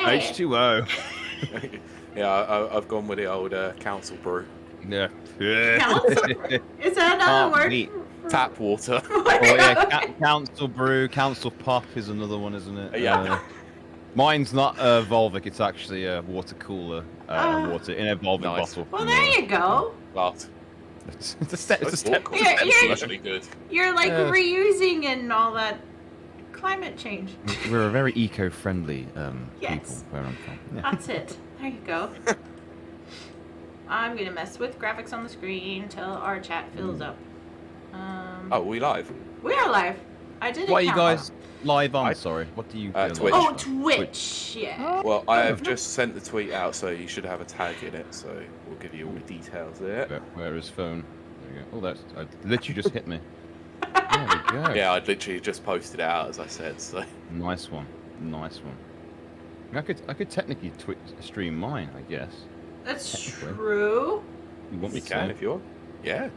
H2O. Yeah, I've gone with the old council brew. Yeah. Council? Is that another word? Meat. Tap water. Oh yeah, council brew, council pop is another one, isn't it? Yeah. Mine's not Volvic, it's actually a water cooler, water in a Volvic bottle. Well, there you go. But It's a step. It's a step. You're actually good. You're like reusing and all that climate change. We're a very eco-friendly Yes. people where I'm from. Yeah. That's it. There you go. I'm gonna mess with graphics on the screen until our chat fills up. Oh, we live? We are live. I did. What are you guys live on? Sorry, what do you? Twitch. Oh, Twitch. Yeah. Well, I have just sent the tweet out, so you should have a tag in it. So we'll give you all the details there. Where is phone? There you go. Oh, that's literally just hit me. There we go. Yeah, I literally just posted it out as I said. So nice one, nice one. I could technically stream mine, I guess. That's true. You want me you can if you want. Yeah.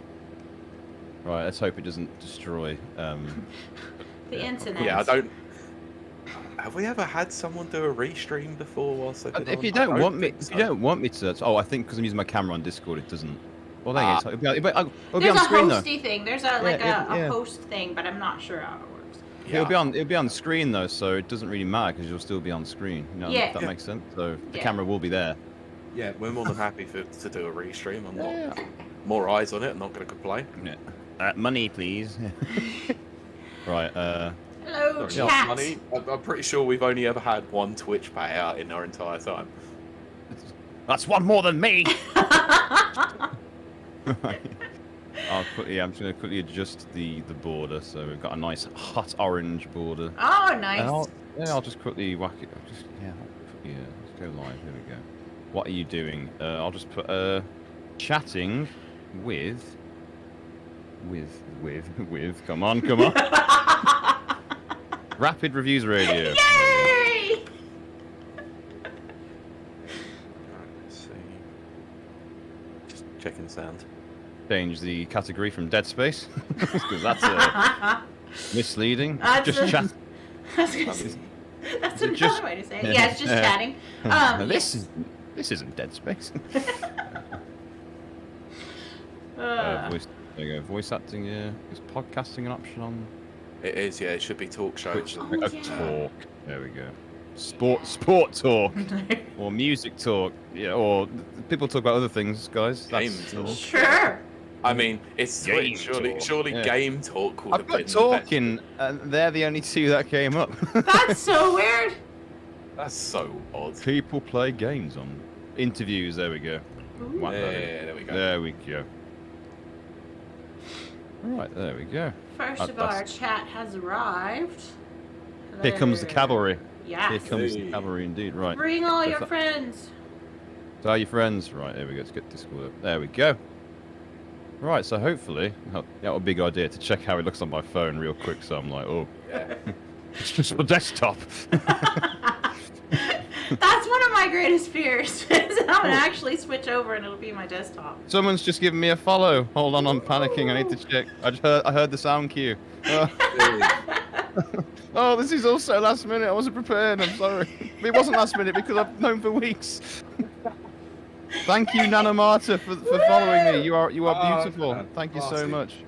Right. Let's hope it doesn't destroy. The internet. Yeah, I don't. Have we ever had someone do a restream before whilst they've been If on? you don't want me, if you don't want me to, I think because I'm using my camera on Discord, it doesn't. Well, there you go. It'll be on screen though. There's a hosty thing. There's a host thing, but I'm not sure how it works. Yeah. It'll be on screen though, so it doesn't really matter because you'll still be on screen. You know, if that makes sense. So the camera will be there. Yeah, we're more than happy to do a restream. I'm not more eyes on it. I'm not going to complain. Yeah. Money, please. Right. Hello, chat. Money. I'm pretty sure we've only ever had one Twitch payout in our entire time. That's one more than me. I'm just going to quickly adjust the border, so we've got a nice hot orange border. Oh, nice. I'll just quickly whack it. Let's go live. Here we go. What are you doing? I'll just put chatting with. Come on. Rapid Reviews Radio. Yay! Let's see. Just checking sound. Change the category from Dead Space because that's misleading. Just chat. That's another way to say it. Yeah, it's just chatting. This isn't Dead Space. There you go. Voice acting. Yeah. Is podcasting an option on? It is. Yeah, it should be talk shows. Talk. There we go. Sport talk or music talk. Yeah. Or people talk about other things, guys. Game talk. Sure. I mean, it's Twitch. Surely game talk would have been I've got talking, and they're the only two that came up. That's so weird. That's so odd. People play games on interviews. There we go. Yeah, there we go. There we go. Right, there we go. First of all, our chat has arrived. Hello. Here comes the cavalry. Yes. Here comes the cavalry indeed. Right. Bring all your friends. Tell your friends. Right, there we go. Let's get Discord up. There we go. Right, so hopefully, that would be a big idea to check how it looks on my phone real quick. So I'm like, oh, it's just my desktop. That's one of my greatest fears. Is I'm gonna actually switch over and it'll be my desktop. Someone's just given me a follow. Hold on, I'm panicking. I need to check. I heard the sound cue. Oh, this is also last minute. I wasn't prepared. I'm sorry. It wasn't last minute because I've known for weeks. Thank you, Nanomarta, for following me. You are beautiful. Thank you so much.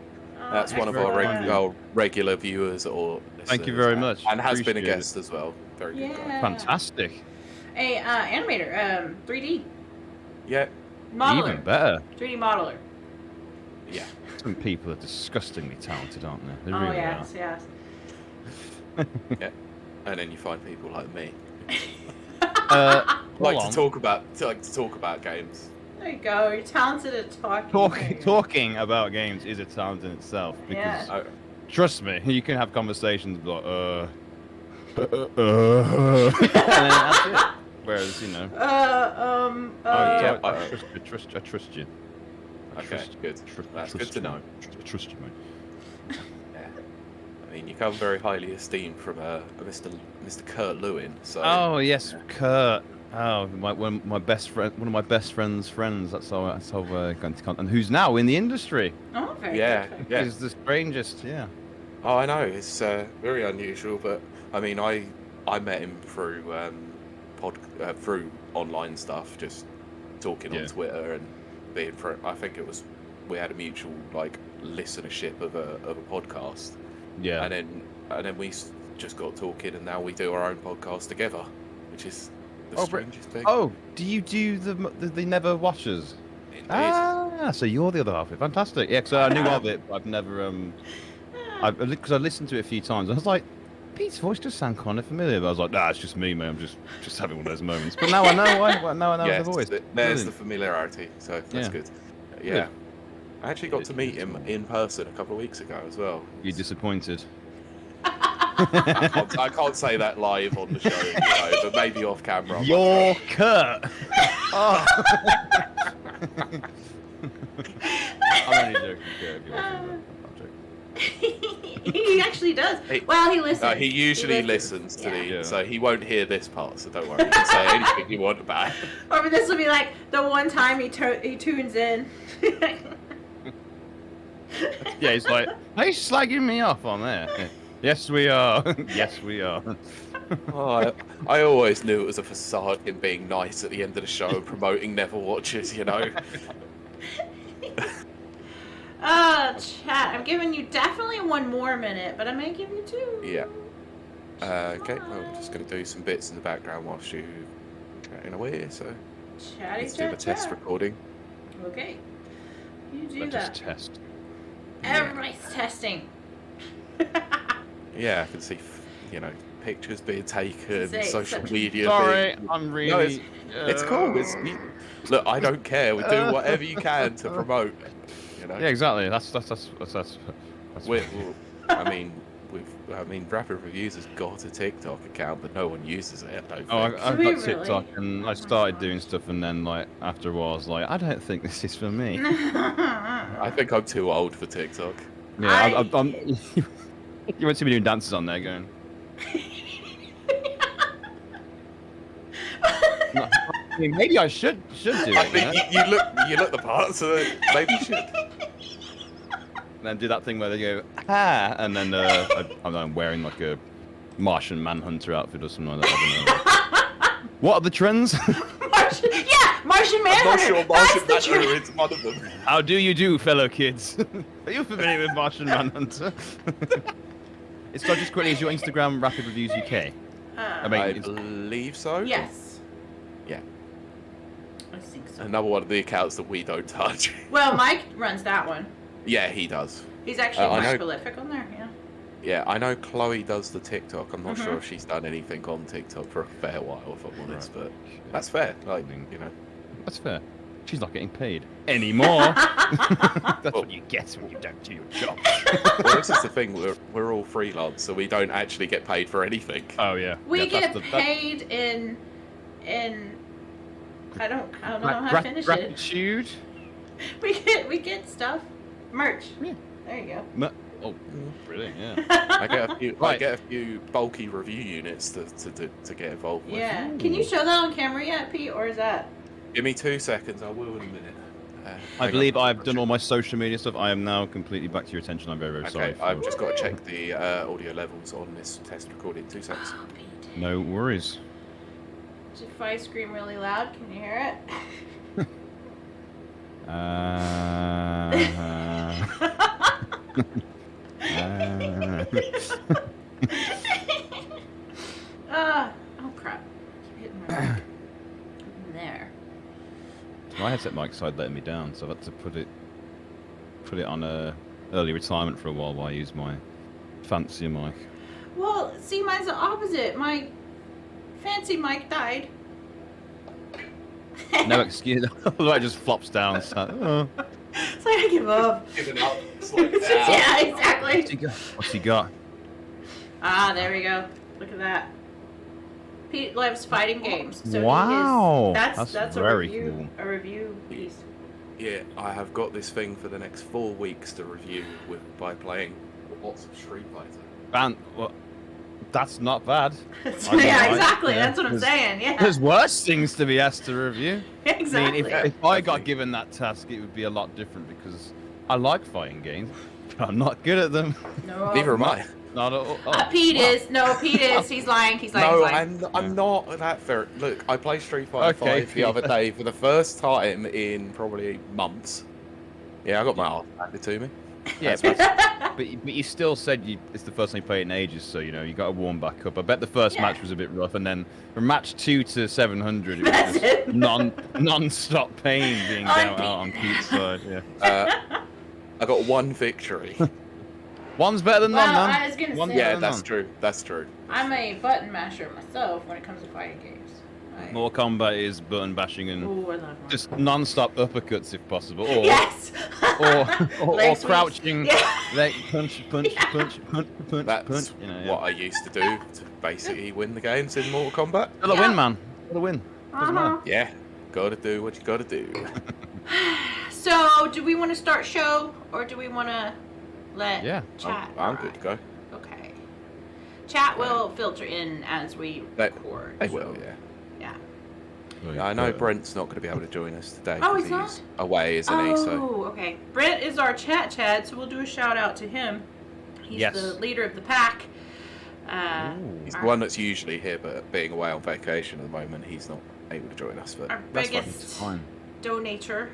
That's one of our regular viewers or listeners. Thank you very much. And has been a guest as well. Very good guy. Fantastic. Hey, animator, 3D. Yeah. Modeler. Even better. 3D modeler. Yeah. Some people are disgustingly talented, aren't they? They really yes. Yeah. And then you find people like me. like to talk about games. There you go. You're talented at talking. Talking about games is a talent in itself. Because trust me, you can have conversations like and then that's it. Whereas, you know. I trust you. Okay, good. That's good to know. I trust you, mate. Yeah. I mean, you come very highly esteemed from Mr. Kurt Lewin. So. Oh yes, Kurt. Oh, one of my best friend's friends. That's how we're going to contact, and who's now in the industry. Oh, very good. Yeah. He's the strangest. Yeah. Oh, I know. It's very unusual, but I mean, I met him through through online stuff, just talking on Twitter and being I think it was we had a mutual like listenership of a podcast. Yeah. And then we just got talking, and now we do our own podcast together, which is the strangest thing. Oh, do you do the Never Watchers? Indeed. Ah, so you're the other half of it. Fantastic. Yeah, because I knew of it, but I've never because I listened to it a few times. And I was like, Pete's voice just sound kind of familiar. But I was like, nah, it's just me, man. I'm just having one of those moments. But now I know why. Now I know Yes, the voice. there's Brilliant. the familiarity, so that's good. Yeah. Good. I actually got to meet him in person a couple of weeks ago as well. You're disappointed. I can't say that live on the show, but maybe off camera. You're Kurt. Oh. I'm only joking, Kurt. If you're watching that. He actually does. Well, he listens. No, he usually listens to so he won't hear this part, so don't worry. You can say anything you want about it. Or this will be like the one time he tunes in. Yeah, he's like, are you slagging me off on there? Yeah. Yes, we are. Yes, we are. Oh, I always knew it was a facade, him being nice at the end of the show and promoting Never Watches, you know. Oh, chat. I'm giving you definitely one more minute, but I may give you two. Yeah. Okay, well, I'm just going to do some bits in the background whilst you chatting away, so let's do the test recording. Okay. You do Let's that. just test. Everybody's testing. Yeah, I can see, you know, pictures being taken, social media. Sorry, I'm really. No, it's cool. Look, I don't care. We do whatever you can to promote. You know. Yeah, exactly. That's I mean, Rapid Reviews has got a TikTok account, but no one uses it. I don't think. I've got TikTok, and I started doing stuff, and then like after a while, I was like, I don't think this is for me. I think I'm too old for TikTok. Yeah, I'm you won't see me doing dances on there, going. I mean, maybe I should do it. I think you look the part, so maybe you should. And then do that thing where they go and then I'm wearing like a Martian Manhunter outfit or something like that. I don't know. What are the trends? Martian Manhunter. I'm not sure Martian That's the Manhunter is one of them. How do you do, fellow kids? Are you familiar with Martian Manhunter? It's so just quickly, is your Instagram Rapid Reviews UK? I believe so. Yes. Yeah. I think so. Another one of the accounts that we don't touch. Well, Mike runs that one. Yeah, he does. He's actually much prolific on there, yeah. Yeah, I know Chloe does the TikTok. I'm not sure if she's done anything on TikTok for a fair while, if I'm honest, but that's fair. Like, you know. That's fair. She's not getting paid anymore. That's what you get when you don't do your job. Well, this is the thing. We're all freelance, so we don't actually get paid for anything. Oh yeah. We get paid in. I don't know how to finish gratitude. it. We get stuff. Merch. Yeah. There you go. Oh, brilliant! Yeah. I get a few bulky review units to get involved with. Yeah. Can you show that on camera yet, Pete, or is that? Give me 2 seconds. I will in a minute. I believe I've done all my social media stuff. I am now completely back to your attention. I'm very, very sorry. Okay, I've just got to check the audio levels on this test recording. 2 seconds. Oh, Pete. No worries. If I scream really loud, can you hear it? Oh crap. Keep hitting my mic. There. My headset mic side letting me down, so I've had to put it on early retirement for a while I use my fancier mic. Well, see, mine's the opposite. My fancy mic died. No excuse. It just flops down. So, It's like I give up. Giving up. It's like, Yeah, exactly. What's he got? Ah, there we go. Look at that. Pete loves fighting games. So wow. That's very cool. A review piece. Yeah, I have got this thing for the next 4 weeks to review by playing lots of Street Fighter. Well, that's not bad. Yeah, exactly. That's what I'm saying. Yeah. There's worse things to be asked to review. Exactly. I mean, if I got given that task, it would be a lot different because I like fighting games, but I'm not good at them. No. Neither am I. Not at all. Pete is. No, Pete is. He's lying. He's lying. No, he's lying. I'm not that fair. Look, I played Street Fighter 5 the other day for the first time in probably months. Yeah, I got my ass handed to me. Yeah, but you still said it's the first time you played in ages, so you got to warm back up. I bet the first match was a bit rough, and then from match 2 to 700, it was just non-stop pain being out on Pete's side. Yeah. I got one victory. One's better than none, man. I was gonna say. Yeah, that's true. That's true. I'm a button masher myself when it comes to fighting games. Mortal Kombat is button bashing and just non-stop uppercuts if possible, or yes, or crouching, leg punch. That's what I used to do to basically win the games in Mortal Kombat. Gotta win, man. Gotta win. Yeah, gotta do what you gotta do. So, do we want to start show, or do we want to let chat? I'm good to go. Okay. Chat will filter in as we record. They will, yeah. Yeah, I know Brent's not going to be able to join us today. Oh, he's not? Away, isn't he? Oh, okay. Brent is our chat, so we'll do a shout out to him. He's the leader of the pack. He's the one that's usually here, but being away on vacation at the moment, he's not able to join us. But our biggest donator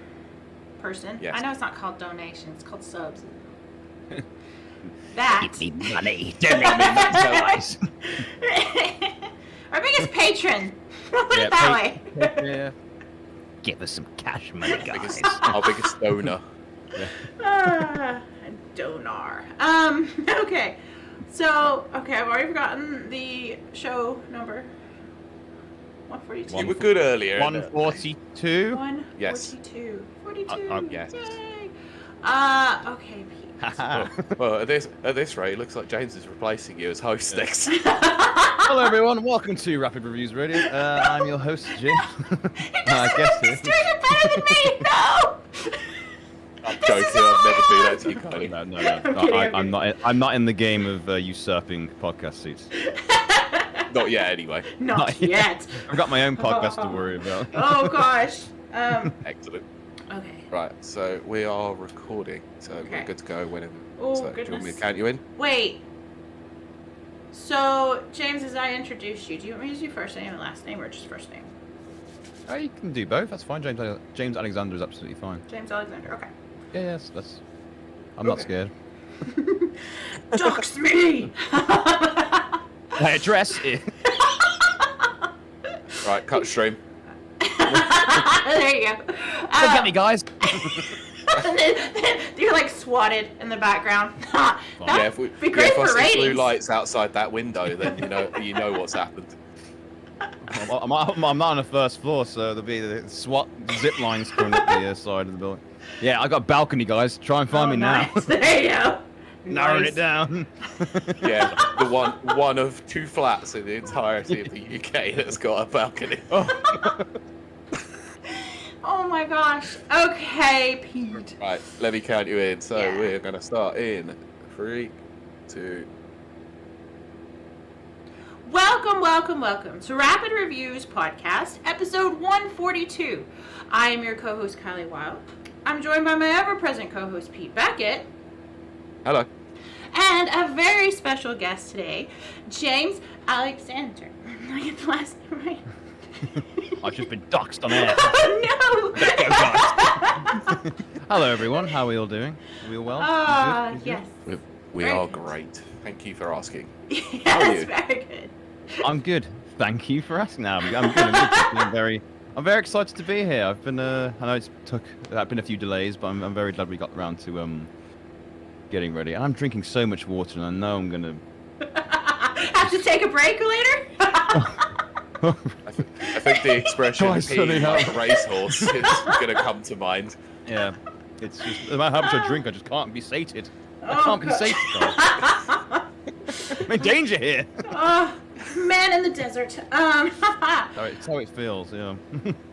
person. Yes. I know it's not called donation; it's called subs. That. Give me money. Donate me guys. Our biggest patron. Put it that way. Yeah. Give us some cash money, guys. Our biggest donor. Donor. Okay. So, I've already forgotten the show number. 142. You were good earlier. 142. 142. Yes. 42. Yes. Yay. Okay, Pete. Well, at this rate, it looks like James is replacing you as host next. Hello, everyone. Welcome to Rapid Reviews Radio. I'm your host, Jim. I guess He's doing it better than me. No. I'm joking. I'll never do that to you, Kylie. No. I'm not in the game of usurping podcast seats. Not yet, anyway. Not yet. I've got my own podcast to worry about. Oh gosh. Excellent. Okay. Right, so we are recording, so we're good to go whenever. Oh, so, do you want me to count you in? Wait. So, James, as I introduced you, do you want me to do first name and last name, or just first name? Oh, you can do both. That's fine. James Alexander is absolutely fine. James Alexander. Okay. Yeah, yes, that's. I'm not scared. Dox me. My address is. Right, cut stream. There you go. Look at me, guys. You're like swatted in the background. Yeah, if we be great if I for see ratings. blue lights outside that window, then you know what's happened. I'm not on the first floor, so there'll be the SWAT zip lines coming up the side of the building. Yeah, I got a balcony, guys. Try and find me now. Nice. There you go. Narrowing it down. Yeah, the one of two flats in the entirety of the UK that's got a balcony. Oh my gosh. Okay, Pete. Right, let me count you in. So we're going to start in 3, 2. Welcome to Rapid Reviews Podcast, episode 142. I am your co-host, Kiley, Wilde. I'm joined by my ever-present co-host, Pete Beckett. Hello. And a very special guest today, James Alexander. I get the last name right. I've just been doxed on air. Oh no! Hello, everyone. How are we all doing? Are we all well? You good? Yes. We are great. Thank you for asking. Yes, How are you? very good. I'm good. Thank you for asking. Now I'm good. I'm very excited to be here. I've been. I know there's been a few delays, but I'm very glad we got around to getting ready. And I'm drinking so much water, and I know I'm gonna Have to take a break later. I think the expression "peeing like a racehorse" is going to come to mind. Yeah, it's just no matter how much I drink, I just can't be sated. I Oh, can't be sated. I'm in danger here. Oh, man in the desert. It's how it feels. Yeah.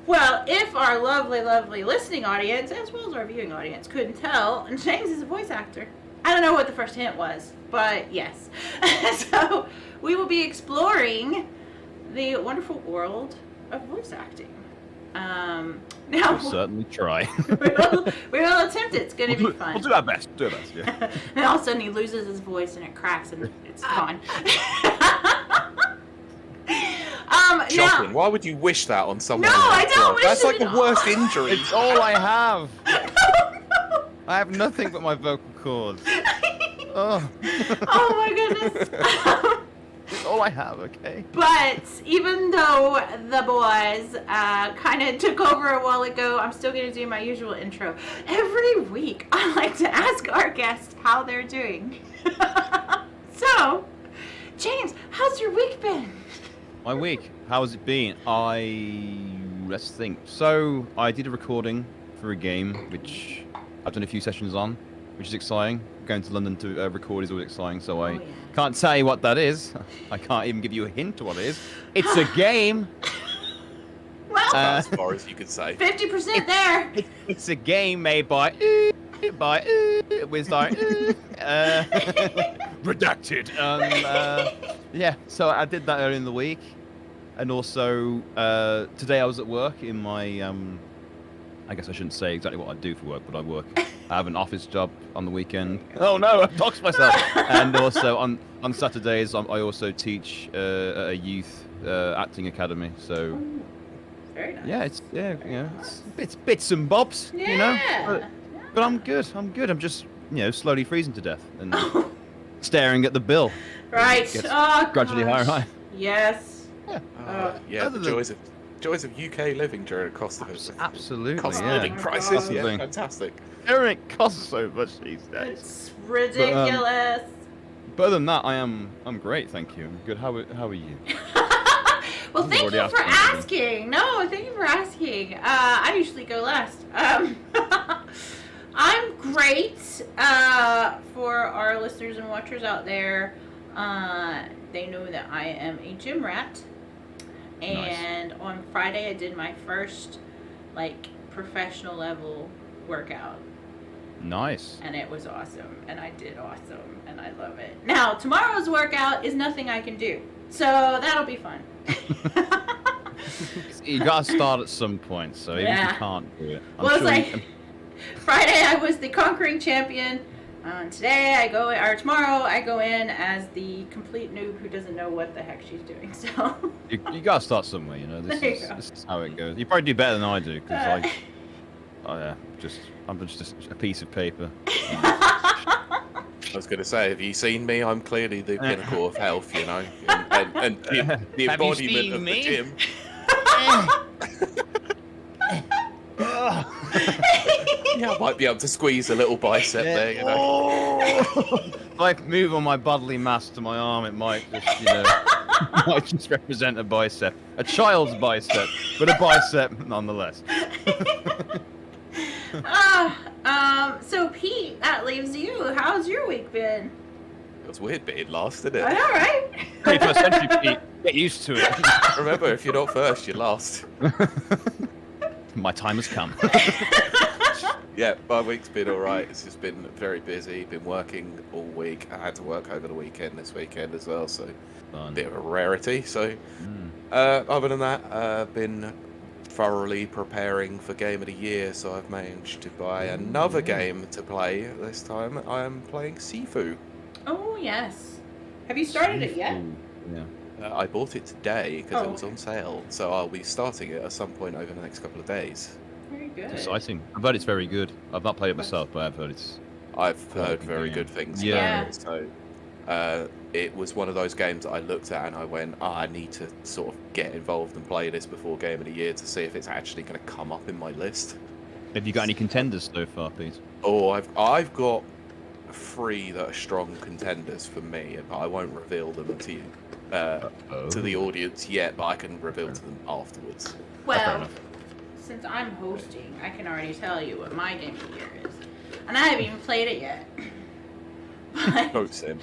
Well, if our lovely listening audience, as well as our viewing audience, couldn't tell, James is a voice actor. I don't know what the first hint was, but yes. So we will be exploring the wonderful world of voice acting. Now We'll certainly try. we will attempt it. It's gonna be fun. We'll do our best. Do our best. Yeah. And all of a sudden he loses his voice and it cracks and it's gone. Shocking. Now, Why would you wish that on someone? No, I don't wish That's it like the at worst all. injury. It's all I have. I have nothing but my vocal cords. Oh. oh my goodness. It's all I have, okay? But even though the boys kind of took over a while ago, I'm still going to do my usual intro. Every week, I like to ask our guests how they're doing. So, James, how's your week been? My week, how's it been? Let's think. So, I did a recording for a game, which I've done a few sessions on, which is exciting. Going to London to record is always exciting, so I can't tell you what that is. I can't even give you a hint to what it is. It's a game. Well, As far as you could say. 50% there. It's a game made by Wizard. Redacted. Yeah, so I did that earlier in the week, and also today I was at work in my. I guess I shouldn't say exactly what I do for work, but I have an office job on the weekend. Oh no, I've doxed myself. And also on Saturdays, I also teach at a youth acting academy. So Very nice. yeah, it's bits and bobs, you know. But I'm good. I'm just slowly freezing to death and staring at the bill. Right. It gets Oh, gradually higher and higher. Yes. Yeah, Other the than- joys of UK living during a cost of Absolutely, cost of yeah. living crisis. Yeah, Absolutely. fantastic. Everything costs so much these days. It's ridiculous. But other than that, I'm great, thank you. I'm good. How are you? Well, thank already you asked for me. asking. No, thank you for asking. I usually go last. I'm great. For our listeners and watchers out there, they know that I am a gym rat. And on Friday, I did my first, professional level workout. Nice. And it was awesome. And I did awesome. And I love it. Now, tomorrow's workout is nothing I can do. So that'll be fun. You gotta start at some point, so even if Yeah. you can't do it. Well, it's Friday I was the conquering champion. Tomorrow I go in as the complete noob who doesn't know what the heck she's doing. So you gotta start somewhere, There you go. This is how it goes. You probably do better than I do, because I'm just a piece of paper. I was going to say, have you seen me? I'm clearly the pinnacle of health, and the Have you embodiment seen of me? the gym. Yeah, I might be able to squeeze a little bicep there, you know. If I move on my bodily mass to my arm, it might just, might just represent a bicep. A child's bicep, but a bicep nonetheless. So Pete, that leaves you. How's your week been? It was weird being last, isn't I it? know, right? 21st century, Pete. Get used to it. Remember, if you're not first, you're last. My time has come. Yeah, my week's been alright. It's just been very busy. Been working all week. I had to work over the weekend this weekend as well, so Fun. bit of a rarity. So, other than that, been thoroughly preparing for Game of the Year, so I've managed to buy another game to play. This time I am playing Sifu. Oh, yes. Have you started it yet? Yeah. I bought it today because Oh, it was on sale, so I'll be starting it at some point over the next couple of days. Very good. Exciting. I've heard it's very good. I've not played it myself, but I've heard it's... I've heard good very game. good things Yeah. about it, so it was one of those games that I looked at and I went, I need to sort of get involved and play this before Game of the Year to see if it's actually going to come up in my list. Have you got any contenders so far, Pete? Oh, I've got 3 that are strong contenders for me, but I won't reveal them to you, to the audience yet, but I can reveal to them afterwards. Well, since I'm hosting, I can already tell you what my game of the year is. And I haven't even played it yet. But... Goat Sim.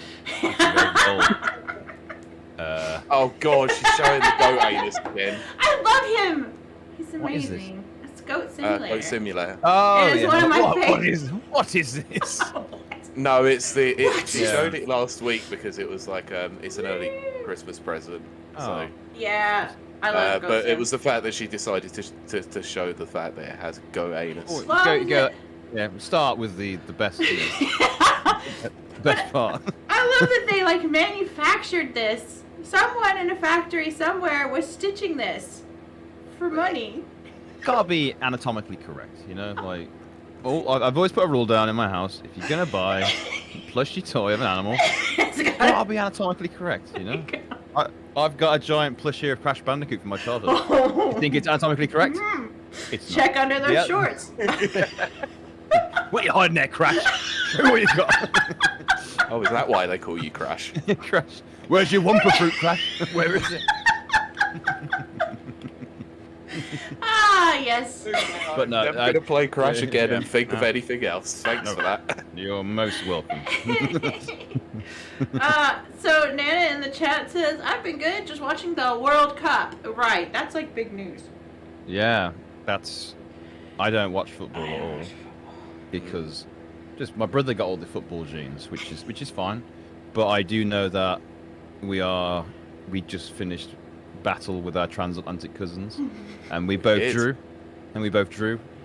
Oh, God, she's showing the goat anus again. I love him! He's What is this? amazing. It's Goat Simulator. Goat Simulator. Oh, It is one of my favorites. What is this? No, it's the. She Yeah. showed it last week because it was like it's an early Christmas present. So Yeah. I love but Gosu. it was the fact that she decided to show the fact that it has go anus. Oh, Well, yeah, start with the best, best part. I love that they like manufactured this. Someone in a factory somewhere was stitching this for money. Gotta be anatomically correct, you know? Like, I've always put a rule down in my house. If you're gonna buy a plushy toy of an animal, It's gotta be anatomically correct, you know? I've got a giant plushie of Crash Bandicoot from my childhood. You think it's anatomically correct? It's Check not. under those Yeah. shorts. What are you hiding there, Crash? What you got? Oh, is that why they call you Crash? Crash. Where's your Wumpa fruit, Crash? Where is it? Ah, yes. But no, I'm never gonna play Crash yeah, again yeah. and think of anything else. Thanks for that. You're most welcome. So Nana in the chat says, I've been good just watching the World Cup. Right, that's like big news. Yeah, I don't watch football at all because just my brother got all the football genes, which is fine. But I do know that we just finished battle with our transatlantic cousins, and we both drew.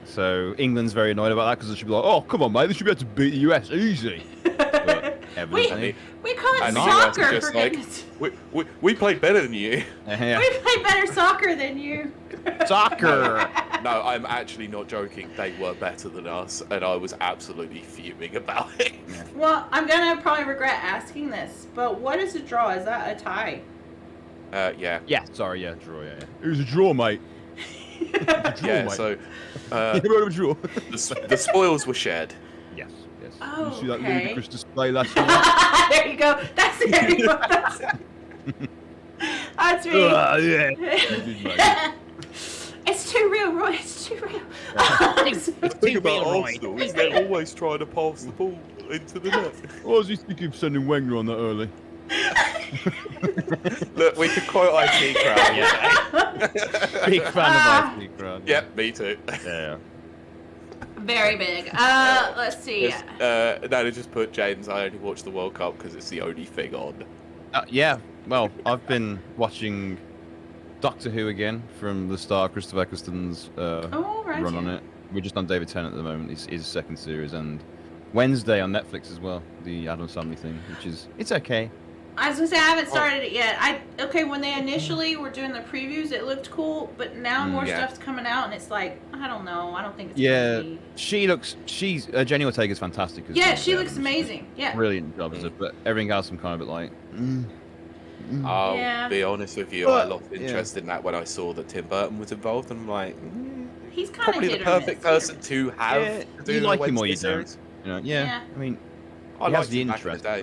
So England's very annoyed about that because they should be like, "Oh, come on, mate, they should be able to beat the US easy." But evidently, We call it And the soccer, US for is just like, goodness. we played better than you. yeah. We play better soccer than you. Soccer. No, I'm actually not joking. They were better than us, and I was absolutely fuming about it. Well, I'm gonna probably regret asking this, but what is a draw? Is that a tie? Yeah. Yeah, sorry, yeah, draw, yeah. It was a draw, mate. Yeah, so a draw. the spoils were shared. Yes, yes. Oh, you see that okay. ludicrous display last night? There you go. That's it. That's me. Yeah. Good, mate. It's too real, Roy. It's too real. The thing about Arsenal is they're always trying to pass the ball into the net. What was he thinking of sending Wenger on that early? Look, we could quote IT Crowd. Yeah. Big fan of IT Crowd. Yep, me too. Yeah. Very big. Let's see. Nana just put, James, I only watch the World Cup because it's the only thing on. Yeah. Well, I've been watching Doctor Who again from the start. Christopher Eccleston's Right. run on it. We're just on David Tennant at the moment. It's his second series, and Wednesday on Netflix as well. The Addams Family thing, it's okay. I was gonna say I haven't started it yet. When they initially were doing the previews, it looked cool, but now more yeah. stuff's coming out, and it's like I don't know. I don't think it's Yeah, gonna be... she's Jenny Ortega's fantastic. As Yeah, well. she looks amazing. Yeah. Brilliant job as it, but everything else I'm kind of a bit like. I'll Yeah. be honest with you, I But, lost interest in that when I saw that Tim Burton was involved, and I'm like, He's kind probably of the perfect person to have Yeah, to you do the like him or you Wednesday don't. series. You know, Yeah. I mean, I he has liked the him back in the interest. day.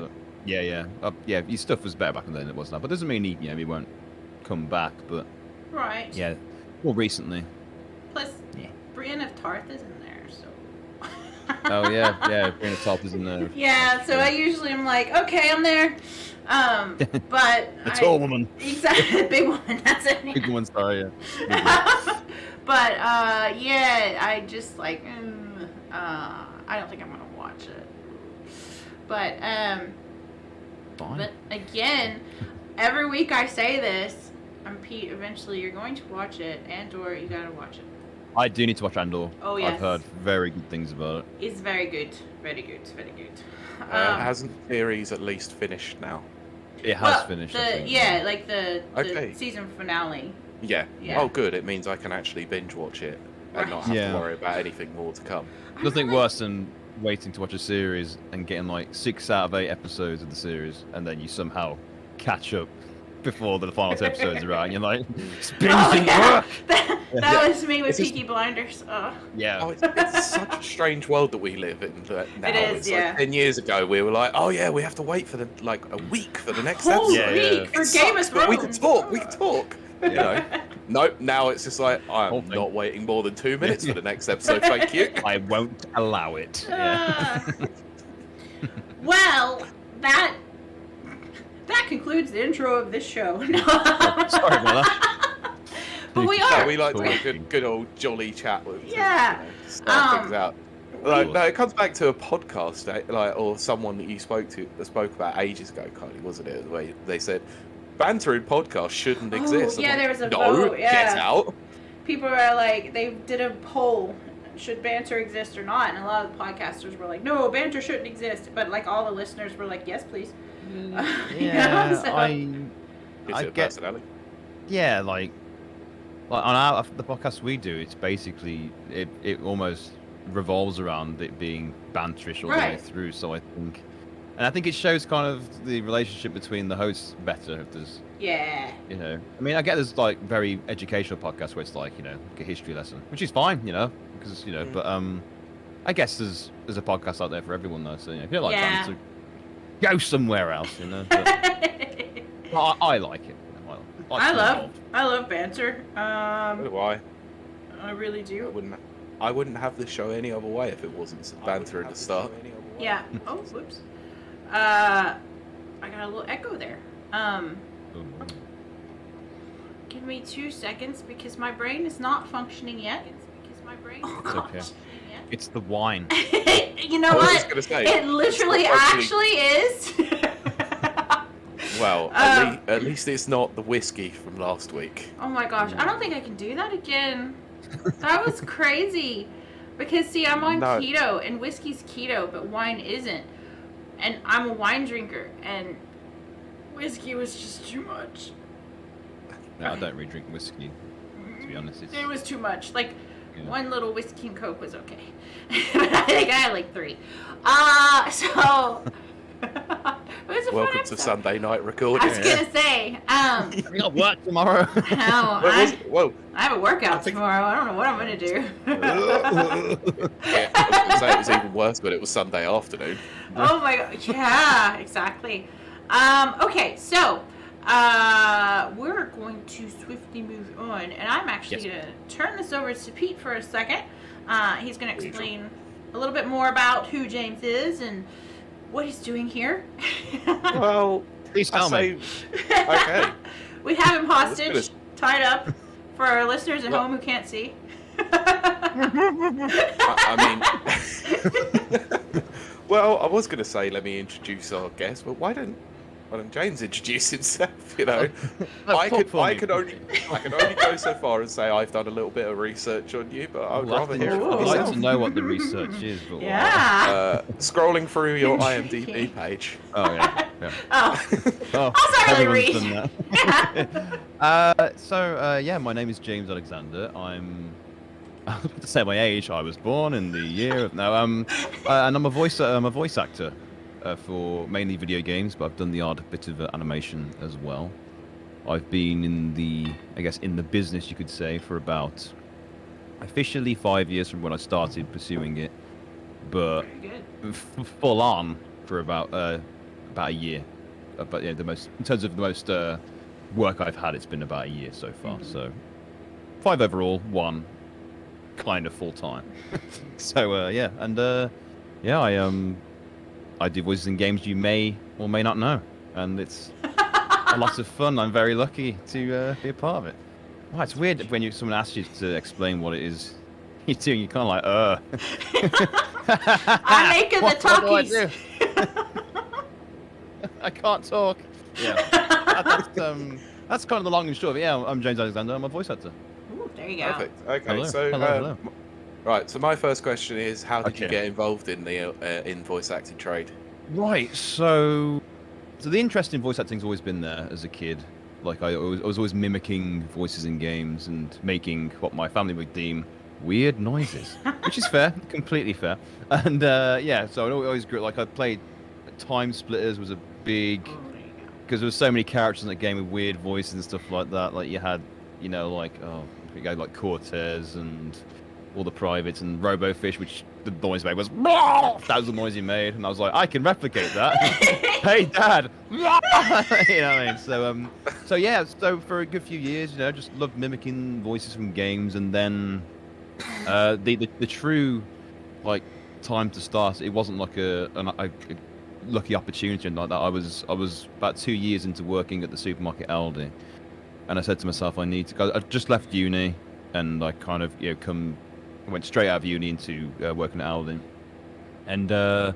But, yeah. His stuff was better back then than it was now. But doesn't mean he won't come back. But Right. yeah, more recently. Plus, Yeah. Brienne of Tarth is in there, so. Oh yeah, Brianna Tarth is in there. Yeah, so I usually am like, okay, I'm there. But The tall woman. Exactly, big woman. That's it. Big woman, sorry. Yeah. But yeah, I just like, I don't think I'm gonna watch it. But Fine. but again, every week I say this, Pete, eventually you're going to watch it, and/or you gotta watch it. I do need to watch Andor. Oh, yes. I've heard very good things about it. It's very good, very good, very good. Hasn't the series at least finished now? It has finished. I think. The Okay. season finale. Yeah. Yeah. Oh, good. It means I can actually binge watch it and not have Yeah. to worry about anything more to come. Nothing worse than waiting to watch a series and getting like 6 out of 8 episodes of the series, and then you somehow catch up before the final 2 episodes are out, and you're like, it's binging work! That was me with It's just- Peaky Blinders. Oh. Yeah. Oh, it's such a strange world that we live in now. It is, It's yeah. like 10 years ago, we were like, oh yeah, we have to wait for a week for the next Whole episode. Yeah. week for It Game of sucks, but we can Thrones. talk. You know? Nope, now it's just like, Whole I'm thing. not waiting more than 2 minutes for the next episode, thank you. I won't allow it. Yeah. Well, that concludes the intro of this show. No. Sorry about that. But we No, are. we like to Cool. have a good old jolly chat with Yeah. start things out. Like, Cool. no, it comes back to a podcast, or someone that you spoke about ages ago, Kylie, wasn't it? Where they said banter in podcasts shouldn't exist. Yeah, I'm there was a no, vote. Yeah. get out. People are like, they did a poll, should banter exist or not? And a lot of the podcasters were like, no, banter shouldn't exist. But like all the listeners were like, yes, please. Yeah, so- Gives you a get. personality. Yeah, like on the podcast we do, it's basically it almost revolves around it being banterish all the way Right. through. So I think, and I think it shows kind of the relationship between the hosts better if there's, Yeah. you know, I mean, I get there's like very educational podcasts where it's like, you know, like a history lesson, which is fine, you know, because you know, but I guess there's a podcast out there for everyone though. So you know, if you don't like Yeah. banter, go somewhere else, you know. But, I like it. You know, I love banter. So do I. I really do. I wouldn't have the show any other way if it wasn't some banter at the start. Yeah. Oh, whoops. I got a little echo there. Give me 2 seconds because my brain is not functioning yet. It's because my brain is not okay. functioning yet. It's the wine. You know I was what? just gonna say, It literally it's actually is. Well, at least it's not the whiskey from last week. Oh my gosh, I don't think I can do that again. That was crazy. Because see, I'm on No. keto and whiskey's keto, but wine isn't. And I'm a wine drinker and whiskey was just too much. No, I don't really drink whiskey. To be honest, It was too much. Like Yeah. one little whiskey and Coke was okay. But I think I had like 3. So it was a Welcome fun to episode. Sunday night I recording. was gonna say, We got work tomorrow. no, Whoa. I have a workout I think- tomorrow. I don't know what I'm gonna do. Yeah, I was going to say it was even worse, but it was Sunday afternoon. Oh my god! Yeah, exactly. Okay, so we're going to swiftly move on, and I'm actually Yes. gonna turn this over to Pete for a second. He's gonna explain a little bit more about who James is and what he's doing here. Well, Please tell me. Okay. We have him Let's do hostage, this. tied up, for our listeners at Well- home who can't see. I mean, well, I was going to say let me introduce our guest, but why don't James introduce himself? You know, I can only go so far and say I've done a little bit of research on you, but I would rather hear it Ooh. from I'd like yourself. to know what the research is. But Yeah. Scrolling through your IMDb page. Oh yeah. Yeah. Oh. Oh, I'll sorry, everyone's read. done that. Yeah, my name is James Alexander. I was about to say my age. I was born in the year of and I'm a voice actor for mainly video games, but I've done the odd bit of animation as well. I've been in the business, you could say, for about officially 5 years from when I started pursuing it, but Very good. full on for about a year. But yeah, in terms of the most work I've had, it's been about a year so far. So 5 overall, 1 kind of full time. So yeah, and I do voices in games you may or may not know, and it's a lot of fun. I'm very lucky to be a part of it. Oh, it's weird when someone asks you to explain what it is you're doing. You're kind of like, I'm making the What do I talkies. do? I can't talk. Yeah, that's kind of the long and short of it. Yeah, I'm James Alexander. I'm a voice actor. Ooh, there you go. Perfect. Okay, Hello, so hello. right. So my first question is, how did you Okay. get involved in the in voice acting trade? Right. So the interest in voice acting's always been there as a kid. Like I was always mimicking voices in games and making what my family would deem weird noises, which is fair, completely fair. And yeah, so I always grew like I played Time Splitters was a big Oh, there you go. because there were so many characters in the game with weird voices and stuff like that. Like you had, you know, like you had like Cortez and all the privates and RoboFish, which the noise made was that was the noise he made, and I was like, I can replicate that. Hey, Dad. You know what I mean? So yeah, so for a good few years, you know, just loved mimicking voices from games, and then the true like time to start. It wasn't like a lucky opportunity and like that. I was about 2 years into working at the supermarket Aldi, and I said to myself, I need to. I just left uni, and I kind of I went straight out of uni into working at Aldi, and I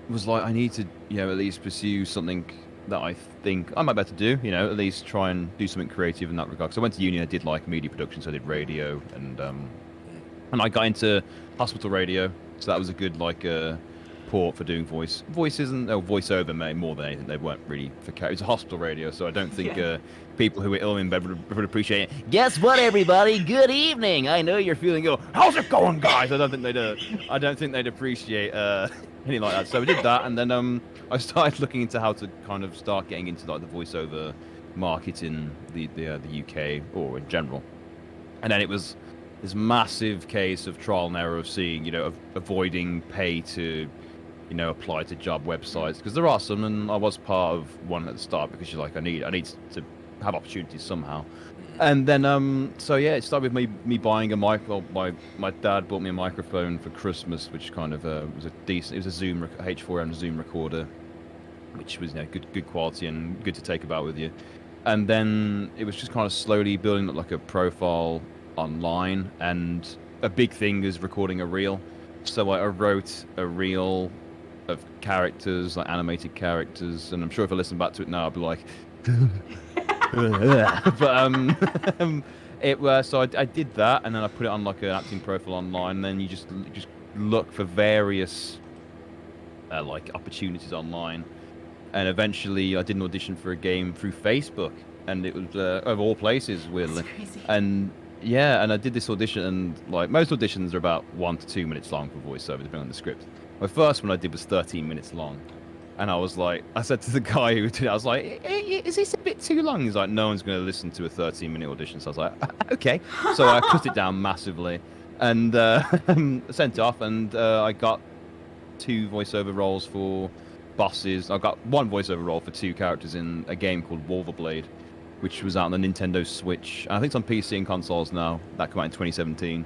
was like, I need to at least pursue something that I think I might be able to do. You know, at least try and do something creative in that regard. Because I went to uni, I did like media production, so I did radio, and I got into hospital radio, so that was a good like port for doing voices and voiceover more than anything. They weren't really for it's a hospital radio, so I don't think people who are ill in bed would appreciate it. Guess what, everybody? Good evening. I know you're feeling ill. How's it going, guys? I don't think they'd appreciate anything like that. So I did that, and then I started looking into how to kind of start getting into like the voiceover market in the UK or in general, and then it was this massive case of trial and error of seeing, you know, avoiding pay to, you know, apply to job websites, because there are some, and I was part of one at the start because you're like, I need to have opportunities somehow. And then so yeah, it started with me buying a mic. Well, my dad bought me a microphone for Christmas, which kind of was a decent. It was a Zoom H4n Zoom recorder, which was, you know, good quality and good to take about with you. And then it was just kind of slowly building up like a profile online, and a big thing is recording a reel. So I wrote a reel of characters, like animated characters, and I'm sure if I listen back to it now, I'll be like, but so I did that, and then I put it on like an acting profile online, and then you just look for various like opportunities online, and eventually I did an audition for a game through Facebook, and it was of all places, weirdly. That's crazy. And yeah, and I did this audition, and like most auditions are about 1 to 2 minutes long for voiceover, depending on the script. My first one I did was 13 minutes long, and I said to the guy who did it, I was like, is this a bit too long? He's like, no one's going to listen to a 13-minute audition. So I was like, okay. So I cut it down massively, and sent it off, and I got 2 voiceover roles for bosses. I got 1 voiceover role for 2 characters in a game called Wilde, which was out on the Nintendo Switch. I think it's on PC and consoles now. That came out in 2017.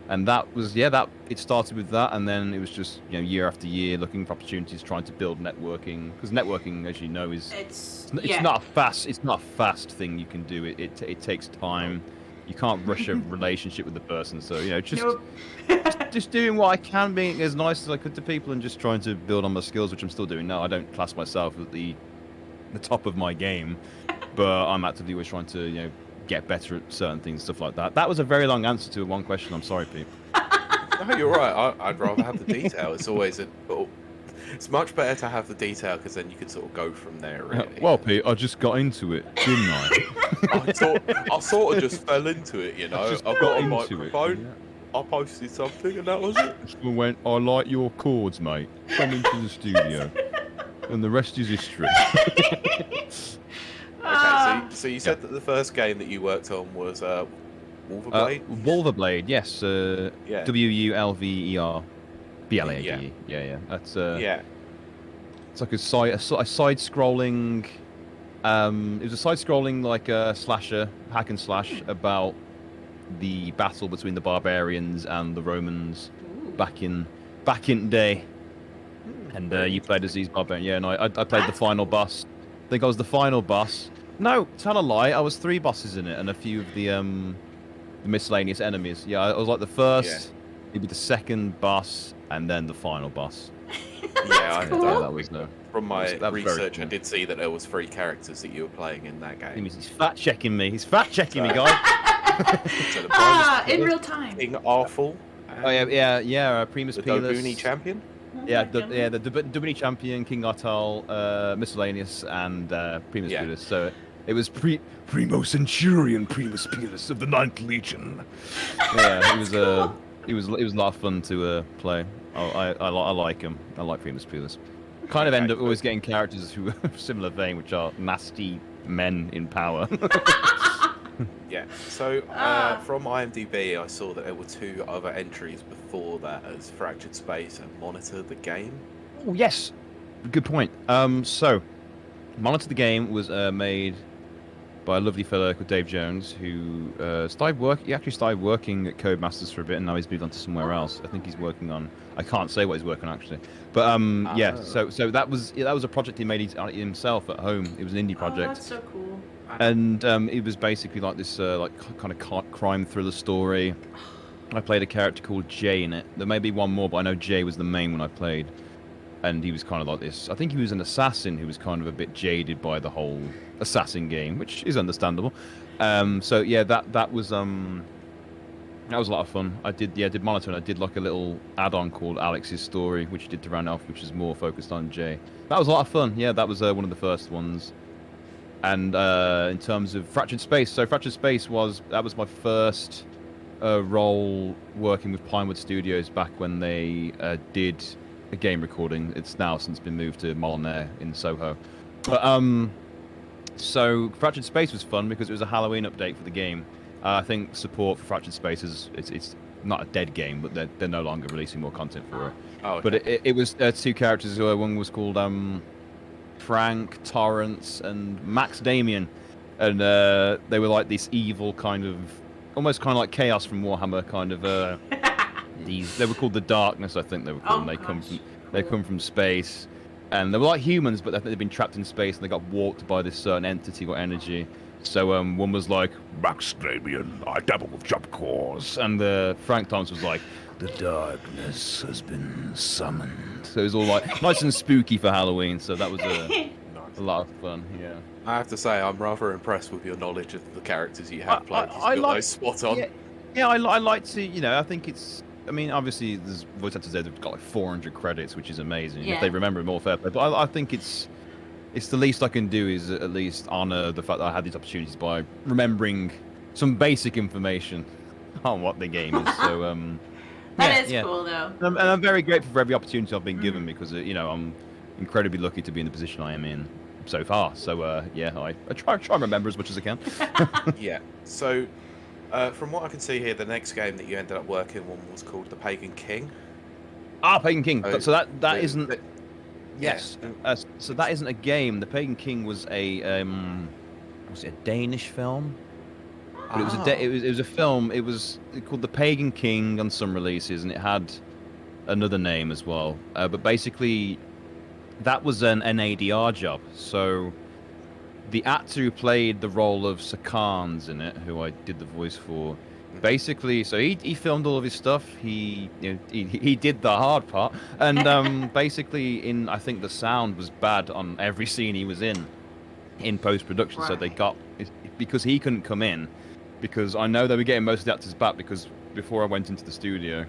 And that was, it started with that, and then it was just, you know, year after year looking for opportunities, trying to build networking. Because networking, as you know, it's not a fast thing you can do. It takes time. You can't rush a relationship with the person. So, you know, just doing what I can, being as nice as I could to people, and just trying to build on my skills, which I'm still doing now. I don't class myself at the top of my game, but I'm actively always trying to, you know, get better at certain things, stuff like that. That was a very long answer to one question. I'm sorry, Pete. No, you're right. I'd rather have the detail. It's always it's much better to have the detail, because then you can sort of go from there. Really. Well, Pete, I just got into it, didn't I? I sort of just fell into it, you know. I got a microphone. I posted something, and that was it. I went, I like your chords, mate. Come into the studio, and the rest is history. Okay, so you said that the first game that you worked on was Wolverblade? Wolverblade, yes. Yeah. Wulver Blade. Yeah. That's yeah. It's like a side-scrolling. It was a side-scrolling like a slasher, hack and slash, about the battle between the barbarians and the Romans back in the day. And you played as these barbarians. Yeah, and I played the final boss. I think I was the final boss. No, tell a lie. I was 3 bosses in it, and a few of the miscellaneous enemies. Yeah, I was like the first, maybe the second boss, and then the final boss. Yeah, cool. That was from my research, cool. I did see that there was 3 characters that you were playing in that game. He's fact checking me. He's fact checking me, guys. So in real time. King Arthur. Oh yeah. Primus The Pilus. Dobuni champion. Yeah, the Dobuni champion, King Artal, miscellaneous, and Primus Pilus. So it was Primo Centurion Primus Pilus of the 9th Legion. Yeah, it was a lot of fun to play. I like him. I like Primus Pilus. Kind of end up always getting characters who are similar vein, which are nasty men in power. Yeah. So from IMDb, I saw that there were 2 other entries before that as Fractured Space and Monitor the Game. Oh yes, good point. So Monitor the Game was made by a lovely fellow called Dave Jones, who he actually started working at Codemasters for a bit, and now he's moved on to somewhere else. I think he's working on, I can't say what he's working on actually, but yeah. So that was a project he made himself at home. It was an indie project. Oh, that's so cool. And it was basically like this like kind of crime thriller story. I played a character called Jay in it. There may be one more, but I know Jay was the main one I played. and he was kind of like this. I think he was an assassin who was kind of a bit jaded by the whole assassin game, which is understandable. So yeah, that was a lot of fun. I did monitor, and I did like a little add-on called Alex's Story, which did to round off, which is more focused on Jay. That was a lot of fun. Yeah, that was one of the first ones. And in terms of Fractured Space, so Fractured Space was my first role working with Pinewood Studios back when they did a game recording. It's now since been moved to Molyneux in Soho. But so Fractured Space was fun because it was a Halloween update for the game. I think support for Fractured Space it's not a dead game, but they're no longer releasing more content for it. Oh, okay. But it was two characters. One was called Frank Torrance and Max Damien, and they were like this evil kind of, almost kind of like Chaos from Warhammer kind of. They were called the Darkness, I think they were called. And they come from space, and they were like humans, but they've been trapped in space and they got warped by this certain entity or energy. So one was like, Max Damien, I dabble with jump cores, and Frank Thomas was like, the darkness has been summoned. So it was all like nice and spooky for Halloween. So that was a lot of fun. Yeah. I have to say, I'm rather impressed with your knowledge of the characters you have played. I got like those spot on. Yeah, I like to, I think it's. I mean, obviously, there's voice actors there that've got like 400 credits, which is amazing. Yeah. If they remember it more, fair play. But I think it's the least I can do is at least honor the fact that I had these opportunities by remembering some basic information on what the game is. So that is cool though. And I'm very grateful for every opportunity I've been given because I'm incredibly lucky to be in the position I am in so far. So yeah, I try and remember as much as I can. Yeah. So from what I can see here, the next game that you ended up working on was called The Pagan King. Pagan King. So that isn't. Yes. So that isn't a game. The Pagan King was a Danish film? But it was a film. It was called The Pagan King on some releases, and it had another name as well. But basically, that was an ADR job. So the actor who played the role of Sir Khan's in it, who I did the voice for, basically, so he filmed all of his stuff. He did the hard part, and basically, I think the sound was bad on every scene he was in post-production. Right. So they got, because he couldn't come in, because I know they were getting most of the actors back, because before I went into the studio,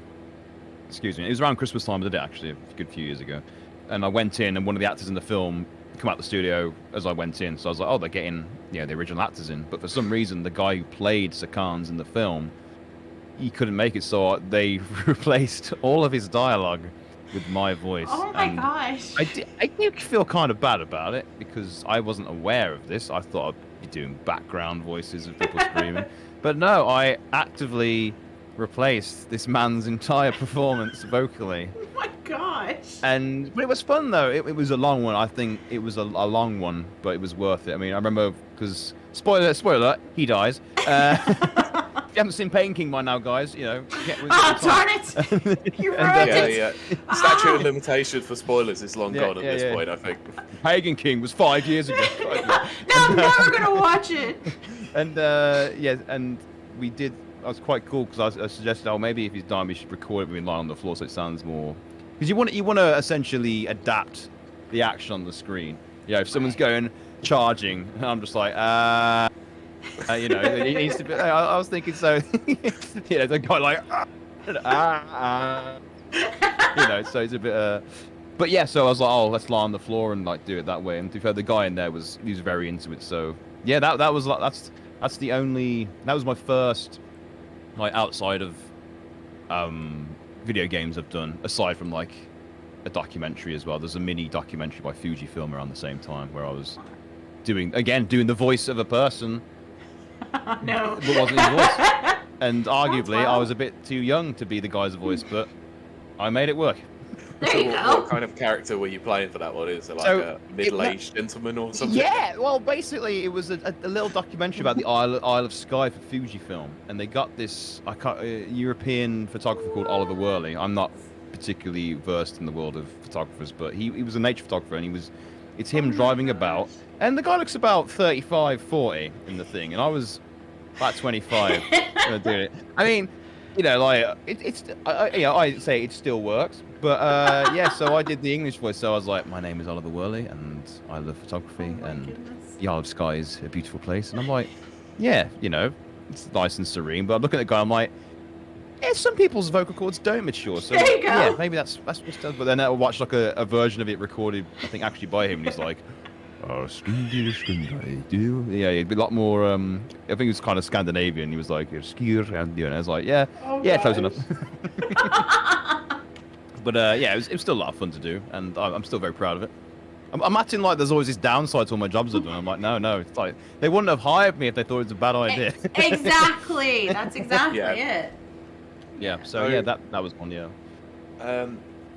excuse me, it was around Christmas time of the day, actually, a good few years ago, and I went in, and one of the actors in the film come out the studio as I went in, so I was like, oh, they're getting the original actors in, but for some reason the guy who played Sir Khan's in the film, he couldn't make it, so they replaced all of his dialogue with my voice. Oh my gosh. I did feel kind of bad about it because I wasn't aware of this. I thought I'd be doing background voices of people screaming, but no, I actively replaced this man's entire performance vocally. Oh my gosh. But it was fun though. It was a long one. I think it was a long one, but it was worth it. I mean, I remember because spoiler, he dies. If you haven't seen Pagan King by now, guys, darn it! You ruined it. Yeah. Statute of limitation for spoilers is long gone at this point, I think. Pagan King was 5 years ago. No, I'm never gonna watch it. And and we did. I was quite cool because I suggested, maybe if he's dying, we should record it with him lying on the floor so it sounds more. Because you want to essentially adapt the action on the screen. If someone's going charging, I'm just like, it needs to be. I was thinking so. The guy like, so it's a bit. But yeah, so I was like, let's lie on the floor and like do it that way. And to be fair, the guy in there was very into it. So yeah, that was like that's the only. That was my first. Like outside of video games I've done, aside from like a documentary as well. There's a mini documentary by Fujifilm around the same time where I was doing the voice of a person. No. But wasn't his voice. And arguably I was a bit too young to be the guy's voice, but I made it work. There you go. What kind of character were you playing for that one? Is it like a middle-aged gentleman or something? Yeah, well, basically, it was a little documentary about the Isle of Skye for Fujifilm, and they got this European photographer called Oliver Worley. I'm not particularly versed in the world of photographers, but he was a nature photographer, and it's him driving about, and the guy looks about 35, 40 in the thing, and I was about 25 doing it. I mean, I say it still works. But yeah, so I did the English voice. So I was like, my name is Oliver Worley, and I love photography, Oh my and goodness. the Isle of Skye is a beautiful place. And I'm like, yeah, you know, it's nice and serene. But I'm looking at the guy, I'm like, yeah, some people's vocal cords don't mature. So There you go. yeah, maybe that's what it does. But then I'll watch like a version of it recorded, I think actually by him, and he's like, oh, yeah, it'd be a lot more. I think it was kind of Scandinavian. He was like, and I was like, yeah, Oh, yeah, close enough. gosh. But yeah, it was still a lot of fun to do, and I'm still very proud of it. I'm acting like there's always this downside to all my jobs I've done. I'm like, no, it's like they wouldn't have hired me if they thought it was a bad idea. Exactly. That's exactly Yeah. it. Yeah, so yeah, that was one, yeah.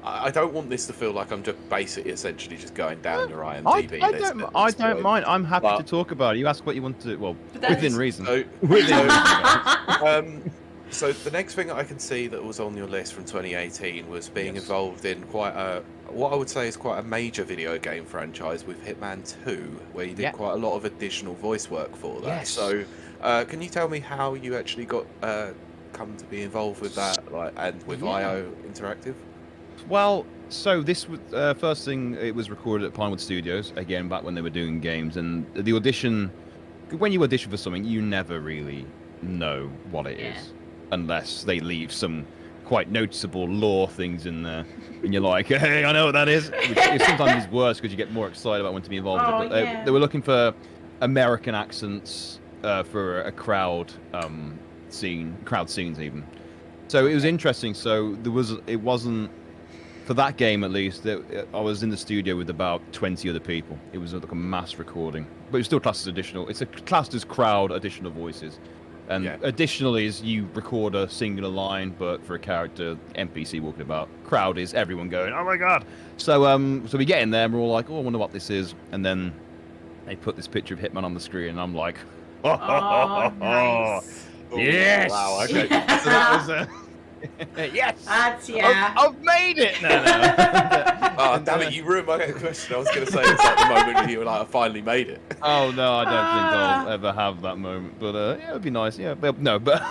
I don't want this to feel like I'm just basically essentially just going down your IMDb I list. don't mind. I'm happy But- to talk about it. You ask what you want to. Well, But that within is- reason. So, Within reason, guys. so the next thing I can see that was on your list from 2018 was being involved in what I would say is quite a major video game franchise with Hitman 2, where you did quite a lot of additional voice work for that. Yes. So, can you tell me how you actually got come to be involved with that, and with IO Interactive? Well, so this was first thing. It was recorded at Pinewood Studios again, back when they were doing games, and the audition. When you audition for something, you never really know what it is, unless they leave some quite noticeable lore things in there, and you're like, hey, I know what that is. Which sometimes is worse because you get more excited about wanting to be involved with it. But they were looking for American accents for a crowd scenes even. So it was interesting. So it wasn't. For that game, at least, I was in the studio with about 20 other people. It was like a mass recording, but it's still classed as additional. It's classed as crowd additional voices, and additionally is you record a singular line, but for a character NPC walking about. Crowd is everyone going, oh my god! So so we get in there, and we're all like, oh, I wonder what this is, and then they put this picture of Hitman on the screen, and I'm like, Oh, nice. yes! Wow, okay. So that was. Yes! That's I've made it! No. Oh, damn it, you ruined my question. I was going to say, it's like the moment when you were like, I finally made it. Oh, no, I don't think I'll ever have that moment. But, yeah, it would be nice. Yeah, but, no, but...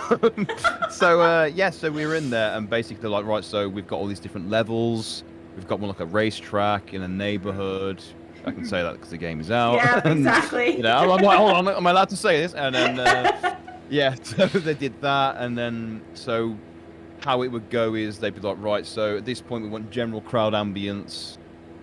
so, yeah, so we were in there, and basically they're like, right, so we've got all these different levels. We've got one like a racetrack in a neighborhood. I can say that because the game is out. Yeah, And, exactly. you know, I'm like, hold on, am I allowed to say this? And then, yeah, so they did that, and then, so... How it would go is they'd be like, right, so at this point we want general crowd ambience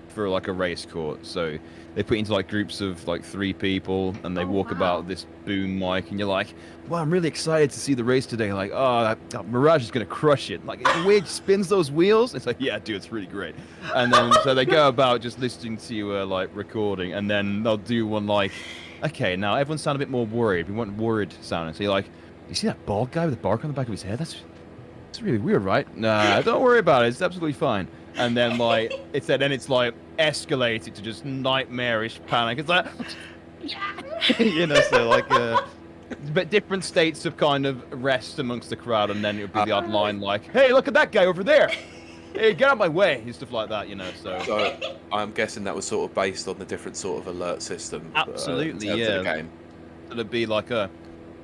for like a race course. So they put into like groups of like 3 people, and they walk about this boom mic, and you're like, well, I'm really excited to see the race today. Like, oh, that Mirage is gonna crush it. Like, the way it spins those wheels, it's like, yeah, dude, it's really great. And then so they go about just listening to you like recording, and then they'll do one like, okay, now everyone sound a bit more worried. We want worried sounding. So you're like, you see that bald guy with the bark on the back of his head? It's really weird, right? Nah, don't worry about it. It's absolutely fine. And then like it's like escalated to just nightmarish panic. It's like, you know, so like, but different states of kind of rest amongst the crowd, and then it would be the odd line like, "Hey, look at that guy over there! Hey, get out of my way!" and stuff like that, you know. So I'm guessing that was sort of based on the different sort of alert system. Absolutely, in terms of the yeah. game. It'd be like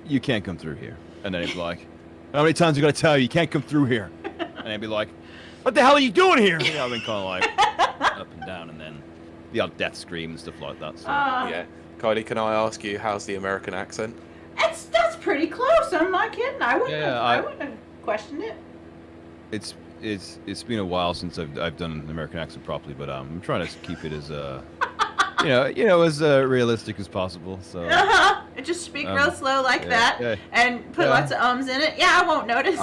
you can't come through here, and then it's like, how many times I gotta tell you, you can't come through here? And they'd be like, what the hell are you doing here? You know, I've been kind of like up and down, and then the odd death scream and stuff like that. So. Yeah. Kylie, can I ask you, how's the American accent? That's pretty close. I'm not kidding. I wouldn't Yeah, have questioned it. It's been a while since I've done an American accent properly, but I'm trying to keep it as you know as realistic as possible. So Just speak real slow like that, yeah. and put lots of ums in it. Yeah, I won't notice.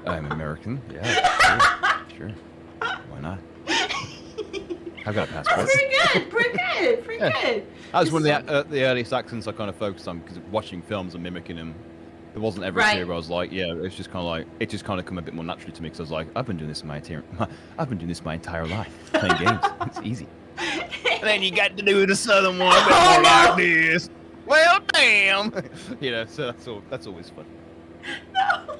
I'm American. Yeah, sure. Why not? I've got a passport. That's pretty good. That was one of the earliest accents I kind of focused on, because watching films and mimicking them. It wasn't ever a period where I was like, yeah, it's just kind of like, it just kind of come a bit more naturally to me, because I was like, I've been doing this my entire life, playing games. It's easy. And then you got to do the southern one a bit more like this. Well, damn. You know, so that's always fun. No.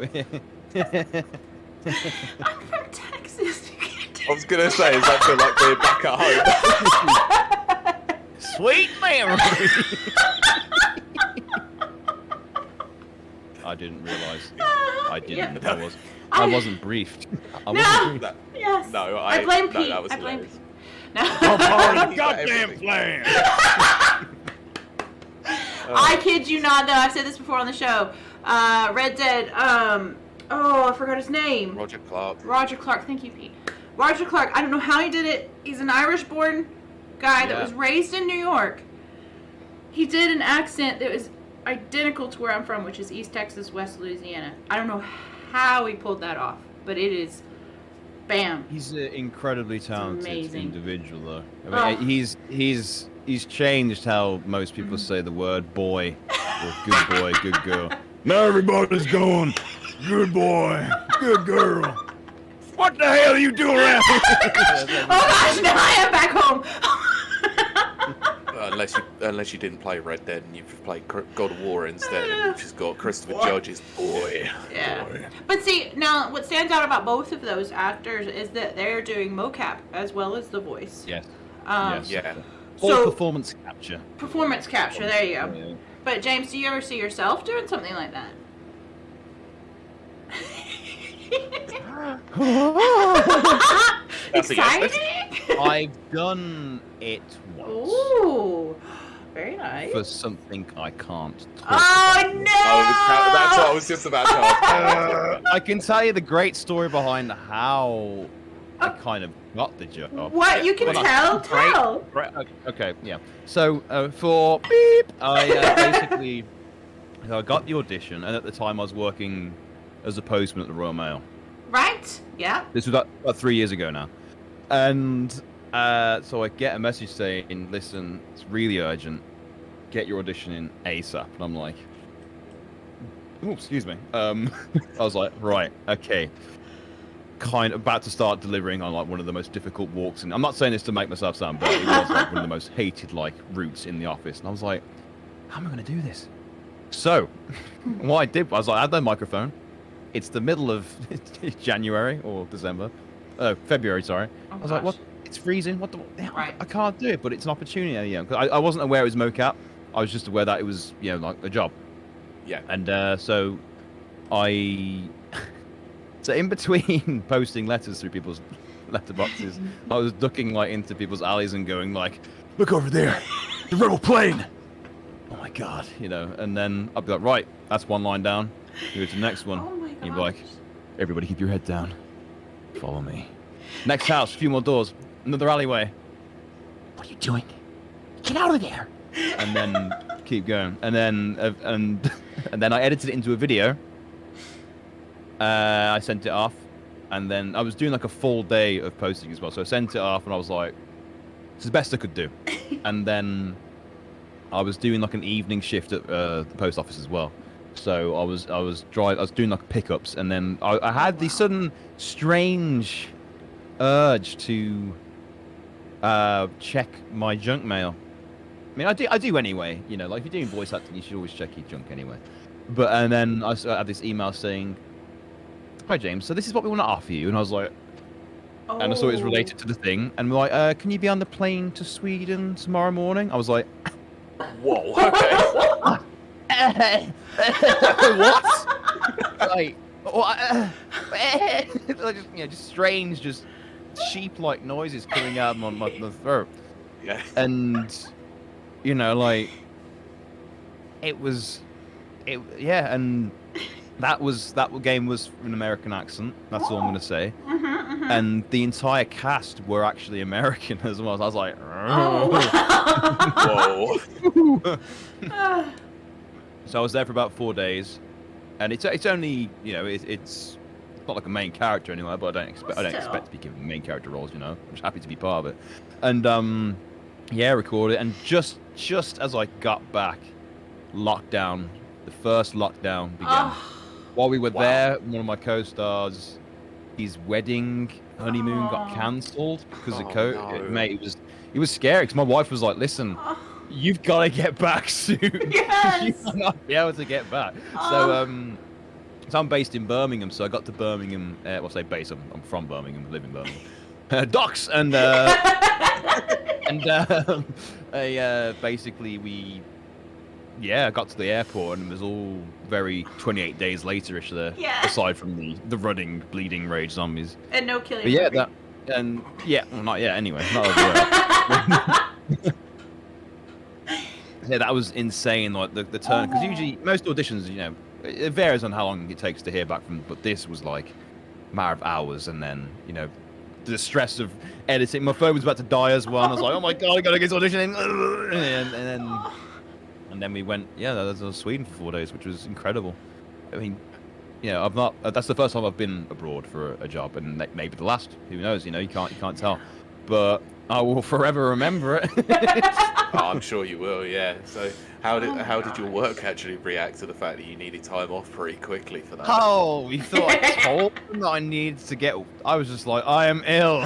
I'm from Texas. You can't do I was gonna say, does that feel like being back at home? Sweet memory. I didn't realise. I didn't. Yeah. I wasn't briefed. I No. wasn't briefed. Yes. No, I blame no, Pete. that was I blame hilarious. Pete. No. I'm part of the He's got goddamn everything. plan. I kid you not, though. I've said this before on the show. Red Dead. Oh, I forgot his name. Roger Clark. Roger Clark. Thank you, Pete. Roger Clark. I don't know how he did it. He's an Irish-born guy that Yeah. was raised in New York. He did an accent that was identical to where I'm from, which is East Texas, West Louisiana. I don't know how he pulled that off, but it is, bam. He's an incredibly talented amazing. individual, though. I mean, he's changed how most people say the word boy, or good boy, good girl. Now everybody's going, good boy, good girl. What the hell are you doing around here? Oh gosh, now I am back home. Unless you didn't play Red Dead and you've played God of War instead, and you've just got Christopher Judge's boy. Yeah. But see, now what stands out about both of those actors is that they're doing mocap as well as the voice. Yes. Yes. Yeah. Full So- performance capture. Performance capture, there you go. Yeah. But James, do you ever see yourself doing something like that? That's a yes. Exciting? I've done it once Ooh, very nice. for something I can't talk Oh about. no! That's what I was just about to ask. I can tell you the great story behind how I kind of got the job. What you can Well, tell? Right, okay, yeah. So for beep, I basically I got the audition, and at the time I was working as a postman at the Royal Mail. Right? Yeah. This was about 3 years ago now, and so I get a message saying, "Listen, it's really urgent. Get your audition in ASAP." And I'm like, "Oh, excuse me." I was like, "Right, okay." Kind of about to start delivering on like one of the most difficult walks, and I'm not saying this to make myself sound bad. It was like one of the most hated like routes in the office, and I was like, "How am I going to do this?" So, what I did was I had no microphone. It's the middle of January or December, February. Sorry. Oh, I was like, gosh. "What? It's freezing. What the? Right. I can't do it." But it's an opportunity. You know, 'cause I wasn't aware it was mocap. I was just aware that it was, you know, like a job. Yeah. And so so in between posting letters through people's letterboxes, I was ducking like into people's alleys and going like, "Look over there, the rebel plane." Oh my god, you know. And then I'd be like, "Right, that's one line down. You go to the next one." Oh my And you'd be like, gosh. "Everybody, keep your head down. Follow me. Next house, a few more doors, another alleyway. What are you doing? Get out of there!" And then keep going. And then and then I edited it into a video. I sent it off, and then I was doing like a full day of posting as well. So I sent it off, and I was like, "It's the best I could do." And then I was doing like an evening shift at the post office as well. So I was doing like pickups, and then I had the sudden strange urge to check my junk mail. I mean, I do anyway. You know, like if you're doing voice acting, you should always check your junk anyway. And then I had this email saying, "Hi James, so this is what we want to offer you." And I was like, and I saw it was related to the thing, and we're like, "Can you be on the plane to Sweden tomorrow morning?" I was like, Whoa. Okay. "What?" Like, what? Like, just strange, just sheep-like noises coming out of my throat. Yeah. And you know, like yeah, and that game was an American accent. That's all I'm gonna say. And the entire cast were actually American as well. So I was like, Whoa. So I was there for about 4 days, and it's only, you know, it's not like a main character anyway, but I don't expect to be given main character roles. You know, I'm just happy to be part of it. And yeah, recorded, and just as I got back, the first lockdown began. While we were there, one of my co-stars, his wedding honeymoon got cancelled because of COVID. No. Mate, it was scary because my wife was like, "Listen, you've got to get back soon. Yes. You might not be able to get back." So I'm based in Birmingham, so I got to Birmingham. Well, I say base. I'm from Birmingham, live in Birmingham. Docks and basically we yeah, I got to the airport and it was all very 28 days later-ish there. Yeah. Aside from the running, bleeding rage zombies. And no killing. But yeah, that and yeah, well, not yet. Anyway, not over yet. Yeah, that was insane. Like the turn, because usually most auditions, you know, it varies on how long it takes to hear back from. But this was like a matter of hours, and then you know, the stress of editing. My phone was about to die as well. And I was like, oh my god, I gotta get this audition in. And then we went. Yeah, that was Sweden for 4 days, which was incredible. I mean, you know, I've not. That's the first time I've been abroad for a job, and maybe the last. Who knows? You know, you can't tell. But I will forever remember it. Oh, I'm sure you will, yeah. So how did your work actually react to the fact that you needed time off pretty quickly for that? Oh, you thought I told them that I needed to get... I was just like, I am ill.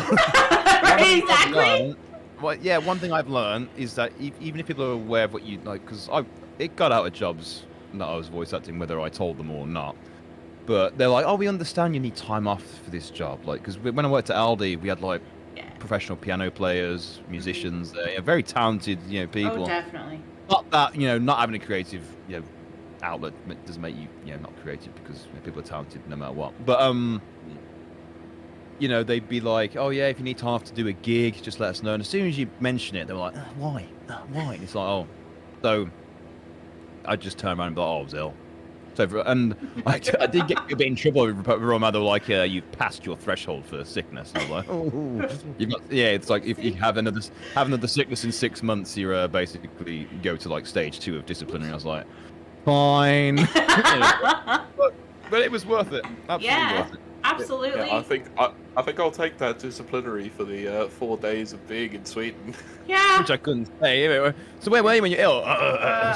Exactly. Well, yeah, one thing I've learned is that even if people are aware of what you... like, because it got out of jobs that I was voice acting, whether I told them or not. But they're like, oh, we understand you need time off for this job. Like, because when I worked at Aldi, we had like professional piano players, musicians, very talented, you know, people. Oh, definitely. Not that, you know, not having a creative, you know, outlet doesn't make you, you know, not creative, because you know, people are talented no matter what. But you know, they'd be like, oh yeah, if you need time off to do a gig, just let us know. And as soon as you mention it, they're like, why? Why? And it's like, oh, so I just turn around and be like, oh, I was ill. So, and I did get a bit in trouble with Roma. They were like, you've passed your threshold for sickness. And I was like, oh, you've got, yeah, it's like if you have another sickness in 6 months, you're basically go to like stage 2 of disciplinary. I was like, fine. but it was worth it. Absolutely worth it. Absolutely. Yeah, I think I'll take that disciplinary for the 4 days of being in Sweden. Yeah. Which I couldn't say. So where were you when you're ill?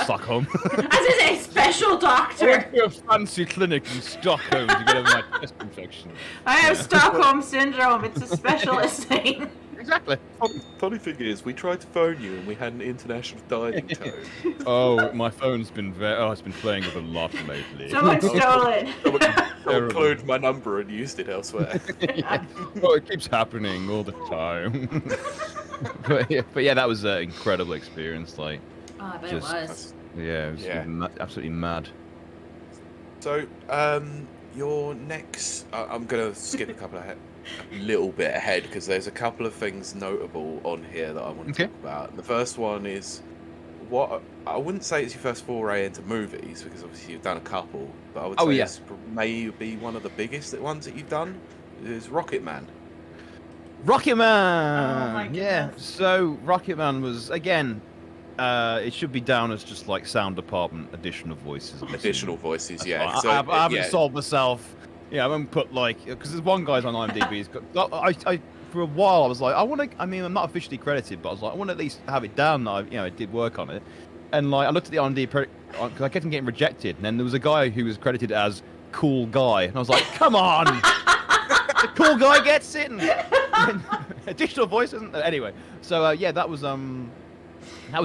Stockholm. As is a special I doctor. went to a fancy clinic in Stockholm to get over my chest infection. I have Stockholm syndrome. It's a specialist thing. Exactly. Funny thing is, we tried to phone you and we had an international dialing tone. Oh, my phone's been it's been playing with a lot lately. Someone stole it. Someone cloned my number and used it elsewhere. Yeah. Oh, it keeps happening all the time. but yeah, that was an incredible experience. Like, Oh, I bet it was. Yeah, it was absolutely mad. So, your next... I'm going to skip a little bit ahead, because there's a couple of things notable on here that I want to talk about. The first one is, what I wouldn't say it's your first foray into movies, because obviously you've done a couple, but I would say it's maybe one of the biggest ones that you've done, is Rocket Man. Rocket Man! Oh my yeah, goodness. so Rocket Man was, again, it should be down as just like sound department additional voices. Additional voices, yeah. I, So, I haven't sold myself. Yeah, I haven't put like, because there's one guy's on IMDb. He's got. I for a while I was like, I want to. I mean, I'm not officially credited, but I was like, I want to at least have it down that I did work on it. And like, I looked at the IMDb because I kept on getting rejected. And then there was a guy who was credited as Cool Guy, and I was like, come on, the Cool Guy gets it. And additional voice, isn't there? Anyway, so yeah, that was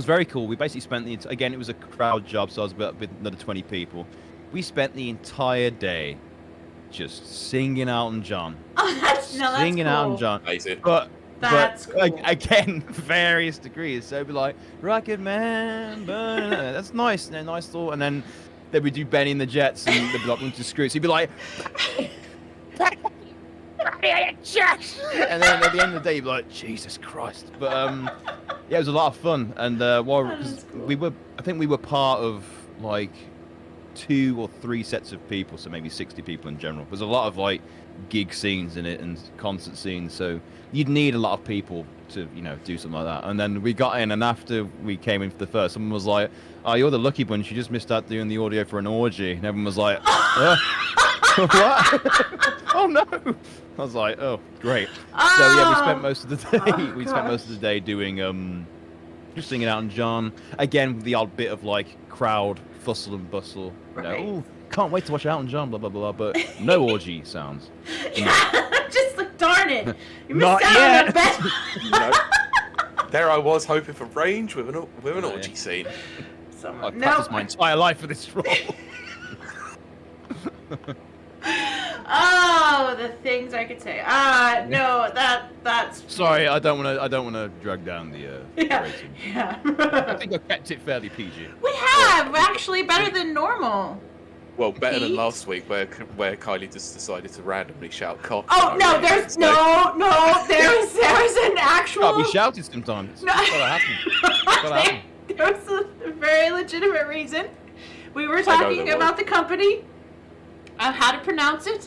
very cool. We basically spent again, it was a crowd job, so I was with another 20 people. We spent the entire day just singing Elton John. Oh, that's cool. Elton John. Amazing. That's cool. Again, various degrees. So it'd be like, Rocket Man, that's nice, nice thought. And then we'd do Benny and the Jets, and they'd be like, to screw it. So he'd be like, and then at the end of the day, you'd be like, Jesus Christ. But yeah, it was a lot of fun. And cause cool. I think we were part of like 2 or 3 sets of people, so maybe 60 people in general. There's a lot of like gig scenes in it and concert scenes, so you'd need a lot of people to do something like that. And then we got in, and after we came in for the first, someone was like, oh, you're the lucky bunch, you just missed out doing the audio for an orgy. And everyone was like, what? Oh no. I was like, oh great. So yeah, we spent most of the day doing just singing Elton John, again with the odd bit of like crowd fussle and bustle. Ooh, can't wait to watch Elton John, blah blah blah, but no orgy sounds. Yeah, just like, darn it, you missed Not out yet. on the best. There I was hoping for range with an orgy scene. I've practiced my entire life for this role. Oh, the things I could say. No, that's. Sorry, I don't want to drag down the rating. Yeah. I think I kept it fairly PG. We Yeah, actually better than normal. Well, better than Pete? last week where Kylie just decided to randomly shout cock. Oh for no, reason, there's so- there was an actual. Can't be shouted sometimes. No. It's gotta happen. Gotta happen. There was a very legitimate reason. We were know talking there about the company, how to pronounce it,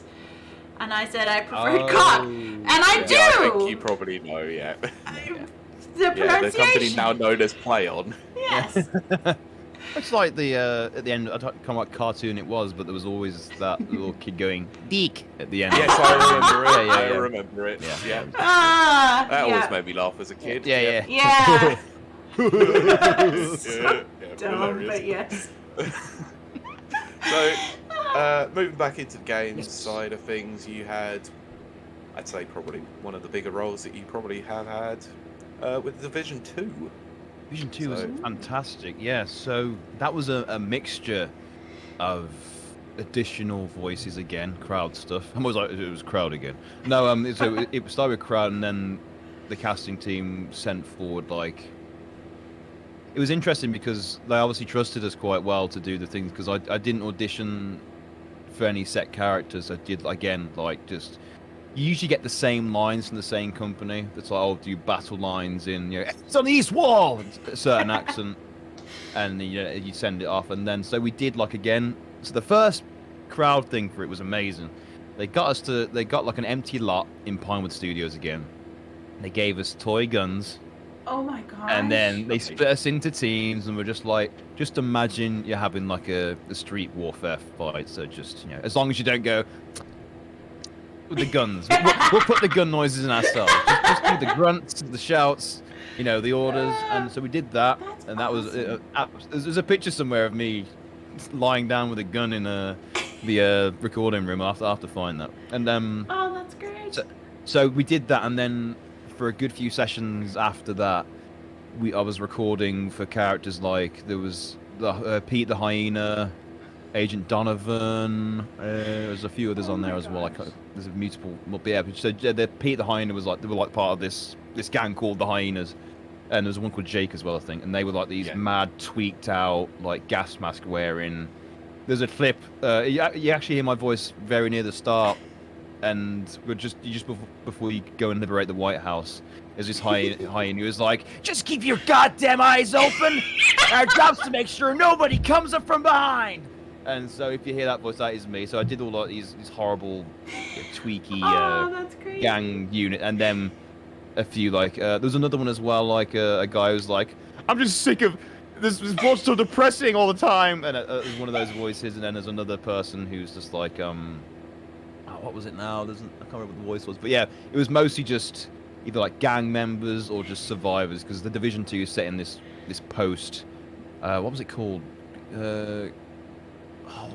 and I said I preferred Oh. cock, and I do. Yeah, I think you probably know, yeah. The Yeah, the company pronunciation. now known as Play On. Yes. It's like the at the end. I don't know what cartoon it was, but there was always that little kid going "deek" at the end. Yes, I remember it. Yeah, I yeah. remember it. Yeah. Yeah. Ah. That yeah. always made me laugh as a kid. Yeah, yeah. Yeah. Yeah, yeah, Dumb, hilarious. but yes. So, moving back into the games side of things, you had, I'd say, probably one of the bigger roles that you probably have had with Division 2. Division 2 was So- fantastic. Yeah, so that was a mixture of additional voices again, crowd stuff. I was like, it was crowd again. No, so it started with crowd, and then the casting team sent forward like. It was interesting because they obviously trusted us quite well to do the things because I didn't audition for any set characters. I did again like just. You usually get the same lines from the same company. That's like, I'll do battle lines in, it's on the east wall, a certain accent, and you send it off. And then, so we did like again. So the first crowd thing for it was amazing. They got like an empty lot in Pinewood Studios again. They gave us toy guns, Oh my god. and then they split us into teams, and we're just like, just imagine you're having like a street warfare fight. So just as long as you don't go. With the guns, we'll put the gun noises in ourselves. Just do the grunts, the shouts, the orders, and so we did that. That's And that was awesome. there's a picture somewhere of me lying down with a gun in the recording room. I have to find that. And Oh, that's great. so we did that, and then for a good few sessions after that, I was recording for characters like there was Pete the Hyena. Agent Donovan, there's a few others on there as well. Like there's a multiple, yeah. So Pete the Hyena was like they were like part of this gang called the Hyenas, and there was one called Jake as well, I think. And they were like these mad, tweaked out, like gas mask wearing. There's a clip. You actually hear my voice very near the start, and before you go and liberate the White House. There's this hyena who was like, "Just keep your goddamn eyes open. Our job's to make sure nobody comes up from behind." And so if you hear that voice, that is me. So I did all like these horrible, tweaky Oh, that's crazy. gang unit, and then a few like there was another one as well, like a guy who's like, "I'm just sick of this voice so depressing all the time," and there's one of those voices, and then there's another person who's just like, what was it now? I can't remember what the voice was, but yeah, it was mostly just either like gang members or just survivors because the Division 2 is set in this post. What was it called?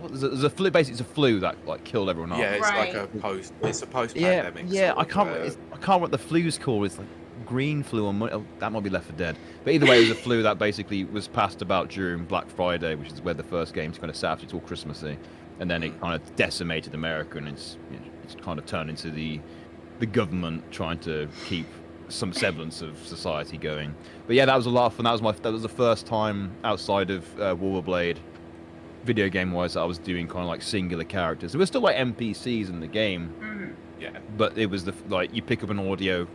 There's a flu. Basically, it's a flu that like killed everyone off. Yeah, it's Right. like it's a post-pandemic. Yeah. sort I of, can't remember what the flu's called. It's like green flu or that might be Left 4 Dead. But either way, it was a flu that basically was passed about during Black Friday, which is where the first game's kind of set after it's all Christmassy, and then it kind of decimated America, and it's kind of turned into the government trying to keep some semblance of society going. But yeah, that was a lot of fun. That was the first time outside of Warblade, video game wise, that I was doing kind of like singular characters. There were still like NPCs in the game, Yeah. but it was you pick up an audio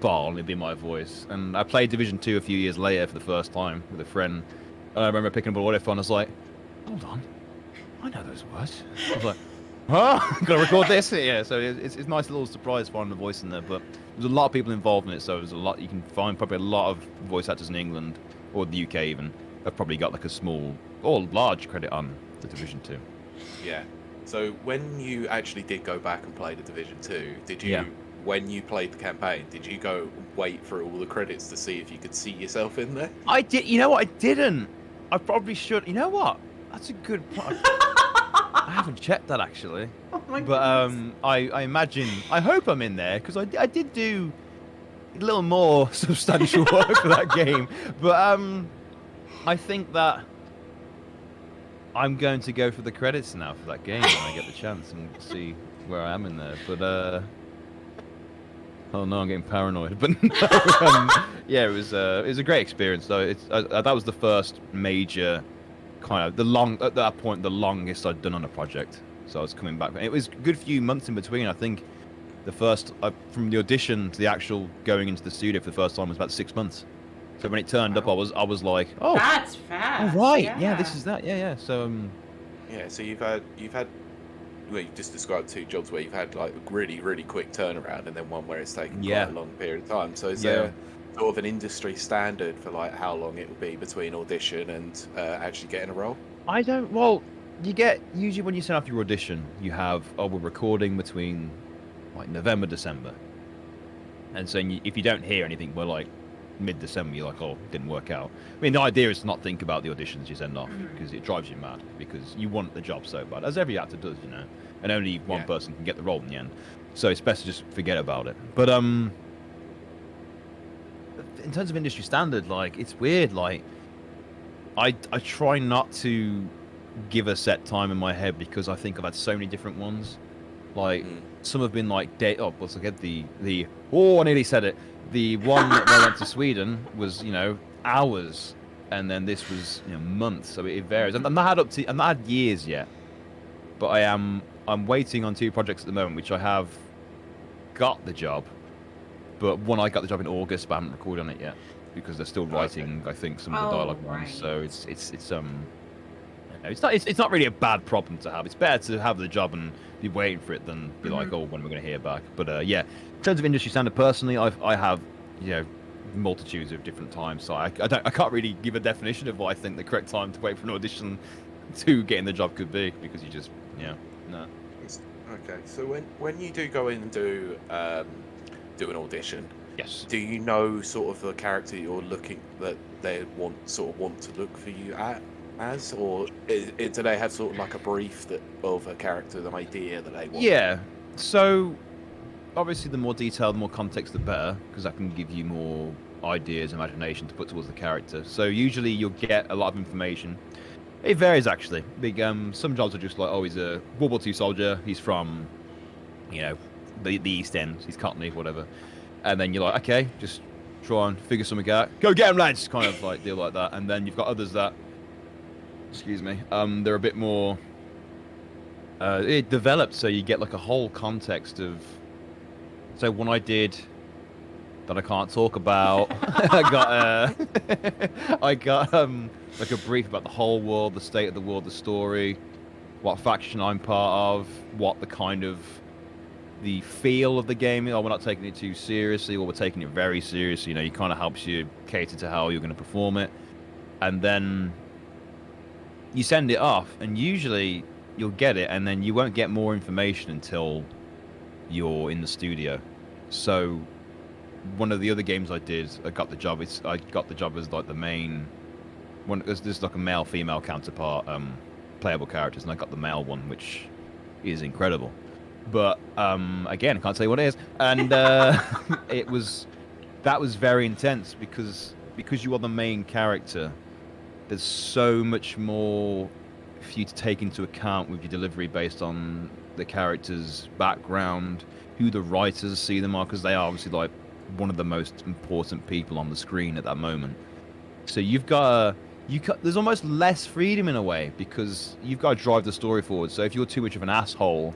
file and it'd be my voice. And I played Division 2 a few years later for the first time with a friend. And I remember picking up an audio file and I was like, hold on, I know those words. I was like, huh? Gotta record this? Yeah, so it's a nice little surprise finding the voice in there, but there's a lot of people involved in it, so there's a lot. You can find probably a lot of voice actors in England or the UK even have probably got like a small or large credit on the Division 2. Yeah. So when you actually did go back and play the Division 2, did you, Yeah. when you played the campaign, did you go wait for all the credits to see if you could see yourself in there? I did. You know what? I didn't. I probably should. You know what? That's a good point. I haven't checked that actually. Oh my But goodness. I imagine. I hope I'm in there because I did do a little more substantial work for that game. But I think that I'm going to go for the credits now for that game when I get the chance and see where I am in there. But oh no, I'm getting paranoid. But no, yeah, it was a great experience though. That was the first major kind of at that point the longest I'd done on a project. So I was coming back. It was a good few months in between. I think the first from the audition to the actual going into the studio for the first time was about 6 months. So when it turned up, I was like, oh, That's fast. oh right, Yeah. yeah, this is that, yeah. So Yeah, so you've had well, you just described 2 jobs where you've had like a really quick turnaround, and then one where it's taken quite a long period of time. So is there sort of an industry standard for like how long it will be between audition and actually getting a role? I don't. Well, you get usually when you send off your audition, you have we're recording between like November, December, and so if you don't hear anything, we're like mid-December, you're like, oh, didn't work out. I mean, the idea is to not think about the auditions you send off because it drives you mad because you want the job so bad, as every actor does, and only one person can get the role in the end. So it's best to just forget about it. But in terms of industry standard, like it's weird. Like I try not to give a set time in my head because I think I've had so many different ones. Like some have been like let's look at I nearly said it. The one that I went to Sweden was, hours, and then this was, months. So it varies. I'm not had years yet, but I'm waiting on 2 projects at the moment, which I have got the job. But one I got the job in August, but I haven't recorded on it yet because they're still writing. I think some of the dialogue ones. So it's not really a bad problem to have. It's better to have the job and be waiting for it than be like, oh, when are we going to hear back? But yeah, in terms of industry standard, personally, I have multitudes of different times. So I can't really give a definition of what I think the correct time to wait for an audition to getting the job could be because you just no. Okay, so when you do go in and do an audition, Yes. do you know sort of the character you're looking that they want to look for you as, or do they have sort of like a brief of a character, the idea that they want? Yeah. So obviously, the more detailed, the more context, the better, because that can give you more ideas, imagination to put towards the character. So usually, you'll get a lot of information. It varies actually. Some jobs are just like, oh, he's a World War II soldier. He's from, the East End. He's Cockney, whatever. And then you're like, okay, just try and figure something out. Go get him, lads! Kind of like deal like that. And then you've got others that, excuse me, they're a bit more it developed, so you get like a whole context of. So one I did that I can't talk about, I got like a brief about the whole world, the state of the world, the story, what faction I'm part of, what the kind of the feel of the game. We're not taking it too seriously, or we're taking it very seriously. It kind of helps you cater to how you're going to perform it, and then you send it off, and usually you'll get it, and then you won't get more information until you're in the studio. So one of the other games I did, I got the job as like the main one. There's like a male female counterpart playable characters, and I got the male one, which is incredible. But again, I can't tell you what it is, and that was very intense because you are the main character. There's so much more for you to take into account with your delivery based on the character's background, who the writers see them are, because they are obviously like one of the most important people on the screen at that moment. So there's almost less freedom in a way because you've got to drive the story forward. So if you're too much of an asshole,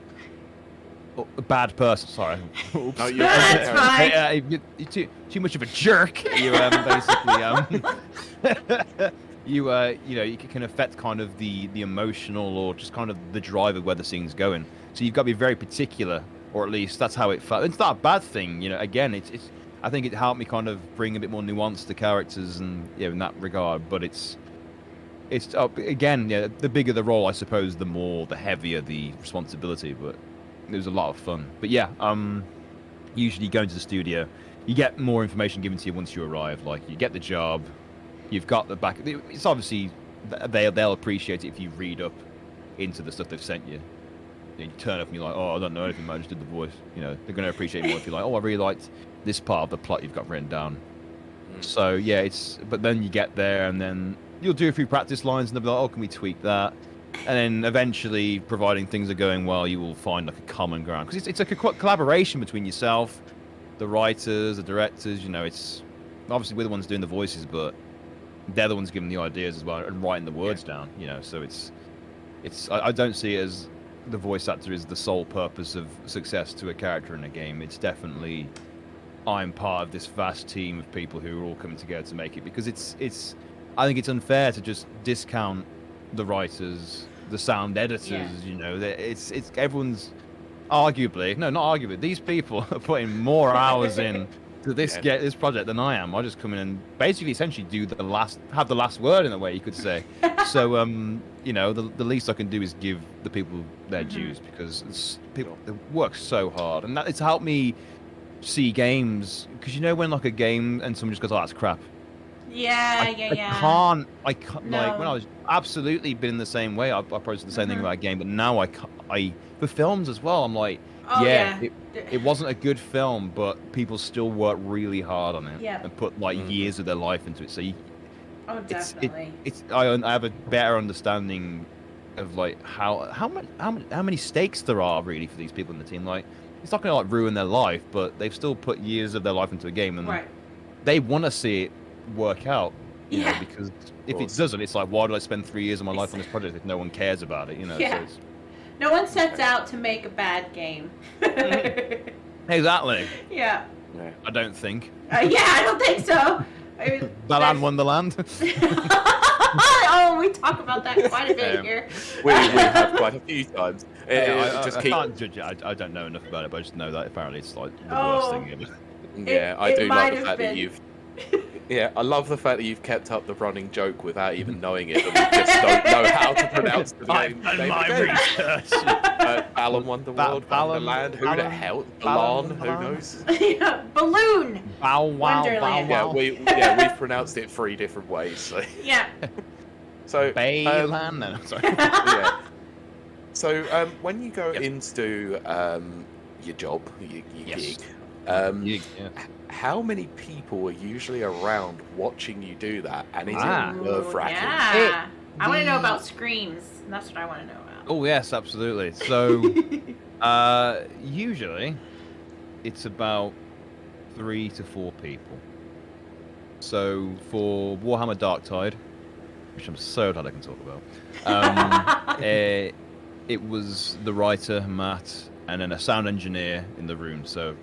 a bad person, sorry. No, That's fine. You're too much of a jerk. You basically you can affect kind of the emotional or just kind of the drive of where the scene's going. So you've got to be very particular, or at least that's how it felt. It's not a bad thing, Again, it's I think it helped me kind of bring a bit more nuance to characters and in that regard. But it's again, the bigger the role, I suppose, the heavier the responsibility. But it was a lot of fun. But yeah, usually going to the studio, you get more information given to you once you arrive. Like you get the job. You've got the back. It's obviously they'll appreciate it if you read up into the stuff they've sent you. You turn up and you're like, oh, I don't know anything, man. I just did the voice. They're going to appreciate it more if you're like, oh, I really liked this part of the plot you've got written down. So yeah, but then you get there and then you'll do a few practice lines and they'll be like, oh, can we tweak that? And then eventually, providing things are going well, you will find like a common ground because it's like a collaboration between yourself, the writers, the directors. It's obviously we're the ones doing the voices, but they're the ones giving the ideas as well and writing the words down. You know, so it's I don't see it as the voice actor is the sole purpose of success to a character in a game. It's definitely I'm part of this vast team of people who are all coming together to make it, because it's I think it's unfair to just discount the writers, the sound editors. You know, it's everyone's arguably, no, not arguably, these people are putting more hours in to this this project than I am. I just come in and basically essentially have the last word in a way, you could say. So you know, the least I can do is give the people their dues, because people they work so hard, and it's helped me see games, because you know when like a game and someone just goes, oh, that's crap. I can't no. Like when I was absolutely been the same way, I approached the same thing about a game, but now I for films as well, I'm like, it wasn't a good film, but people still work really hard on it and put like years of their life into it. So definitely. I have a better understanding of like how many stakes there are really for these people in the team. Like, it's not going to like ruin their life, but they've still put years of their life into a game, and they want to see it work out. You know, because if it doesn't, it's like, why did I spend 3 years of my life on this project if no one cares about it? You know. Yeah. So no one sets out to make a bad game. Exactly. Yeah. I don't think. I don't think so. I mean, Balan Wonderland. Oh, we talk about that quite a bit here. We have quite a few times. I can't judge it. I don't know enough about it, but I just know that apparently it's like the worst thing ever. Yeah, I do like the fact that you've... Yeah, I love the fact that you've kept up the running joke without even knowing it, and we just don't know how to pronounce the name. I've done my research. Balan Wonderworld, Wonderland, who the hell? Balan, who knows? Balloon. Bow wow, Wonderland. bow wow. We've pronounced it 3 different ways. So. Yeah. So Bayland. No, sorry. Yeah. So when you go into your job, your gig, how many people are usually around watching you do that? And is it nerve-wracking? Yeah. I want to know about screams. That's what I want to know about. Oh, yes, absolutely. So, usually, it's about 3 to 4 people. So, for Warhammer Darktide, which I'm so glad I can talk about, it was the writer, Matt, and then a sound engineer in the room. So,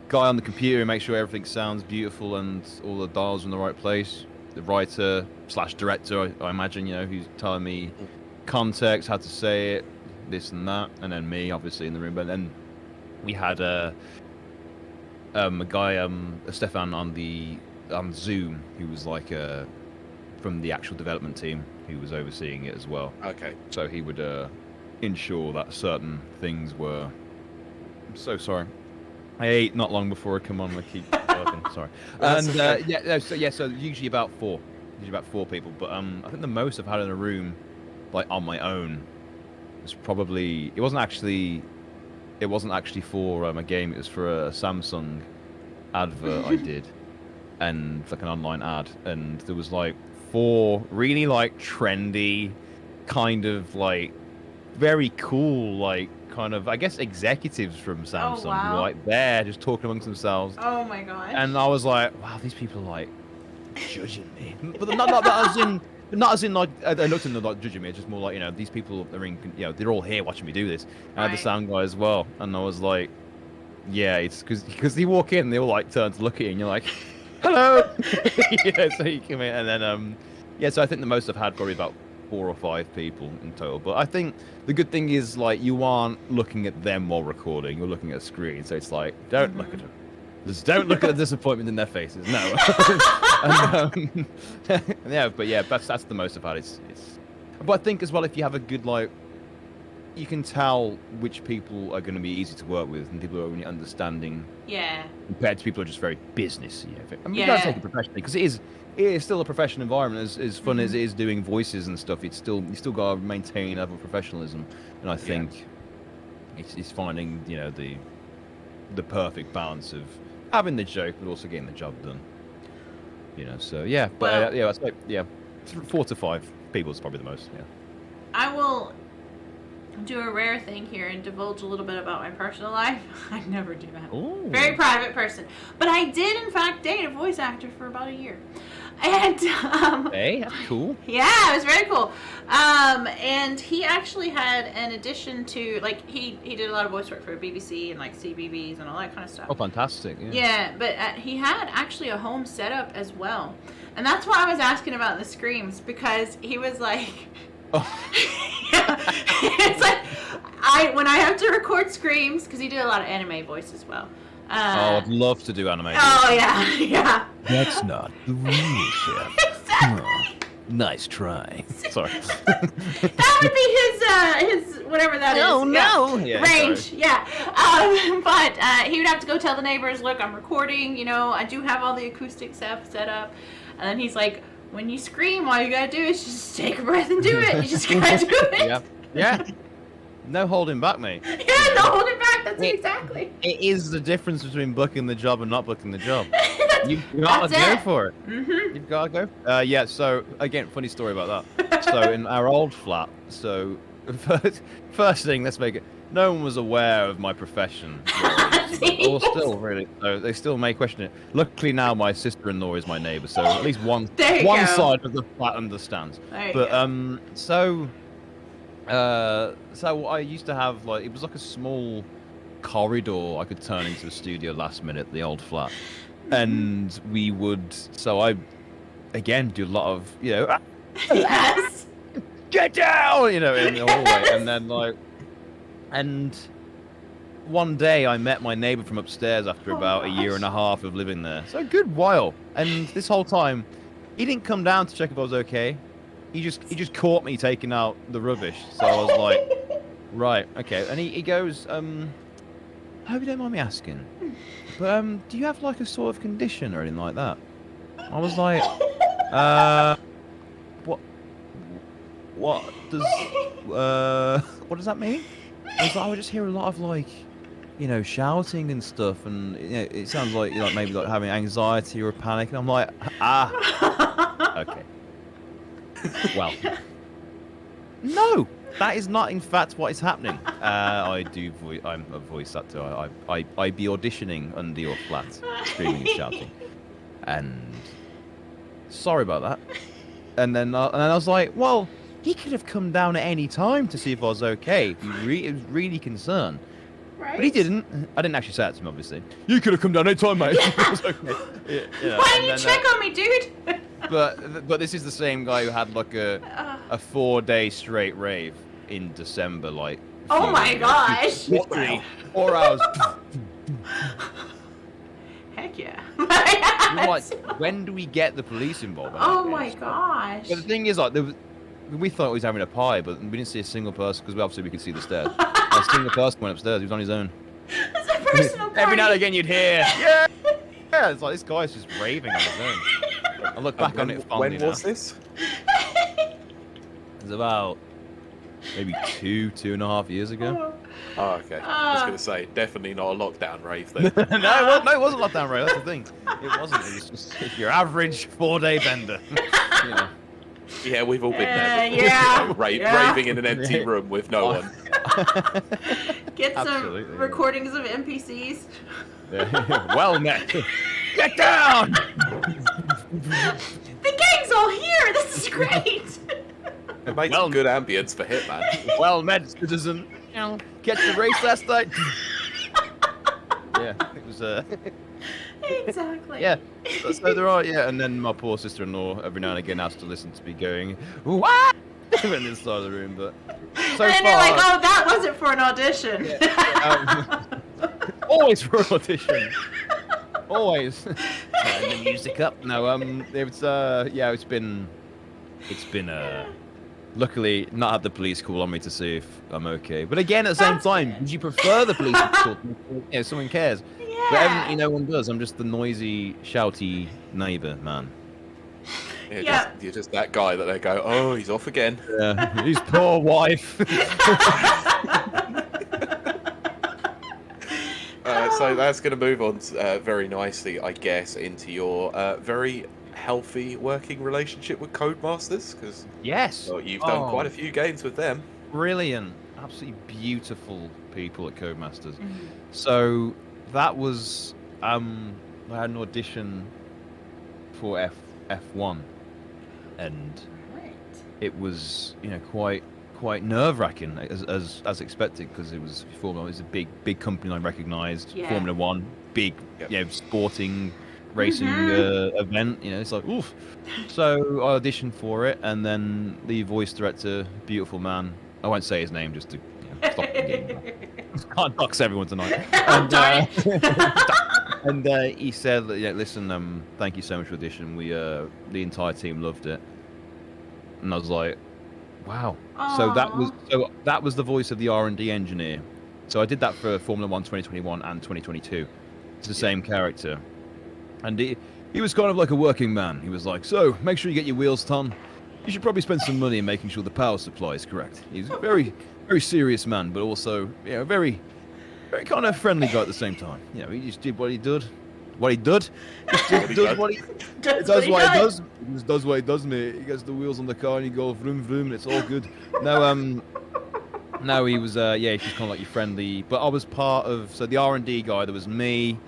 guy on the computer who makes sure everything sounds beautiful and all the dials are in the right place. The writer / director, I imagine, you know, who's telling me context, how to say it, this and that, and then me, obviously, in the room. But then we had a guy, Stefan, on Zoom, who was like from the actual development team, who was overseeing it as well. Okay. So he would ensure that certain things were. I'm so sorry. I ate not long before I come on. I keep working. Sorry. And so usually about 4. Usually about 4 people. But I think the most I've had in a room, like on my own, was probably. It wasn't actually for a game. It was for a Samsung advert I did, and like an online ad. And there was like 4 really like trendy, kind of like very cool like. Kind of, I guess, executives from Samsung who were like there just talking amongst themselves. Oh my gosh. And I was like, wow, these people are like judging me. But not as in like I looked at them like judging me. It's just more like, you know, these people are in, you know, they're all here watching me do this. And I had the sound guy as well, and I was like, yeah, it's because they walk in, they all like turn to look at you, and you're like, hello. Yeah, so you come in, and then so I think the most I've had probably about 4 or 5 people in total. But I think the good thing is, like, you aren't looking at them while recording, you're looking at a screen, so it's like, don't look at them. Just don't look at the disappointment in their faces. No. But that's the most I've had. It's but I think as well, if you have a good, like, you can tell which people are going to be easy to work with and people who are really understanding. Yeah. Compared to people who are just very businessy. I mean, you gotta take it professionally, because it is still a professional environment. As fun as it is doing voices and stuff, you still got to maintain a level of professionalism. And I think it's finding, you know, the perfect balance of having the joke but also getting the job done. You know, so yeah, but I'd say 4 to 5 people is probably the most. Yeah. I will do a rare thing here and divulge a little bit about my personal life. I never do that. Ooh. Very private person. But I did, in fact, date a voice actor for about a year. And Hey, that's cool. yeah, it was very cool. And he actually had, in addition to, like, he did a lot of voice work for BBC and like CBBS and all that kind of stuff. Oh, fantastic. Yeah, but he had actually a home setup as well. And that's why I was asking about the screams, because he was like, it's like, when I have to record screams, because he did a lot of anime voice as well. I'd love to do animation. Oh, yeah, yeah. That's not the rule, Chef. Exactly. Nice try. Sorry. That would be his whatever that is. Oh, no. Yeah. Yeah, Range, sorry. yeah. But he would have to go tell the neighbors, look, I'm recording, you know, I do have all the acoustic stuff set up. And then he's like, when you scream, all you gotta do is just take a breath and do it. You just gotta do it. Yeah. Yeah. No holding back, mate. Yeah, no holding back. That's it, exactly. It is the difference between booking the job and not booking the job. That's- You've got to that's go it. for it. Mm-hmm. You've got to go. Yeah, so, again, funny story about that. So, in our old flat, so, first thing, let's make it, no one was aware of my profession. Or still, really. So, they still may question it. Luckily now, my sister-in-law is my neighbour, so at least one There you go. side of the flat understands. There you But, go. so I used to have, like, it was like a small corridor I could turn into a studio last minute, the old flat. And we would, so I, again, do a lot of, you know, Yes. get down, you know, in the hallway. Yes. And then, like, and one day I met my neighbor from upstairs after Oh, about a year gosh. and a half of living there. So a good while. And this whole time, he didn't come down to check if I was okay. He just caught me taking out the rubbish. So I was like, right, okay. And he goes, I hope you don't mind me asking, but do you have like a sort of condition or anything like that? I was like, what does that mean? I was like, I would just hear a lot of like, you know, shouting and stuff, and you know, it sounds like you're like maybe like having anxiety or panic, and I'm like, okay. Well, no, that is not in fact what is happening. I'm a voice actor. I be auditioning under your flat, screaming and shouting, and sorry about that. And then I was like, well, he could have come down at any time to see if I was okay. He was really concerned. Right? But he didn't. I didn't actually say that to him, obviously. You could have come down any time, mate. It was okay. Yeah, Why and didn't you then, check on me, dude? but this is the same guy who had like a 4-day straight rave in December, like. a Oh few my weeks ago. gosh. Literally 4 hours. Heck yeah. You're like, when do we get the police involved? Oh my gosh. But the thing is, like, we thought he was having a pie, but we didn't see a single person because obviously we could see the stairs. A single person went upstairs. He was on his own. It's a personal party. Every now and again, you'd hear, yeah. Yeah, it's like this guy's just raving on his own. I look back on it fondly When now. was this? It was about maybe 2.5 years ago. Oh, okay. I was going to say, definitely not a lockdown rave then. No, it wasn't lockdown, Ray. That's the thing. It wasn't. It was just your average 4-day bender. You know. Yeah, we've all been there before. yeah. You know, Yeah. Raving in an empty room with no one. Get some Absolutely, yeah. recordings of NPCs. Yeah. Well met. Get down! The gang's all here. This is great. It makes Well- good ambience for Hitman. Well met, citizen. Catch the race last night. Yeah, it was. Exactly. Yeah. So there are, yeah, and then my poor sister-in-law every now and again has to listen to me going, "What?" in this side of the room, but so and far, they're like, oh, that wasn't for an audition. always for an audition. Always. Turn the music up. No, it's yeah, it's been luckily not had the police call on me to see if I'm okay. But again, at the same That's time, good. would you prefer the police to call? You know, someone cares. But Yeah. evidently no one does. I'm just the noisy, shouty neighbour man. Yeah. You're just that guy that they go, oh, he's off again. Yeah, his poor wife. So that's going to move on very nicely, I guess, into your very healthy working relationship with Codemasters, because Yes. you've done quite a few games with them. Brilliant, absolutely beautiful people at Codemasters. So that was I had an audition for F1, and Right. it was quite nerve-wracking as expected, because it was Formula. It was a big company I recognised. Yeah. Formula One, big sporting racing event. It's like oof. So I auditioned for it, and then the voice director, beautiful man. I won't say his name just to stop the game. Can't dox everyone tonight. Oh, darn And he said, listen, thank you so much for the audition. The entire team loved it. And I was like, wow. So that was the voice of the R&D engineer. So I did that for Formula 1 2021 and 2022. It's the same character. And he was kind of like a working man. He was like, so make sure you get your wheels, Tom. You should probably spend some money in making sure the power supply is correct. He's a very, very serious man, but also, very kind of friendly guy at the same time. He just did what he did. What he did. He does what he does. He just does what he does, mate. He gets the wheels on the car and he goes vroom vroom, and it's all good. No, he was he's just kind of like your friendly. But I was part of the R&D guy. There was me.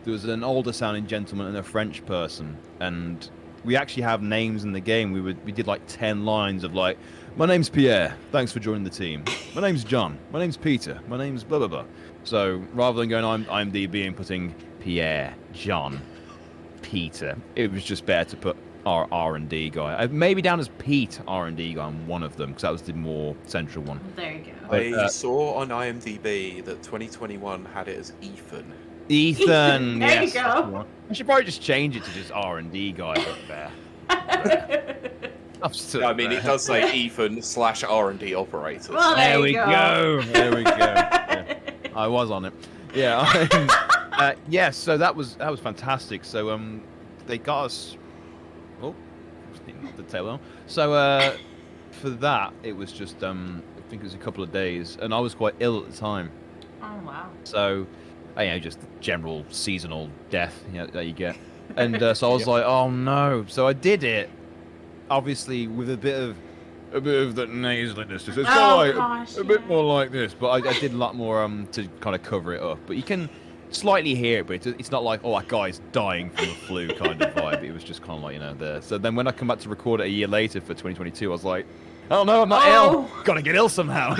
There was an older sounding gentleman and a French person, and we actually have names in the game. We did like 10 lines of like, my name's Pierre, thanks for joining the team. My name's John. My name's Peter. My name's blah blah blah. So rather than going IMDb and putting Pierre, John, Peter, it was just better to put our R&D guy. Maybe down as Pete R&D guy on one of them, because that was the more central one. There you go. I saw on IMDb that 2021 had it as Ethan. Ethan, there yes. you go. I should probably just change it to just R&D guy up there. I mean, it does say Ethan / R&D operator. Well, There we go. There we go. Yeah. I was on it. Yeah. Yes. So that was fantastic. So they got us. Oh, the tail on. So for that, it was just I think it was a couple of days, and I was quite ill at the time. Oh wow. So. Just general seasonal death that you get. And so I was like, oh no. So I did it, obviously with a bit of that nasaliness. So it's kind of like a bit more like this, but I did a lot more to kind of cover it up. But you can slightly hear it, but it's not like, oh, that guy's dying from the flu kind of vibe. It was just kind of like, there. So then when I come back to record it a year later for 2022, I was like, oh no, I'm not ill. Gotta get ill somehow.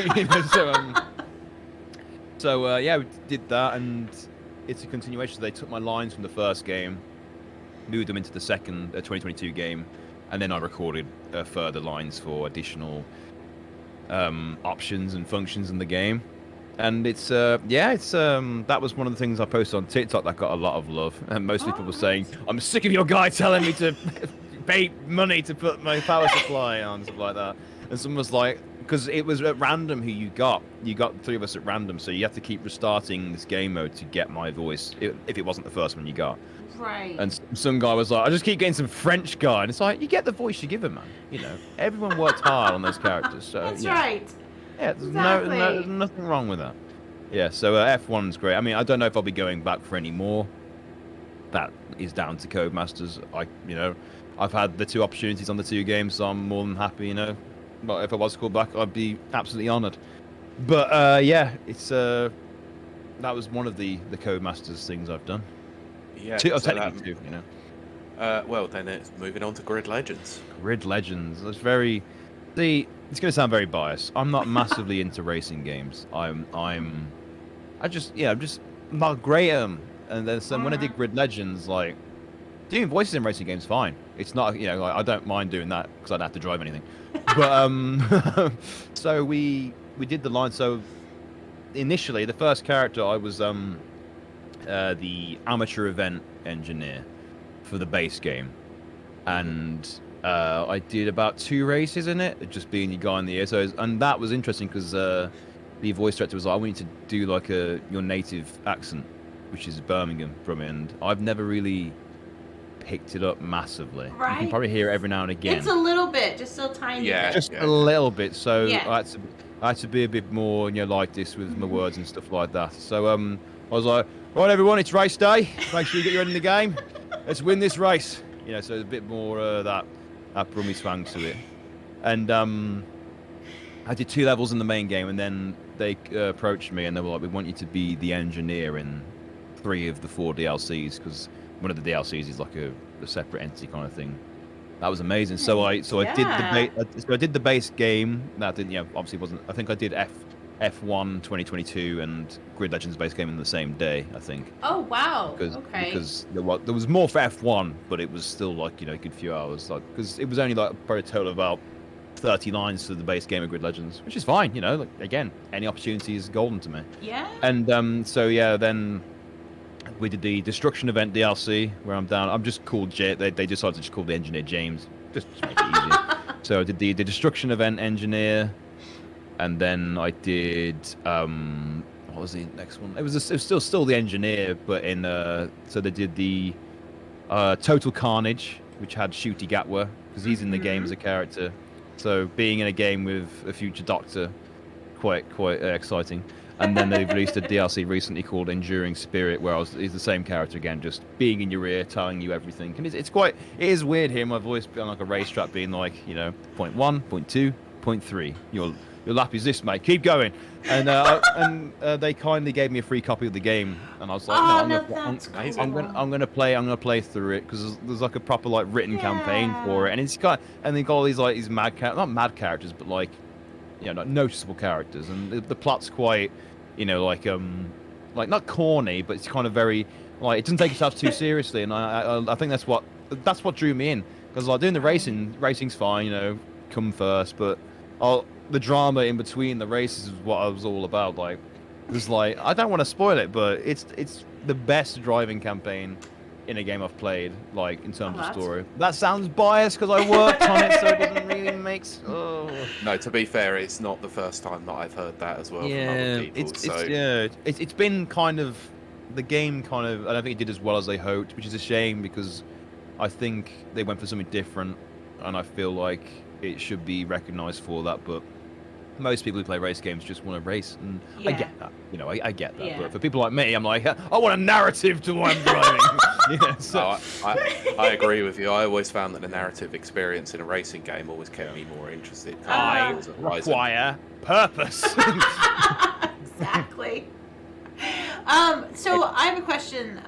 So we did that, and it's a continuation. So they took my lines from the first game, moved them into the second 2022 game, and then I recorded further lines for additional options and functions in the game. And that was one of the things I posted on TikTok that got a lot of love. And most people were saying, I'm sick of your guy telling me to pay money to put my power supply on, stuff like that. And someone was like, because it was at random who you got 3 of us at random, so you have to keep restarting this game mode to get my voice if it wasn't the first one you got. Right. And some guy was like, I just keep getting some French guy, and it's like, you get the voice you give him, man. Everyone worked hard on those characters, so That's right. Yeah, there's Exactly. there's nothing wrong with that. Yeah, so F1's great. I mean, I don't know if I'll be going back for any more. That is down to Codemasters. I've had the 2 opportunities on the 2 games, so I'm more than happy, But if I was called back, I'd be absolutely honoured. But it's that was one of the Codemasters things I've done. Yeah. Technically 2, Well, then it's moving on to Grid Legends. Grid Legends. It's very. See, it's going to sound very biased. I'm not massively into racing games. I'm just not great at them. And then when I did Grid Legends, like doing voices in racing games, fine. It's not I don't mind doing that because I don't have to drive anything. But so we did the line. So initially, the first character I was the amateur event engineer for the base game, and I did about 2 races in it, just being the guy in the air. And that was interesting because the voice director was like, I want you to do like your native accent, which is Birmingham from it, and I've never really picked it up massively. Right. You can probably hear it every now and again. It's a little bit, just a tiny bit. Just a little bit. So Yeah. I had to be a bit more, like this with my words and stuff like that. So I was like, right, everyone, it's race day. Make sure you get your head in the game. Let's win this race. So a bit more that brummy swang to it. And I did 2 levels in the main game, and then they approached me and they were like, we want you to be the engineer in 3 of the 4 DLCs, because one of the DLCs is like a separate entity kind of thing. That was amazing. So I Yeah. did the base game. That didn't, obviously wasn't. I think I did F1 2022 and Grid Legends base game in the same day. I think Oh wow. because Okay. there was more for F1, but it was still like a good few hours. Like because it was only like probably a total of about 30 lines for the base game of Grid Legends, which is fine. Like, again, any opportunity is golden to me. Yeah. And so yeah, then we did the Destruction event DLC where I'm down. I'm just called They decided to just call the engineer James, just to make it easy. So I did the Destruction event engineer, and then I did what was the next one? It was still the engineer, but in so they did the Total Carnage, which had Shooty Gatwa because he's in the game as a character. So being in a game with a future Doctor, quite exciting. And then they've released a DLC recently called Enduring Spirit, where he's the same character again, just being in your ear, telling you everything. And it is weird hearing my voice on like a racetrack being like, point 1, point 2, point 3. Your lap is this, mate. Keep going. And they kindly gave me a free copy of the game, and I was like, I'm gonna play through it because there's like a proper like written campaign for it, and and they got all these like these not mad characters, but like like noticeable characters, and the plot's quite like not corny, but it's kind of very like it doesn't take itself too seriously, and I think that's what drew me in because like doing the racing's fine, come first, but the drama in between the races is what I was all about. Like it was like I don't want to spoil it, but it's the best driving campaign in a game I've played, like in terms of story. That sounds biased because I worked on it, so it doesn't really make. No, to be fair, it's not the first time that I've heard that as well from other people. It's been kind of the game. I don't think it did as well as they hoped, which is a shame because I think they went for something different, and I feel like it should be recognised for that. But most people who play race games just want to race, and I get that. I get that. Yeah. But for people like me, I'm like, I want a narrative to what I'm driving. So I agree with you. I always found that the narrative experience in a racing game always kept me more interested. I require purpose. Exactly. So I have a question.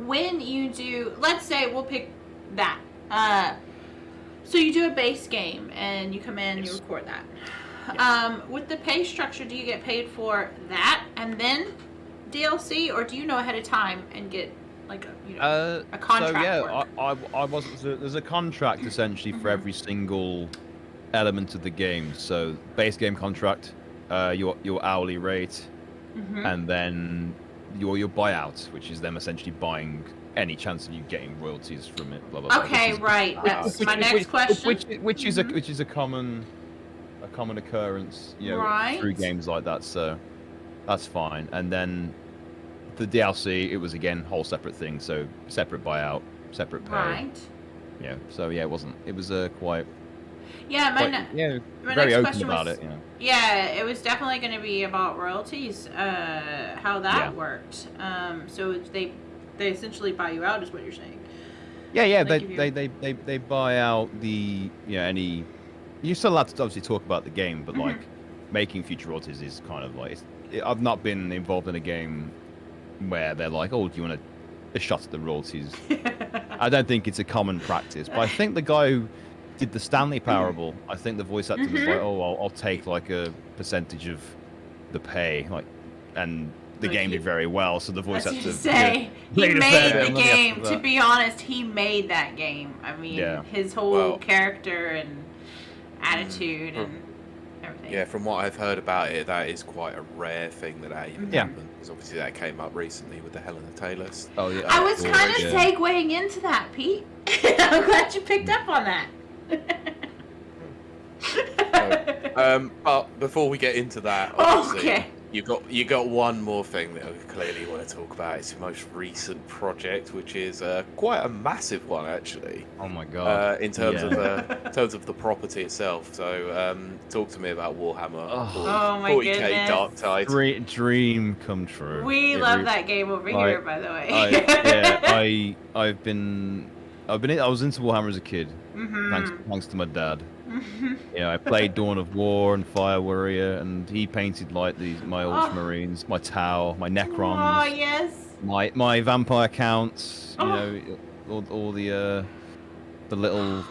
When you do, let's say we'll pick that. So you do a base game and you come in and you record that. Yes. With the pay structure, do you get paid for that and then DLC, or do you know ahead of time and get like a contract? So yeah, I wasn't. There's a contract essentially for every single element of the game. So base game contract, your hourly rate, and then your buyout, which is them essentially buying any chance of you getting royalties from it. Blah, blah, blah. Okay, right. That's my next question. Which is a common occurrence, through games like that. So that's fine. And then the DLC, it was again whole separate thing. So separate buyout, separate pay. Right. Yeah. So yeah, it wasn't. It was quite. Yeah, my very next open question about was, it. Yeah, it was definitely going to be about royalties. How that worked. So they essentially buy you out, is what you're saying. Yeah. They buy out the any. You're still allowed to obviously talk about the game, but like making future royalties is kind of like I've not been involved in a game where they're like, oh, do you want a shot at the royalties? I don't think it's a common practice, but I think the guy who did the Stanley Parable, I think the voice actor was like, oh, I'll take like a percentage of the pay, like, and the game did very well, so the voice actor he made the game. To be honest, he made that game. I mean, his whole character and attitude and everything. Yeah, from what I've heard about it, that is quite a rare thing that even happened. Because obviously that came up recently with the Helena Taylor. Oh yeah. I was kind of segueing into that, Pete. I'm glad you picked up on that. But before we get into that, obviously, okay. you got one more thing that I clearly want to talk about. It's your most recent project, which is quite a massive one, actually. Oh my god! In terms of the property itself. So, talk to me about Warhammer. Oh my 40K goodness. Dark Tide. Dream come true. We love that game over here, by the way. I was into Warhammer as a kid, thanks to my dad. I played Dawn of War and Fire Warrior, and he painted like my Ultramarines, my Tau, my Necrons. Oh yes. My vampire counts. All the the little.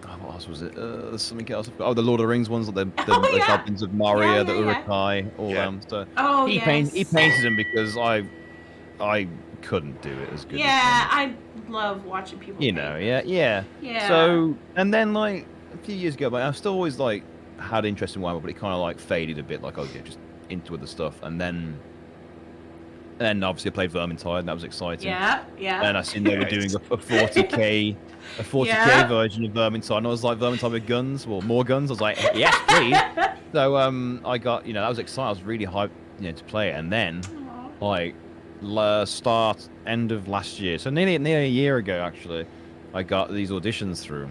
Oh, what else was it? There's something else. Oh, the Lord of the Rings ones, like Oh, the yeah. goblins of Moria, Yeah, the yeah, yeah. Uruk-hai, all Yeah. them. So Oh, he yes. painted them because I couldn't do it as good as Yeah, him. I love watching people You paint know, those. yeah. Yeah. So, and then like a few years ago, but I've still always like had interest in Warhammer, but it kind of like faded a bit. Like I was just into other stuff, and then obviously I played Vermintide, and that was exciting. Yeah, yeah. And I seen they were doing Nice. a 40k Yeah. version of Vermintide, and I was like, Vermintide with guns, well, more guns. I was like, yes, please. So I got, that was exciting. I was really hyped, to play it, and then Aw. like end of last year, so nearly a year ago actually, I got these auditions through,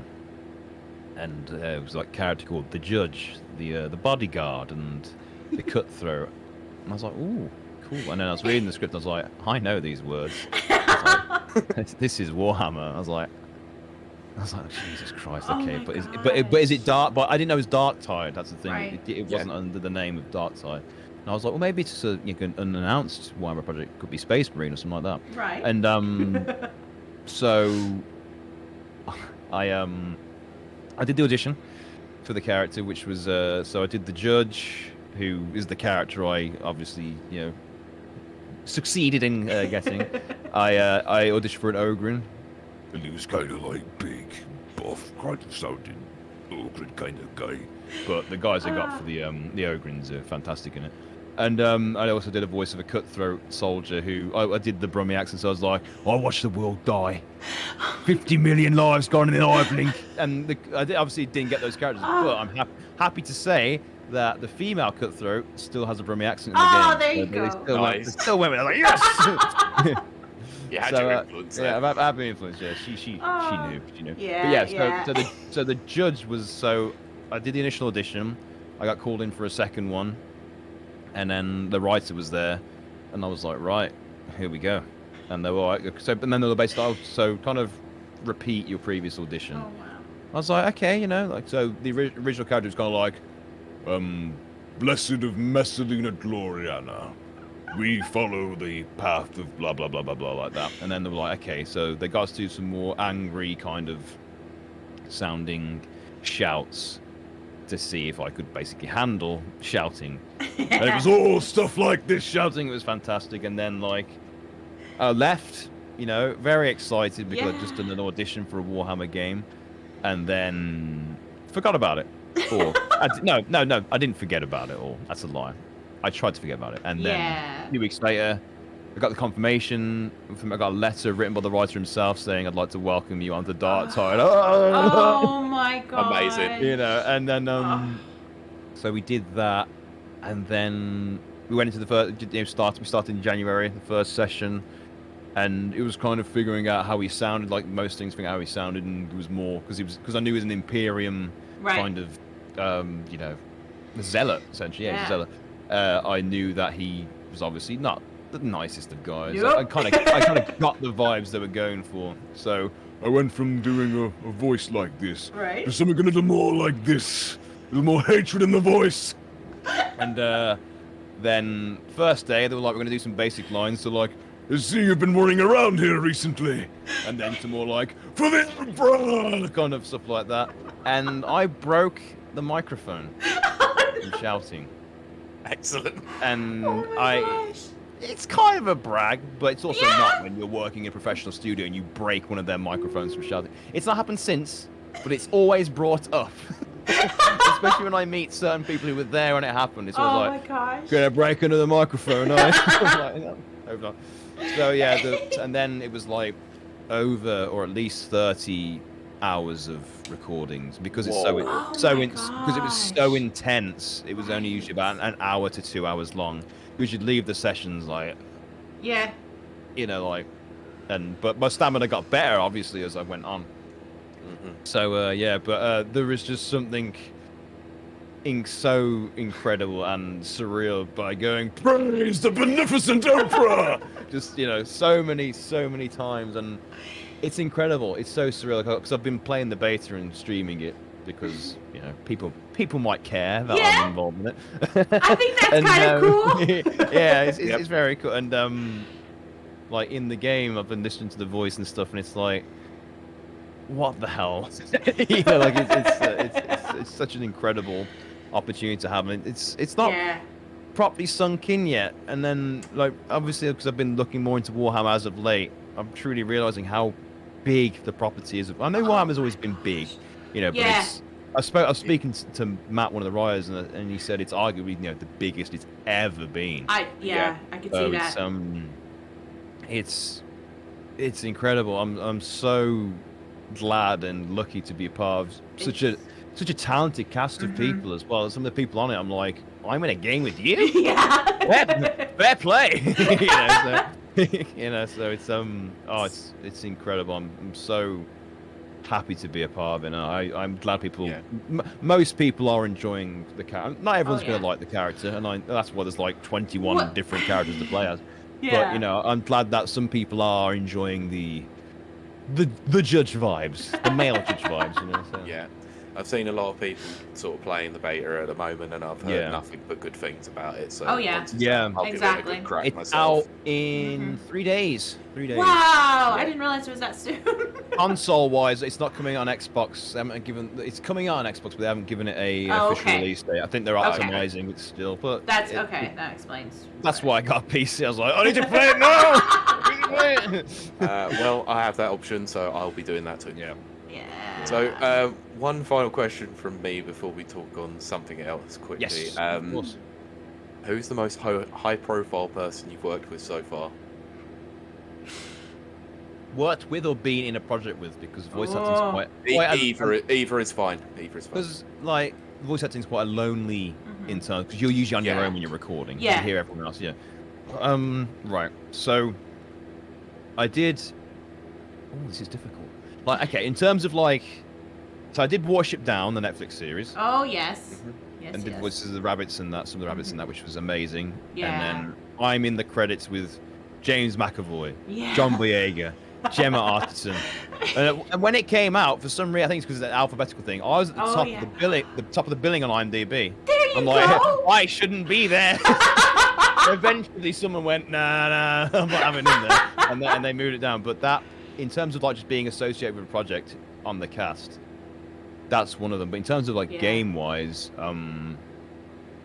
and it was like a character called the Judge, the bodyguard, and the Cutthroat, and I was like, ooh, cool. And then I was reading the script, and I was like, I know these words. I was like, this is Warhammer. I was like, Jesus Christ, Oh okay, my but is it gosh. dark? But I didn't know it was Darktide. That's the thing. Right. It Yeah. wasn't under the name of Darktide. And I was like, well, maybe it's an unannounced Warhammer project. Could be Space Marine or something like that. Right. And so I did the audition for the character, which was so I did the Judge, who is the character I obviously succeeded in getting. I auditioned for an Ogren, And he was kind of like big, buff, kind of sounding ogre kind of guy. but the guys I got for the Ogrins are fantastic in it. And I also did a voice of a cutthroat soldier who I did the Brummie accent, so I was like, I watched the world die. 50 million lives gone in the eye blink. And obviously didn't get those characters, but I'm happy to say that the female cutthroat still has a Brummie accent in the game. Oh, there you They go. Nice. still went with it. I was like, yes! You had So, your influence there. yeah, I've been influenced. Yeah, she Oh, knew. yeah, But yeah. so the Judge was I did the initial audition, I got called in for a second one, and then the writer was there, and I was like, right, here we go, and they were like, and then they were basically, so kind of repeat your previous audition. Oh, wow. I was like, okay, like so the original character was kind of like, Blessed of Messalina Gloriana, we follow the path of blah blah blah blah blah like that, and then they were like, okay, so they got us to do some more angry kind of sounding shouts to see if I could basically handle shouting. And it was all stuff like this shouting. It was fantastic. And then like I left, very excited because I'd just done an audition for a Warhammer game, and then forgot about it. Or no, I didn't forget about it. Or that's a lie. I tried to forget about it, and then Yeah. a few weeks later, I got the confirmation. I got a letter written by the writer himself saying, "I'd like to welcome you onto Darktide." Oh my god. Amazing. And then so we did that, and then we went into the first. We started in January, the first session, and it was kind of figuring out how he sounded. Like most things, figuring out how he sounded, and it was more because I knew he was an Imperium kind of, zealot essentially. Yeah, he's a zealot. I knew that he was obviously not the nicest of guys. Nope. I kind of got the vibes they were going for. So I went from doing a voice like this Right. to something a little more like this. A little more hatred in the voice. and then first day they were like, we're gonna do some basic lines. So like, I see you've been worrying around here recently. and then some more like for the Emperor, kind of stuff like that. And I broke the microphone from shouting. Excellent. And Oh my gosh. it's kind of a brag, but it's also Yeah. not when you're working in a professional studio and you break one of their microphones from shouting. It's not happened since, but it's always brought up. Especially when I meet certain people who were there when it happened. It's Oh always my like, gosh. gonna break another microphone. I was like, no, hope not. So yeah, and then it was like over or at least 30 hours of recordings because it's Whoa. because it was so gosh. intense. It was only usually about an hour to 2 hours long. We should leave the sessions like, Yeah. but my stamina got better obviously as I went on. Mhm. So but there is just something so incredible and surreal by going Praise the beneficent Emperor! just so many times, and it's incredible. It's so surreal because I've been playing the beta and streaming it because people might care that Yeah. I'm involved in it. I think that's And, kind of cool. yeah, it's Yep. very cool. And like in the game, I've been listening to the voice and stuff, and it's like what the hell? You know, like it's such an incredible opportunity to have, and it's not Yeah. properly sunk in yet. And then, like, obviously, because I've been looking more into Warhammer as of late, I'm truly realizing how big the property is. I know Warhammer's always been big, you know, but Yeah. it's. I was speaking to Matt, one of the writers, and he said it's arguably, you know, the biggest it's ever been. I Yeah. could So see that. it's incredible. I'm so glad and lucky to be a part of such a talented cast of people as well. Some of the people on it, I'm like, I'm in a game with you. Yeah. Fair play. You know, so, you know, so it's incredible. I'm so happy to be a part of it. And I'm glad people, Yeah. most people are enjoying the character. Not everyone's Oh, going to yeah. like the character, and that's why there's like 21 What? different characters to play as. Yeah. But you know, I'm glad that some people are enjoying the judge vibes, the male judge vibes. You know, so. Yeah, I've seen a lot of people sort of playing the beta at the moment, and I've heard Yeah. nothing but good things about it. So Oh, yeah. once it's Yeah. out, I'll Exactly. give it a good crack It's myself. out in 3 days. 3 days. Wow, I Yeah. didn't realize it was that soon. Console-wise, it's not coming out on Xbox. They haven't given. It's coming out on Xbox, but they haven't given it a Oh, official okay. release date. I think they're Okay. optimizing it still, but That's okay. That explains. That's why I got a PC. I was like, I need to play it now. I need to play it. Well, I have that option, so I'll be doing that too. Yeah. Yeah. So, one final question from me before we talk on something else quickly. Yes. Of course. Who's the most high-profile person you've worked with so far? Worked with or been in a project with, because voice acting's Oh. quite Either is fine. Either is fine. because like voice acting's quite a lonely in terms, because you're usually on your Yeah. own when you're recording. Yeah. You hear everyone else. Yeah. Right. So I did. Oh, this is difficult. Like, okay, in terms of like, so I did Warship Down, the Netflix series, Oh yes. Yes. and did yes. voices of the rabbits and that, some of the rabbits and that, which was amazing. Yeah. And then I'm in the credits with James McAvoy, Yeah. John Boyega, Gemma Arterton. And when it came out, for some reason, I think it's because of the alphabetical thing, I was at the Oh, top yeah. of the billing on IMDb. There you I'm like, go. I shouldn't be there. Eventually, someone went, nah, I'm not having him there, and they moved it down. But that, in terms of like just being associated with a project on the cast, that's one of them. But in terms of like Yeah. game-wise,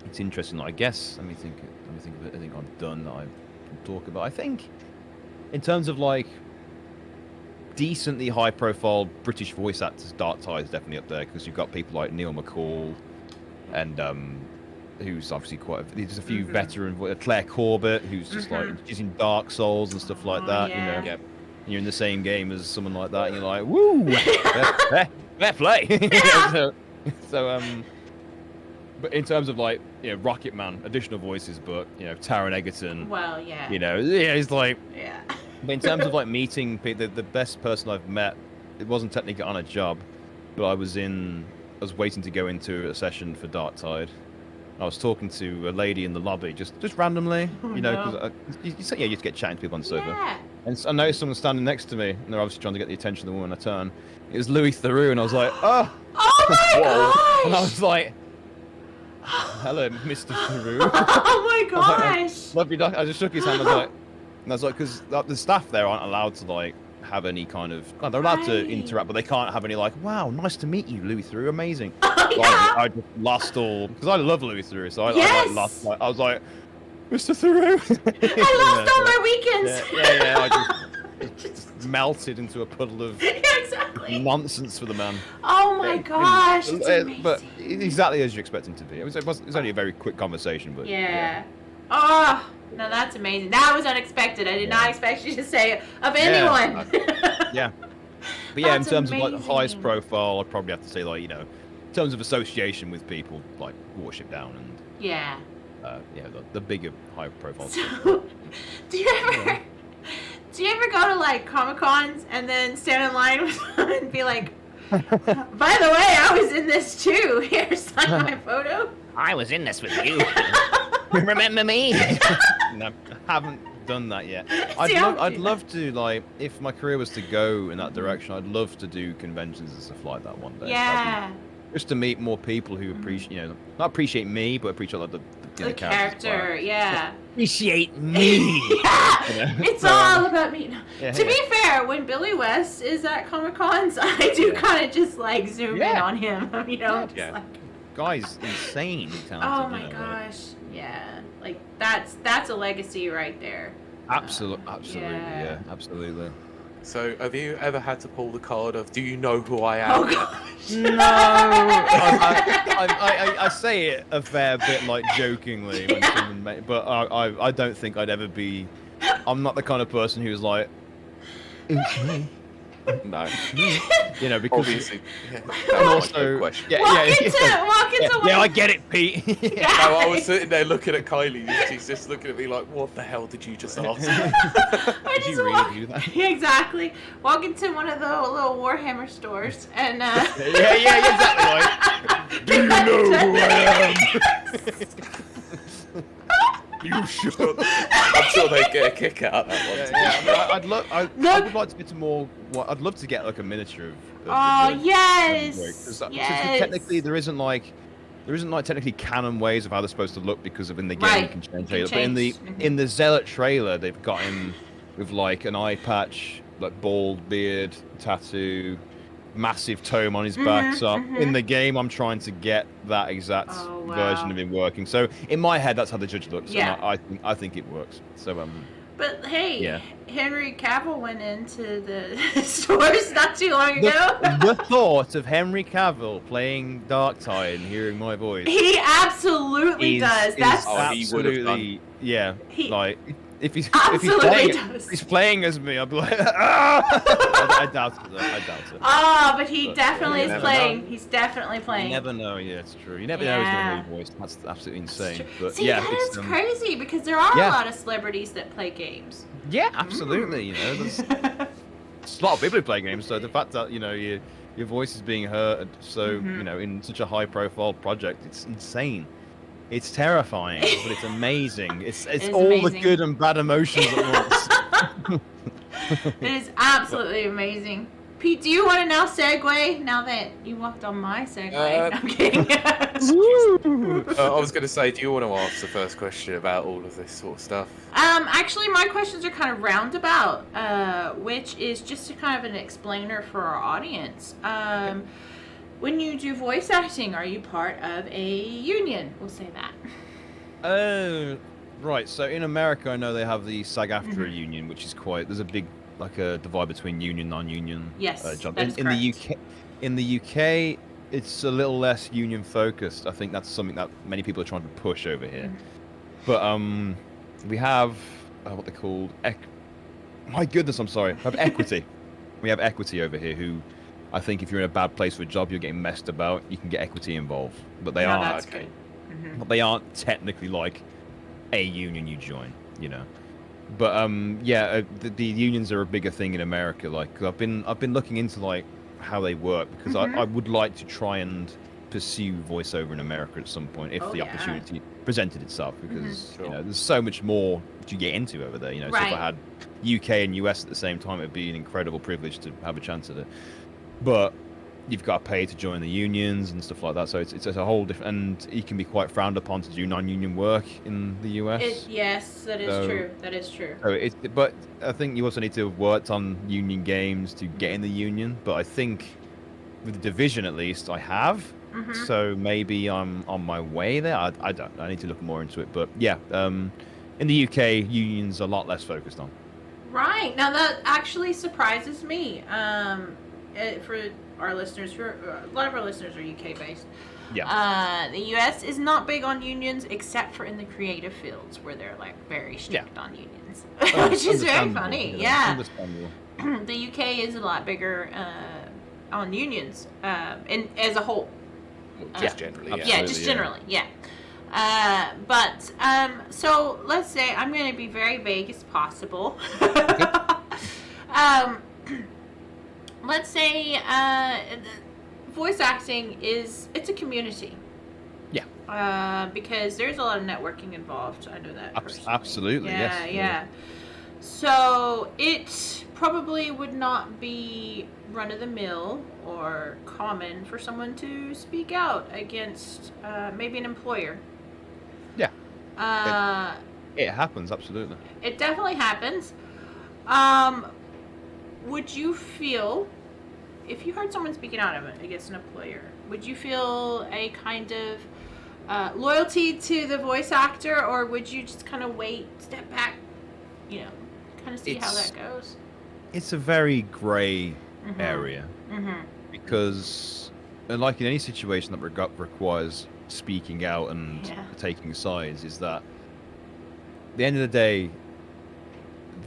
it's interesting. I guess let me think of it. I think I'm done. That I can talk about. I think in terms of like decently high-profile British voice actors, Dark Tide is definitely up there, because you've got people like Neil McCall and who's obviously there's a few veteran Claire Corbett, who's just like she's in Dark Souls and stuff like Oh, that. yeah. You know, Yep. you're in the same game as someone like that, and you're like, woo, fair play. But in terms of like, you know, Rocket Man, additional voices, but you know, Taron Egerton, Well, yeah. you know, yeah, it's like. Yeah. But in terms of like meeting people, the best person I've met, it wasn't technically on a job, but I was waiting to go into a session for Dark Tide. I was talking to a lady in the lobby, just randomly, you know, no. because you just get chatting to people on the sofa. Yeah. And I noticed someone standing next to me, and they're obviously trying to get the attention of the woman I turn. It was Louis Theroux, and I was like, oh, Oh my gosh. and I was like, hello, Mr. Theroux. Oh my gosh. Love you, doc. I just shook his hand. And I was like, because the staff there aren't allowed to like have any kind of. Oh, they're allowed to Right. interact, but they can't have any like, wow, nice to meet you, Louis Theroux, amazing. Oh, So yeah. I just lost all, because I love Louis Theroux, so I Yes. like lost. Like, I was like, Mr. Theroux. I lost all my weekends. Yeah. I just melted into a puddle of Yeah, exactly. nonsense for the man. Oh my gosh. It's amazing. But exactly as you expect him to be. It was only a very quick conversation, but Yeah. Oh, no, that's amazing. That was unexpected. I did not expect you to say of anyone. Yeah. But yeah, That's in terms of like the highest amazing. profile, I'd probably have to say like, you know, in terms of association with people like Warship Down and Yeah. the bigger high profile stuff. So, do you ever go to like Comic Cons and then stand in line with them and be like, by the way, I was in this too. Here, sign my photo. I was in this with you. Remember me? No, I haven't done that yet. I'd love to, like, if my career was to go in that direction, I'd love to do conventions and stuff like that one day. Yeah. Just to meet more people who appreciate, you know, not appreciate me, but appreciate like the the character, yeah. Appreciate me. Yeah, You know? it's all about me. No. Yeah, To yeah. be fair, when Billy West is at Comic Cons, I do kind of just like zoom in Yeah. on him. You know, Yeah. just Yeah. like, Guy's insane talented. oh you my know, like- gosh, yeah, like that's a legacy right there. Absolutely, yeah. absolutely. So, have you ever had to pull the card of, do you know who I am? Oh gosh. No, I say it a fair bit like jokingly, when someone but I don't think I'd ever be. I'm not the kind of person who's like, it's me. No. You know, because Obviously. Yeah, and that's my also, good question. yeah, Walk into one. yeah, I get it, Pete. Yeah. No, I was sitting there looking at Kylie, and she's just looking at me like, what the hell did you just ask? I Did you just really walk, do that? exactly. Walk into one of the little Warhammer stores and Yeah, exactly. Like, Do you know who I You should. I'm sure they'd get a kick out of that one. yeah, I'd love. I Look. would like to get to more. Well, I'd love to get like a miniature of. Oh the yes, Because yes. technically there isn't like technically canon ways of how they're supposed to look because of in the game Right. you can change You it. can But in the change. in the Zealot trailer they've got him with like an eye patch, like bald beard, tattoo, massive tome on his back. So in the game I'm trying to get that exact Oh, wow. version of him working. So in my head that's how the judge looks. Yeah. And I think it works. So But hey, Yeah. Henry Cavill went into the stores not too long ago. the thought of Henry Cavill playing Darktide and hearing my voice. He absolutely does. That's Oh, he would have absolutely, yeah. He Like if he's absolutely playing, does. if he's playing as me, I'd be like, ah! I doubt it. Though. I doubt it. But he But, definitely you is never playing. know. He's definitely playing. You never know. Yeah, it's true. You never know who's Yeah. going to hear your voice. That's absolutely insane. But See, yeah, that it's is crazy because there are yeah. a lot of celebrities that play games. yeah, absolutely. You know, there's a lot of people who play games. So the fact that your voice is being heard, so you know, in such a high-profile project, it's insane. It's terrifying, but it's amazing. It's is all the amazing. good and bad emotions at once. It is absolutely amazing. Pete, do you want to now segue? Now that you walked on my segue, I'm kidding. I was going to say, do you want to ask the first question about all of this sort of stuff? Actually, my questions are kind of roundabout, which is just a kind of an explainer for our audience. When you do voice acting, are you part of a union? We'll say that. Right. So in America, I know they have the SAG-AFTRA union, which is quite. There's a big like a divide between union, non-union. Yes, job. that is In the correct. in the UK, it's a little less union focused. I think that's something that many people are trying to push over here. But we have what they're called. My goodness, I'm sorry. We have equity. We have equity over here. Who I think if you're in a bad place for a job, you're getting messed about. You can get equity involved, but they No, aren't. that's good. But they aren't technically like a union you join, you know. But the unions are a bigger thing in America. Like I've been looking into like how they work because I would like to try and pursue voiceover in America at some point if Oh, the yeah. opportunity presented itself because Sure. you know there's so much more to get into over there. You know, so if Right. I had UK and US at the same time, it'd be an incredible privilege to have a chance at it. But you've got to pay to join the unions and stuff like that, so it's a whole different. And it can be quite frowned upon to do non-union work in the US. Yes, that is So- true. That is true. So but I think you also need to have worked on union games to get in the union. But I think with the division at least, I have. So maybe I'm on my way there. I don't know. I need to look more into it. But yeah, in the UK, unions are a lot less focused on. Right. Now that actually surprises me. For our listeners, a lot of our listeners are UK based. Yeah. The US is not big on unions except for in the creative fields where they're like very strict on unions, which is very Understandable, funny. you know, Yeah. Understandable. The UK is a lot bigger on unions and as a whole. Just generally, yeah. Yeah, just generally, yeah. So let's say I'm going to be very vague as possible. Let's say voice acting it's a community. Yeah. Because there's a lot of networking involved. I know that. personally. Absolutely, Yeah, yes. yeah. So it probably would not be run of the mill or common for someone to speak out against maybe an employer. Yeah. It happens, absolutely. It definitely happens. Would you feel, if you heard someone speaking out of it against an employer, would you feel a kind of loyalty to the voice actor, or would you just kind of wait, step back, kind of see how that goes? It's a very grey area because, like in any situation that requires speaking out and taking sides, is that at the end of the day,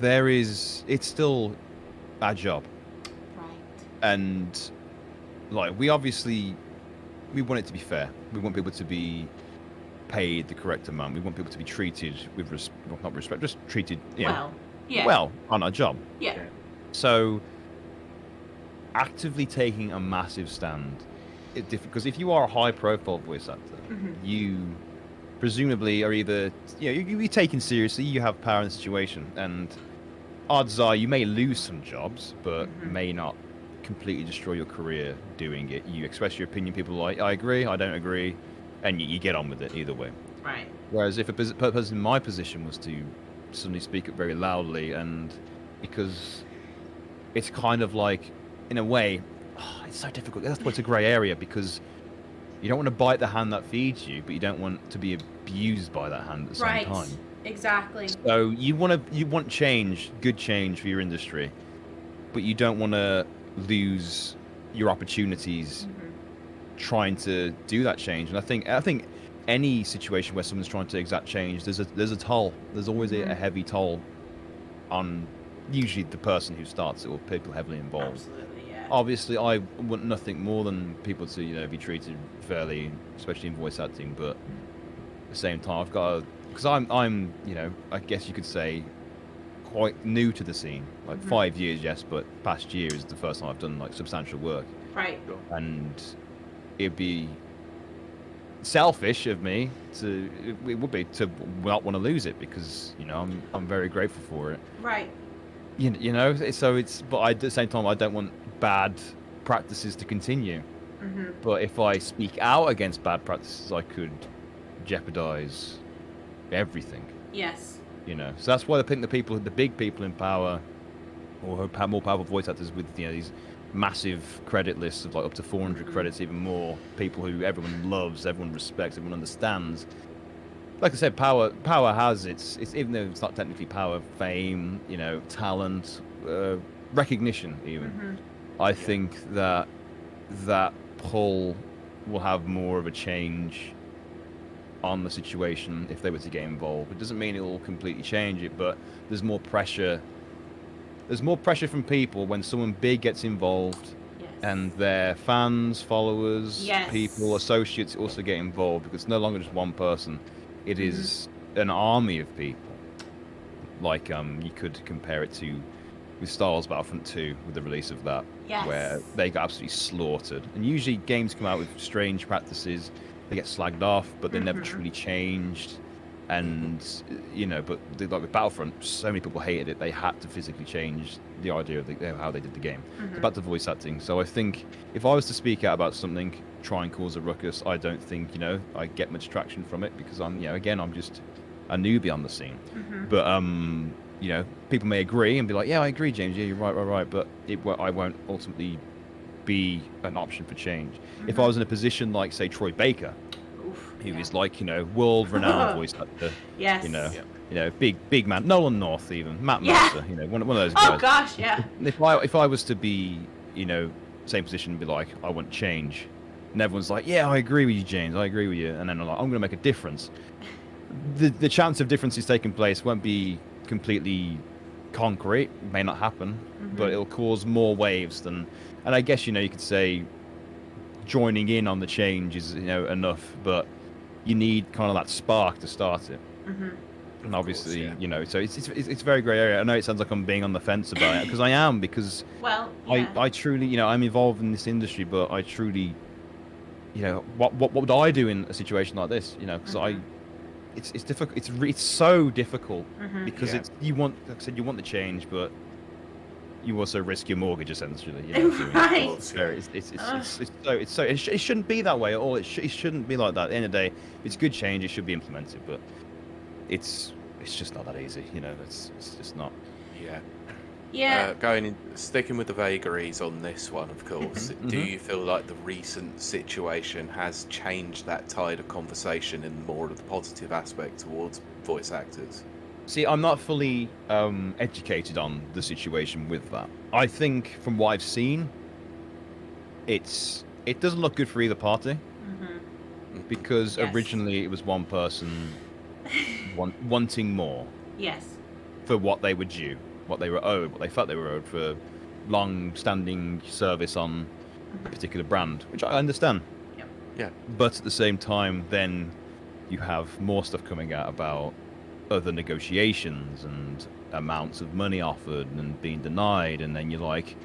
it's still our job. Right. And like we want it to be fair. We want people to be paid the correct amount. We want people to be treated with not respect, just treated well on our job. Yeah. So actively taking a massive stand, because if you are a high-profile voice actor, you presumably are either you be taken seriously. You have power in the situation, and odds are you may lose some jobs, but may not completely destroy your career doing it. You express your opinion. People are like, I agree, I don't agree, and you get on with it either way. Right. Whereas if a person in my position was to suddenly speak up very loudly, and because it's kind of like, in a way, it's so difficult. That's why it's a grey area, because you don't want to bite the hand that feeds you, but you don't want to be abused by that hand at the same time. Exactly. So you want change, good change for your industry, but you don't want to lose your opportunities trying to do that change. And I think any situation where someone's trying to exact change, there's a toll. There's always a heavy toll on usually the person who starts it or people heavily involved. Absolutely, yeah. Obviously, I want nothing more than people to be treated fairly, especially in voice acting. But at the same time, I've got because I'm I guess you could say quite new to the scene. Like 5 years, yes, but past year is the first time I've done like substantial work. Right. And it'd be selfish of me it would be to not want to lose it, because I'm very grateful for it. Right. But at the same time, I don't want bad practices to continue. But if I speak out against bad practices, I could jeopardize everything. Yes. So that's why I think the big people in power, or who have more powerful voice actors with these massive credit lists of like up to 400 credits, even more, people who everyone loves, everyone respects, everyone understands. Like I said, power has its even though it's not technically power, fame, talent, recognition even. I think that pull will have more of a change on the situation if they were to get involved. It doesn't mean it will completely change it, but there's more pressure. There's more pressure from people when someone big gets involved, and their fans, followers, people, associates also get involved, because it's no longer just one person. It is an army of people. Like you could compare it to with Star Wars Battlefront 2 with the release of that, where they got absolutely slaughtered. And usually games come out with strange practices. They get slagged off, but they're never truly changed. And but like with Battlefront, so many people hated it. They had to physically change the idea of how they did the game. So back to voice acting. So I think if I was to speak out about something, try and cause a ruckus, I don't think I get much traction from it, because I'm I'm just a newbie on the scene. But people may agree and be like, yeah, I agree, James. Yeah, you're right. But I won't ultimately be an option for change. If I was in a position like, say, Troy Baker, who is like world-renowned voice actor. Yes. Big man, Nolan North, even Matt Mercer, one of those guys. Oh gosh, yeah. If I was to be same position and be like, I want change, and everyone's like, yeah, I agree with you, James, I agree with you, and then I'm like, I'm going to make a difference. The chance of differences taking place won't be completely concrete, it may not happen, but it'll cause more waves than. And I guess you could say joining in on the change is enough, but you need kind of that spark to start it. And obviously, so it's very grey area. I know it sounds like I'm being on the fence about it, because I am, because I truly I'm involved in this industry, but I truly what would I do in a situation like this, because it's difficult, it's so difficult, because you want, like I said, you want the change, but you also risk your mortgage essentially. Right. It shouldn't be that way at all. It shouldn't be like that. At the end of the day, if it's good change, it should be implemented. But it's just not that easy. You know, it's just not. Yeah. Yeah. Sticking with the vagaries on this one, of course. Mhm, Do mhm. you feel like the recent situation has changed that tide of conversation in more of the positive aspect towards voice actors? See, I'm not fully educated on the situation with that. I think from what I've seen, it doesn't look good for either party because Yes. originally it was one person wanting more Yes. for what they were due, what they were owed, what they felt they were owed for long-standing service on a particular brand, which I understand. Yep. Yeah. But at the same time, then you have more stuff coming out about other negotiations and amounts of money offered and being denied, and then you're like,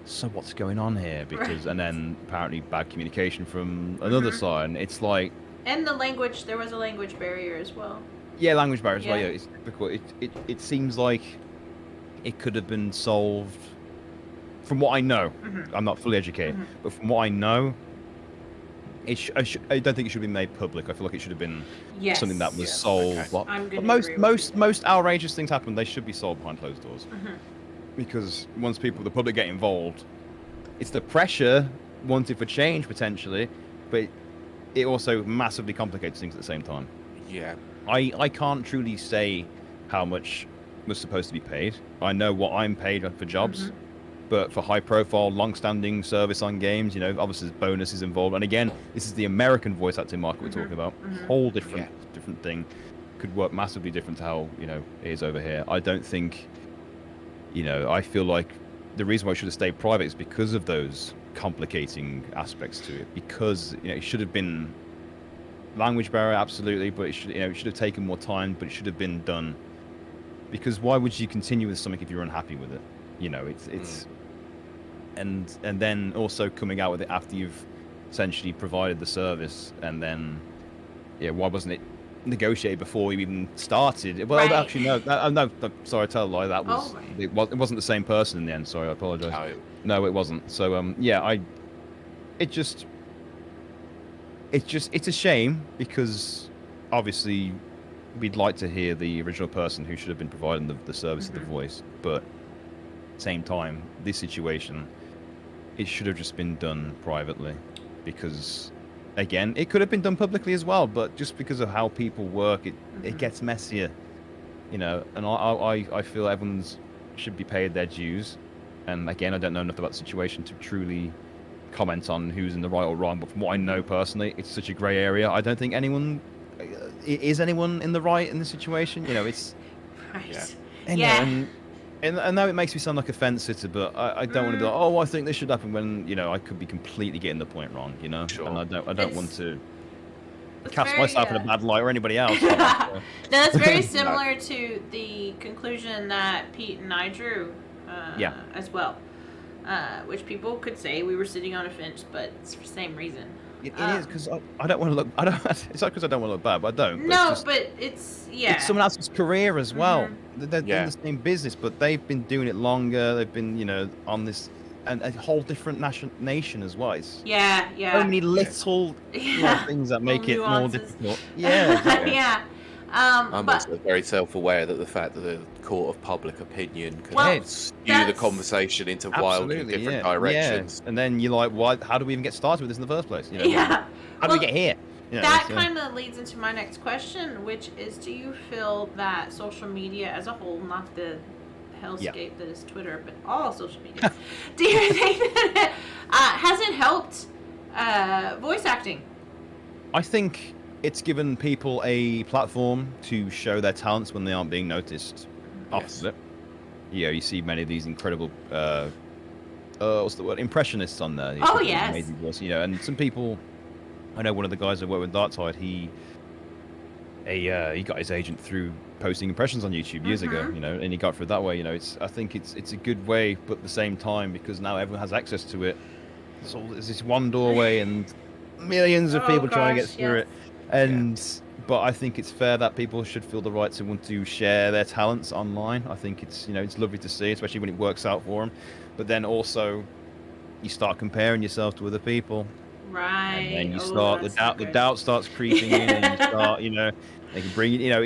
so what's going on here? Because and then apparently bad communication from another side, and it's like, And the language, there was a language barrier as well. yeah, language barriers. Yeah. Yeah, it's difficult. It seems like it could have been solved. From what I know, I'm not fully educated, but from what I know, I don't think it should be made public. I feel like it should have been Yes. something that was Yes, solved. okay. Well, I'm but gonna most agree with most you. most outrageous things happen. They should be solved behind closed doors. Because once the public get involved, it's the pressure wanted for change potentially, but it also massively complicates things at the same time. Yeah. I can't truly say how much was supposed to be paid. I know what I'm paid for jobs, but for high-profile, long-standing service on games, you know, obviously there's bonuses involved. And again, this is the American voice acting market we're talking about. Whole different thing. Could work massively different to how, you know, it is over here. I don't think, you know, I feel like the reason why it should have stayed private is because of those complicating aspects to it. Because, you know, it should have been language barrier, absolutely, but it should, you know, it should have taken more time, but it should have been done. Because why would you continue with something if you're unhappy with it? You know, it's and then also coming out with it after you've essentially provided the service, and then why wasn't it negotiated before you even started? Well, Right. actually, no, sorry, I tell a lie. That was, Oh, right. it wasn't the same person in the end. Sorry, I apologize. No, it wasn't. So it's a shame because obviously we'd like to hear the original person who should have been providing the service of the voice, but at the same time, this situation, it should have just been done privately, because again, it could have been done publicly as well, but just because of how people work, it gets messier, you know. And I feel everyone's should be paid their dues. And again, I don't know enough about the situation to truly comment on who's in the right or wrong, but from what I know personally, it's such a grey area. I don't think anyone is anyone in the right in this situation. You know, it's Right. and, Yeah. and I know it makes me sound like a fence sitter, but I don't want to be like, oh, I think this should happen, when, you know, I could be completely getting the point wrong, you know. Sure. And I don't It's- want to It's cast very, myself in a bad light or anybody else. So, No, that's very similar to the conclusion that Pete and I drew Yeah. as well. Which people could say we were sitting on a fence, but it's for the same reason. it is because I don't want to look. I don't. It's not because I don't want to look bad, but I don't. No, it's just, but it's, yeah. it's someone else's career as well. They're Yeah. in the same business, but they've been doing it longer. They've been, you know, on this and a whole different nation as well. It's Yeah, yeah. so many little Yeah. things that make it Little more nuances. difficult. Yeah, exactly. Yeah. I'm But also very self-aware that the fact that the court of public opinion can Well, skew the that's- conversation into wildly Absolutely, different yeah. directions. Yeah. And then you're like, why? How do we even get started with this in the first place? You know, yeah. How do we get here? You know, That it's, kind of leads into my next question, which is, do you feel that social media as a whole, not the hellscape that is Twitter, but all social media, do you think that has it helped voice acting? I think it's given people a platform to show their talents when they aren't being noticed. Yes. Opposite. You know, you see many of these incredible, what's the word, impressionists on there. These Oh, people with yes. amazing voice, you know, and some people, I know one of the guys I work with, Darkside, he got his agent through posting impressions on YouTube years ago, you know, and he got through it that way. You know, I think it's a good way, but at the same time, because now everyone has access to it, there's this one doorway and millions of Oh, people trying to gosh, get through yes. it. And but I think it's fair that people should feel the right to want to share their talents online. I think it's, you know, it's lovely to see, especially when it works out for them. But then also, you start comparing yourself to other people, Right. And then you Oh, start that's the not doubt good. starts creeping in, and you start, they can bring Oh.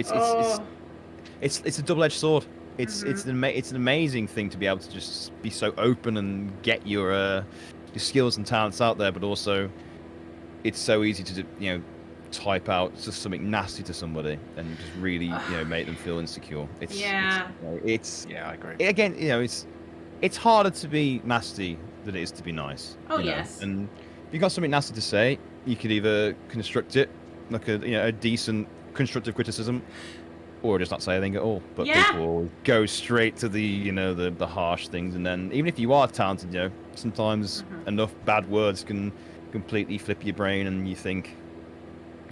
it's a double-edged sword. It's Mhm. it's an amazing thing to be able to just be so open and get your skills and talents out there, but also it's so easy to type out just something nasty to somebody and just really make them feel insecure. Yeah. It's Yeah, I agree. again, it's harder to be nasty than it is to be nice. Oh, yes. And if you've got something nasty to say, you could either construct it like a decent constructive criticism, or just not say anything at all. But Yeah. people go straight to the the harsh things, and then even if you are talented, sometimes enough bad words can completely flip your brain, and you think,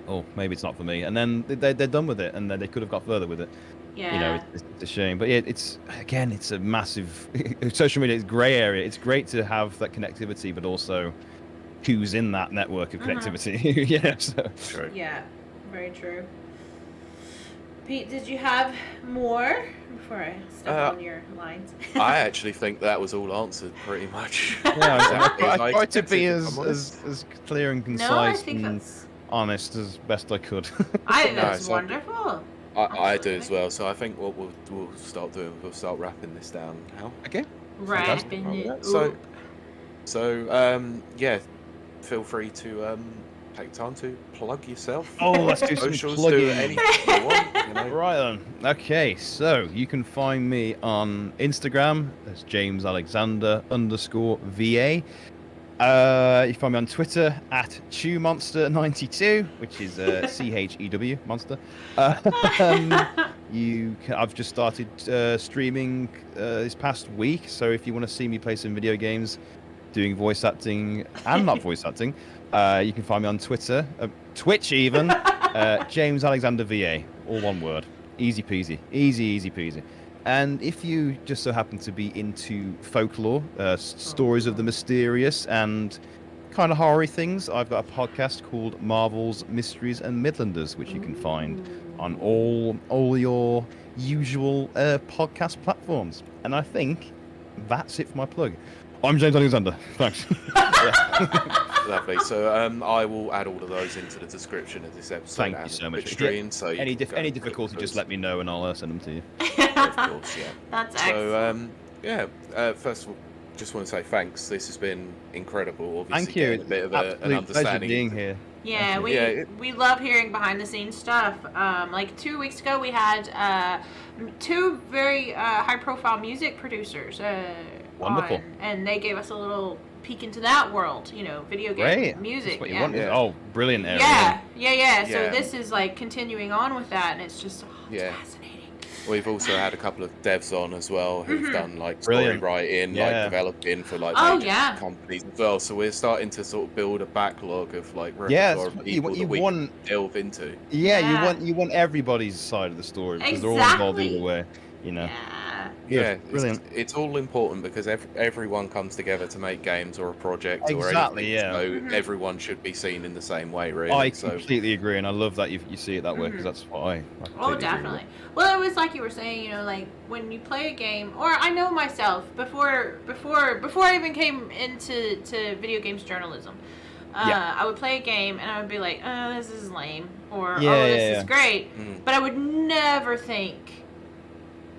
oh, maybe it's not for me, and then they're done with it, and then they could have got further with it. Yeah. It's a shame, but yeah, it's a massive social media. It's grey area. It's great to have that connectivity, but also who's in that network of connectivity. So. True. Yeah. Very true. Pete, did you have more before I step on your lines? I actually think that was all answered pretty much. Yeah, Exactly as I I tried to be expected, if I'm as clear and No, I concise think and that's. honest as best I could. I think No, that's so- wonderful. I do as well. So I think what we'll start doing, we'll start wrapping this down now. Okay. Wrapping it. So yeah, feel free to take time to plug yourself. Oh, let's do some Socials, do plugging. anything you want. Right then. Okay, so you can find me on Instagram. That's JamesAlexander_VA. You find me on Twitter at ChewMonster92, which is CHEW monster. I've just started streaming this past week, so if you want to see me play some video games, doing voice acting and not voice acting, you can find me on Twitter, Twitch even, James Alexander VA, all one word. Easy peasy. Easy peasy. And if you just so happen to be into folklore, stories of the mysterious and kind of horror things, I've got a podcast called Marvel's Mysteries and Midlanders, which you can find on all your usual podcast platforms. And I think that's it for my plug. I'm James Alexander. Thanks. Lovely. So I will add all of those into the description of this episode. Thank you and so the much. Twitch stream, so you Any can go and click difficulty, just those. let me know and I'll send them to you. Of course, yeah. That's excellent. So first of all, just want to say thanks. This has been incredible. Obviously, Thank you. getting a bit of an Absolute pleasure understanding. being here. Yeah, Thank we you. we love hearing behind the scenes stuff. Like 2 weeks ago, we had two very high profile music producers. Wonderful. On, and they gave us a little peek into that world. Video game Great. music. That's what you yeah. want. Yeah. Oh, brilliant area. Yeah. So Yeah. this is like continuing on with that, and it's just it's Yeah. fascinating. We've also had a couple of devs on as well who've done like Brilliant. story writing, Yeah. like developing for like Oh, major yeah. companies as well. So we're starting to sort of build a backlog of like Yeah, repertoire of people that we can delve into. Yeah. you want everybody's side of the story because they're all involved Exactly. either way. Yeah. Yeah, brilliant. It's all important because everyone comes together to make games or a project or Exactly, anything. yeah. So everyone should be seen in the same way, really. I so completely agree, and I love that you see it that way because that's what I Oh, completely agree with. definitely. Well, it was like you were saying, like when you play a game, or I know myself before I even came into video games journalism. Yeah. I would play a game and I would be like, "Oh, this is lame," or Yeah, "Oh, yeah, this yeah. is great," Mm. but I would never think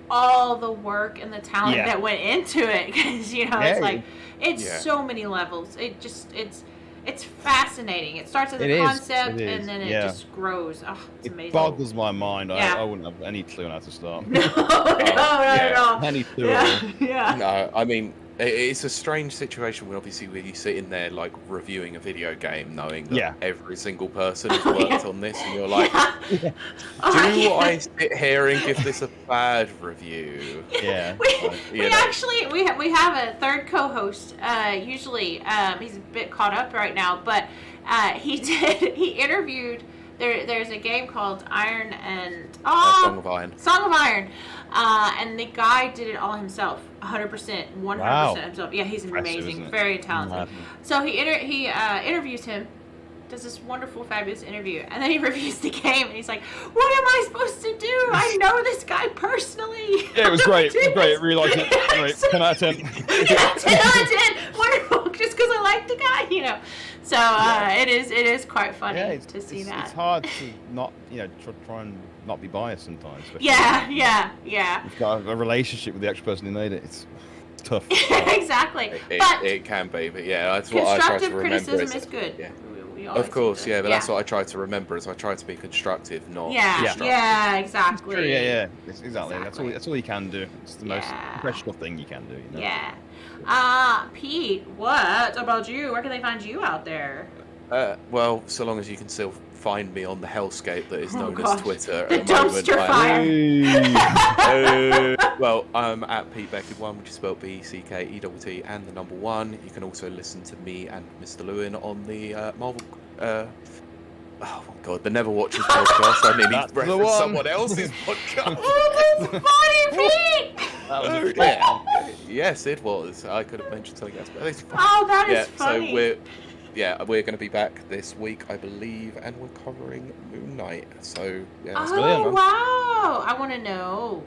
all the work and the talent Yeah. that went into it, because it's Yeah. like it's Yeah. so many levels. It's fascinating. It starts as It a is, concept it is, and then it yeah. just grows. Oh, it's It amazing. boggles my mind. Yeah. I wouldn't have any clue on how to start. No, not at all. Any clue. Yeah. No, I mean it's a strange situation when obviously when you sit in there like reviewing a video game, knowing that Yeah. every single person has worked on this, and you're like, Yeah. do I sit here and give this a bad review? Yeah. We actually we have a third co-host. Usually, he's a bit caught up right now, but he interviewed. There's a game called Iron and Song of Iron. Song of Iron, and the guy did it all himself, 100%, 100% himself. Yeah, he's Impressive, amazing, isn't it? very talented. Imagine. So he interviews him, does this wonderful, fabulous interview, and then he reviews the game, and he's like, "What am I supposed to do? I know this guy personally." Yeah, it was great. Do Great. Really liked it. this." Great. 10 out of 10. Yeah, 10 out of 10. Wonderful. Just because I like the guy, So it is quite funny to see that. It's hard to not, try and not be biased sometimes. especially Yeah. You've got a relationship with the actual person who made it. It's tough. Exactly. But It can be, but yeah, that's what I try to constructive remember. criticism is good. Yeah. We always Of course, do that. yeah, but that's what I try to remember. Is I try to be constructive, not destructive. Yeah, exactly. True, yeah. Exactly. Exactly. That's all you can do. It's the most Yeah. professional thing you can do. Yeah. Pete, what about you? Where can they find you out there? Well, so long as you can still find me on the hellscape that is known gosh. as Twitter The at the moment. dumpster fire. Well, I'm at Pete Beckett 1, which is spelled BECKETT, and the number 1. You can also listen to me and Mr. Lewin on the Marvel. Oh my God, the Never Watchers podcast. I nearly That's the referenced one. someone else's podcast. Oh, that's funny, Pete! That was a Yeah. Yes, it was. I could have mentioned something else, but it's fine. Oh, that Yeah, is funny. so we're going to be back this week, I believe, and we're covering Moon Knight. So yeah, that's gonna be Oh, fun. wow. I want to know.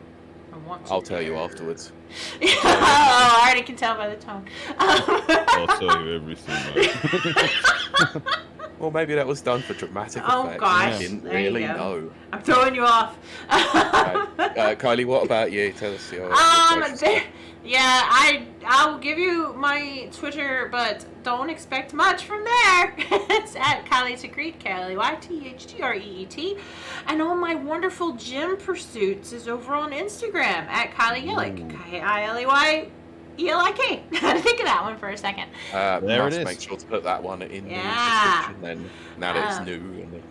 I want to I'll tell you hear. afterwards. Oh, I already can tell by the tone. I'll tell you everything. Mate. Well, maybe that was done for dramatic Oh, effect. gosh. I didn't There you really go. know. I'm throwing you off. Kylie, what about you? Tell us your I'll give you my Twitter, but don't expect much from there. It's at Kiley Secrete, KLEYTHTREET, and all my wonderful gym pursuits is over on Instagram at Kiley Yelik, KILEYELIK. I had to think of that one for a second. There must it is. make sure to put that one in Yeah. the description then. Now that it's new and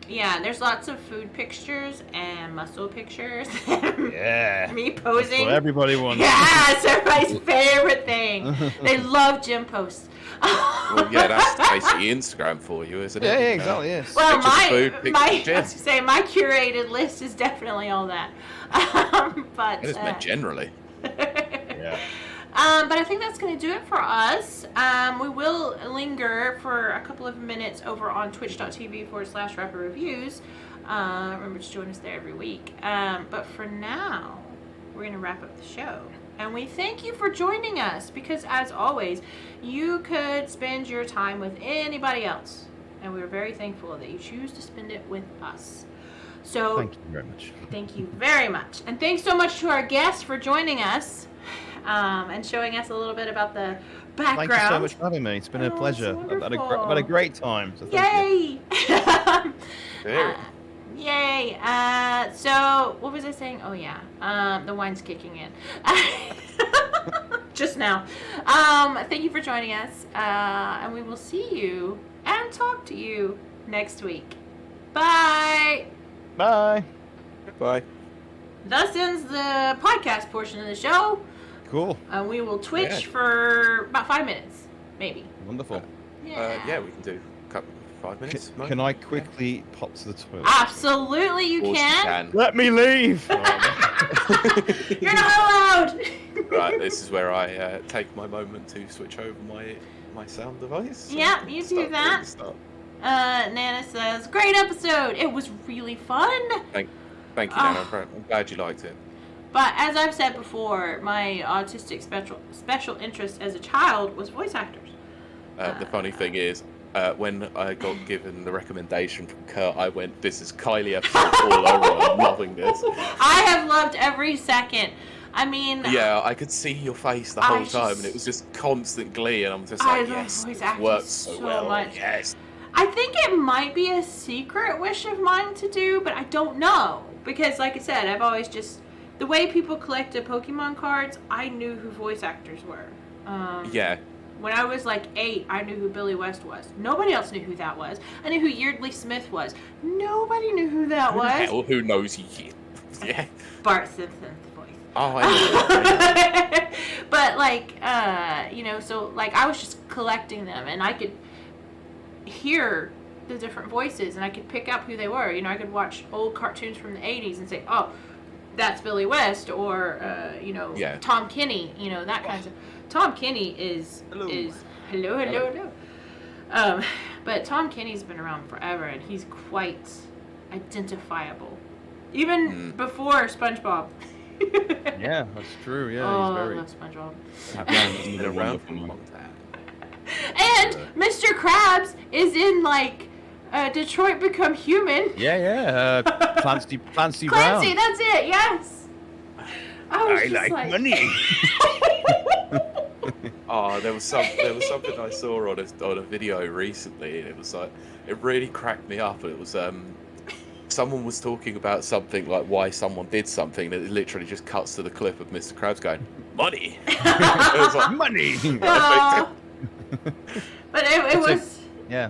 Yeah, there's lots of food pictures and muscle pictures. Yeah. Me That's posing. what everybody wants. Yeah, it's everybody's favorite thing. They love gym posts. Well, yeah, that's basically Instagram for you, isn't it? Yeah, You know? exactly. Yes. Well, Pictures of food, I pictures of was gym. to say my curated list is definitely all that. But It is meant generally. Yeah. but I think that's going to do it for us. We will linger for a couple of minutes over on twitch.tv/Rapper Reviews. Remember to join us there every week. But for now, we're going to wrap up the show. And we thank you for joining us because, as always, you could spend your time with anybody else. And we're very thankful that you choose to spend it with us. So, Thank you very much. thank you very much. And thanks so much to our guests for joining us and showing us a little bit about the background. Thank you so much for having me. It's been a Oh, pleasure. it's I've had a wonderful. great time. So thank you. Yay! There. Yay! So what was I saying? Oh yeah, the wine's kicking in. Just now. Thank you for joining us, and we will see you and talk to you next week. Bye. Bye. Bye. Thus ends the podcast portion of the show. Cool. And we will Twitch Yeah. for about 5 minutes, maybe. Wonderful. Yeah, we can do 5 minutes. Mo? Can I quickly pop to the toilet? Absolutely, you Of course can. Let me leave. You're not allowed. Right, this is where I take my moment to switch over my sound device. Yeah, you do Start that. from the start. Nana says, great episode. It was really fun. Thank you, Nana. I'm glad you liked it. But as I've said before, my autistic special interest as a child was voice actors. The funny thing is, when I got given the recommendation from Kurt, I went, this is Kylie episode all over. I'm loving this. I have loved every second. I mean, Yeah, I could see your face the whole I time, just- and it was just constant glee, and I'm just I like, love yes, voice it acting works so so well. much. Yes. I think it might be a secret wish of mine to do, but I don't know. Because, like I said, I've always just... The way people collected Pokemon cards, I knew who voice actors were. Yeah. When I was like 8, I knew who Billy West was. Nobody else knew who that was. I knew who Yeardley Smith was. Nobody knew who that was. Hell, who knows you? Yeah. Bart Simpson's voice. Oh, I know. But like, so like I was just collecting them, and I could hear the different voices, and I could pick up who they were. I could watch old cartoons from the 80s and say, oh, that's Billy West, or Yeah. Tom Kenny, that kind of stuff. Tom Kenny is hello. But Tom Kenny's been around forever, and he's quite identifiable, even before SpongeBob. Yeah, that's true. Yeah, Oh, he's I very. love SpongeBob. That man has been around for a long time. And Mr. Krabs is in like Detroit Become Human. Yeah. Clancy Brown. Clancy, that's it. Yes. I like money. Oh, there was something I saw on a video recently, and it was like it really cracked me up. And it was someone was talking about something like why someone did something, that it literally just cuts to the clip of Mr. Krabs going money. It was like Money. But it was. Yeah.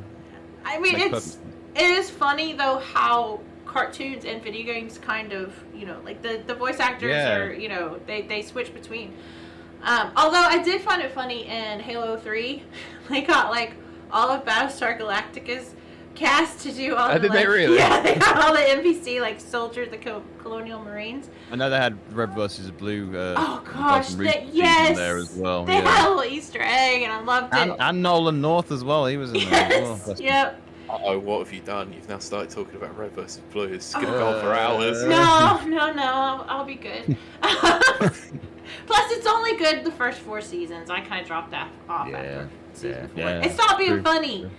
I mean, it is funny though how cartoons and video games kind of, you know, like the voice actors are, you know, they switch between. Although I did find it funny in Halo 3, they got like all of Battlestar Galactica's cast to do all the did like, they really? Yeah, they got all the NPC like soldiers, the Colonial Marines. I know they had Red versus Blue. Oh gosh, yes, there as well. They had a little Easter egg, and I loved it. And Nolan North as well. He was in there as well. Yep. oh, what have you done? You've now started talking about Red versus Blue. It's gonna go on for hours. No, I'll be good. Plus, it's only good the first 4 seasons. I kind of dropped that off after season 4. It stopped being funny. True.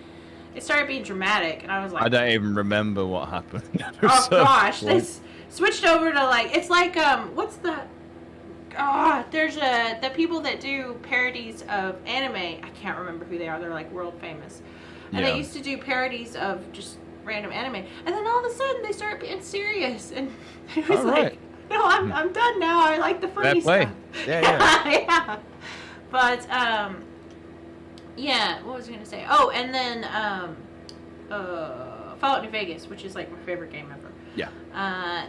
It started being dramatic, and I was like, I don't even remember what happened. Oh gosh, they switched over to like, it's like what's the? There's the people that do parodies of anime. I can't remember who they are. They're like world famous, and they used to do parodies of just random anime. And then all of a sudden they start being serious, and it was like, no, I'm done now. I like the funny stuff. Yeah. Yeah. But yeah, what was I gonna say? Oh, and then Fallout New Vegas, which is like my favorite game ever. Yeah.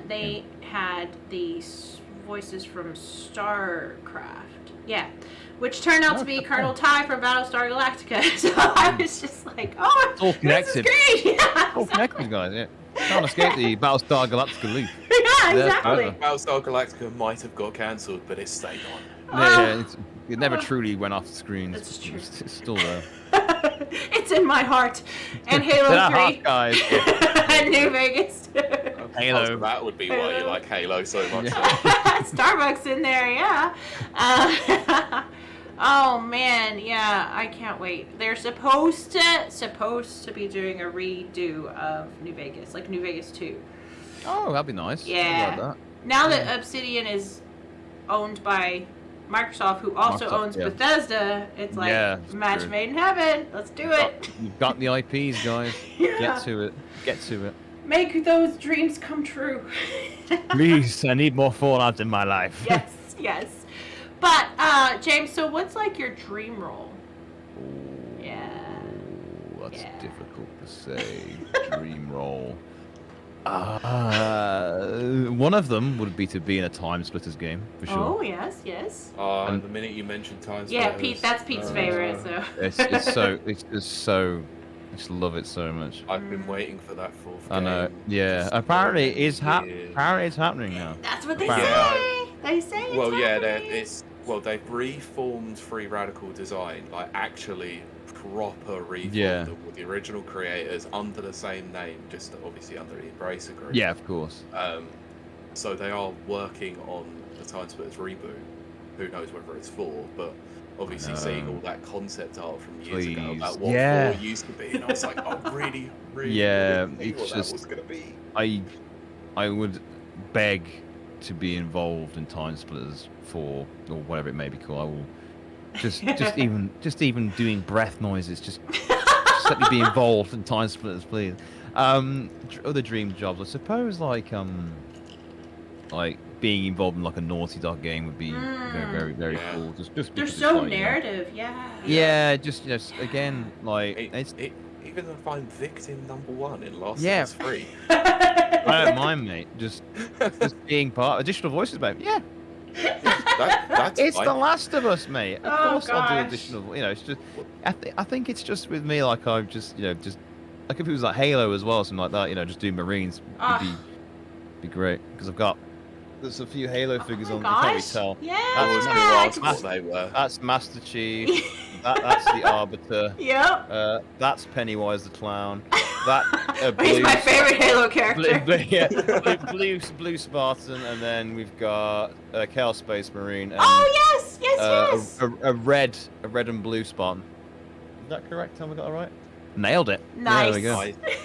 They had the voices from StarCraft. Yeah. Which turned out to be Colonel Ty from Battlestar Galactica. So I was just like, oh, it's all connected. This is great. Yeah, all connected, guys. Yeah. Can't escape the Battlestar Galactica loop. Yeah, exactly. Battlestar Galactica might have got cancelled, but it stayed on. Yeah, it never truly went off the screen. That's true. It's still there. It's in my heart. And Halo 3. Guys. And New Vegas. Halo. That would be why you like Halo so much. Yeah. Starbucks in there, yeah. Oh man, yeah, I can't wait. They're supposed to be doing a redo of New Vegas, like New Vegas 2. Oh, that'd be nice. Yeah. Like that. Now that Obsidian is owned by Microsoft, who also owns Bethesda, it's like match made in heaven. Let's do it. You've got the IPs, guys. Yeah. Get to it. Get to it. Make those dreams come true. Please, I need more Fallout in my life. Yes. But, James, so what's like your dream role? Yeah. That's difficult to say. Dream role. One of them would be to be in a Time Splitters game, for sure. Oh, yes. The minute you mentioned Time Splitters. Yeah, Pete, that's Pete's favorite, so. It's just so, I just love it so much. I've been waiting for that fourth game. I know, yeah. Apparently it's happening now. That's what they say. They say it's happening. They've reformed Free Radical Design, like actually proper reformed with the original creators under the same name, just obviously under the Embracer Group. Yeah, of course. So they are working on the Time Splitters reboot. Who knows whether it's 4, but obviously seeing all that concept art from years ago about what 4 used to be, and I was like, oh, really, it's just, that was going to be. I would beg to be involved in Time Splitters 4 or whatever it may be called. I will just even doing breath noises. Just let me be involved in Time Splitters, please. Other dream jobs, I suppose, like being involved in like a Naughty Dog game would be very, very cool. Just they're so narrative, just again, like even if I'm victim number 1 in Last of Us 3. I don't mind, mate. Just being part. Additional voices, mate. Yeah. That's it's fine. The Last of Us, mate. Of course, I'll do gosh. additional. It's just. I think it's just with me. Like I just like if it was like Halo as well, something like that. Just do Marines would be great because there's a few Halo figures on. You can't really tell. Yeah. That's Master Chief. That's the Arbiter. Yep. That's Pennywise the Clown. He's my favorite Halo character. Blue Spartan, and then we've got Chaos Space Marine. And, yes. a red and blue Spartan. Is that correct? Have we got it right? Nailed it. Nice. There we go.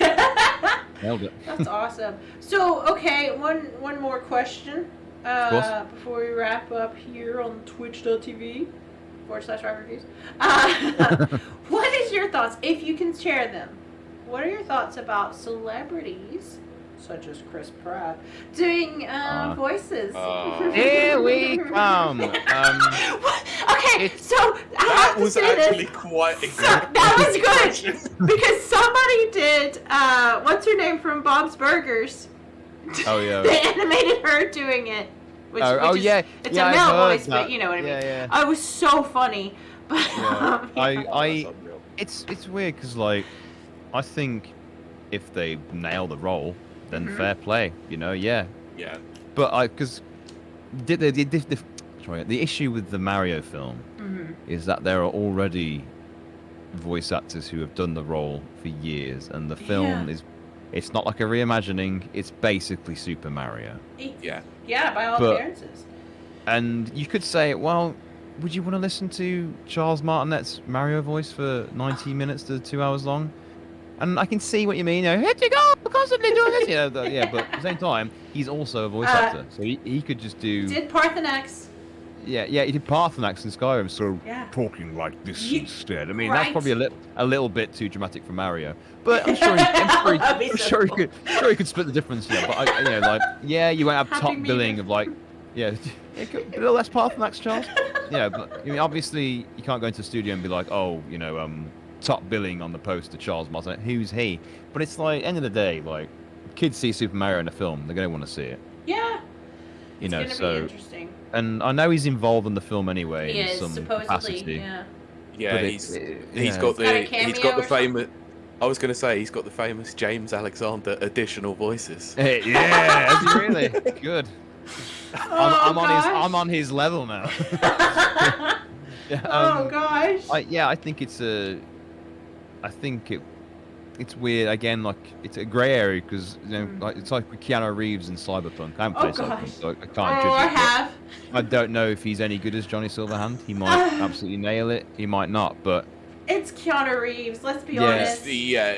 Nice. Nailed it. That's awesome. So, okay, one more question course. before we wrap up here on twitch.tv /reviews. What is your thoughts, if you can share them? What are your thoughts about celebrities, such as Chris Pratt, doing voices? Here we come. Okay, it's- so I have to was say actually this. quite a So, that was good because somebody did. What's her name from Bob's Burgers? Oh yeah. They animated her doing it. Which, Oh, which is, yeah. It's Yeah, a I've male heard voice, that. but you know what I mean. Yeah. It was so funny. But Yeah. That's unreal. It's weird because like I think if they nail the role, then Mhm. fair play. You know, yeah. Yeah. But because the issue with the Mario film Mhm. is that there are already voice actors who have done the role for years, and the film it's not like a reimagining. It's basically Super Mario. Yeah. Yeah, by all But- appearances. And you could say, well, would you want to listen to Charles Martinet's Mario voice for 90 minutes to 2 hours long? And I can see what you mean. You know, here you go, constantly doing this. You know, yeah, but at the same time, he's also a voice actor, so he could just do. Did Parthenax? Yeah, he did Parthenax in Skyrim, so Yeah. talking like this Ye- instead. I mean, that's right. probably a little bit too dramatic for Mario, but I'm sure That'd be so cool. he could split the difference. Yeah, but you know, like, yeah, you won't have Happy top medium. billing of like, yeah, a little less Parthenax, Charles. Yeah, but I mean, obviously you can't go into the studio and be like, oh, you know, top billing on the poster, Charles Martinet. Who's he? But it's like, end of the day, like, kids see Super Mario in a film, they're gonna want to see it. Yeah. You know, It's gonna so. be interesting. And I know he's involved in the film anyway He in is some supposedly. capacity. Yeah. Yeah, But he's yeah. got He's got a the cameo or famous. I was gonna say he's got the famous James Alexander additional voices. Hey, yeah, is he really? Good. I'm Oh, on his level now. Yeah, Oh gosh. I think it's weird again. Like it's a grey area because you know, like it's like with Keanu Reeves in Cyberpunk. I haven't played gosh. Cyberpunk, so I can't Oh, judge I it. but have. I don't know if he's any good as Johnny Silverhand. He might absolutely nail it. He might not. But It's Keanu Reeves. Let's be Yeah. honest. He's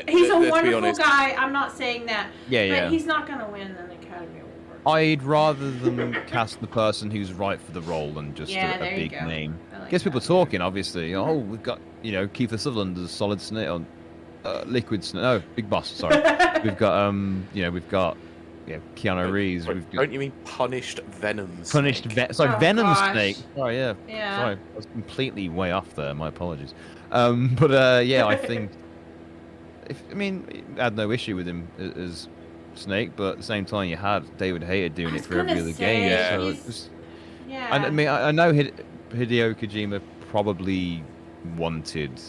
He's a let's be wonderful honest. guy. I'm not saying that. yeah, But yeah. he's not gonna win an Academy Award. I'd rather them cast the person who's right for the role than just Yeah, a there you big go. name. I like Gets people that. talking, obviously. Oh, we've got, you know, Kiefer Sutherland as Solid Snake on Liquid Snake. No, Big Boss, sorry. We've got, Keanu Reeves. We've got Don't you mean punished Venom? Punished Snake? Oh, Venom gosh. Snake. Sorry, yeah. Yeah. Sorry, I was completely way off there. My apologies. Yeah, I think. I had no issue with him as Snake, but at the same time, you had David Hayter doing I it was for every gonna other say, game. Yeah. So he's- it was, Yeah. I mean, I know Hideo Kojima probably wanted.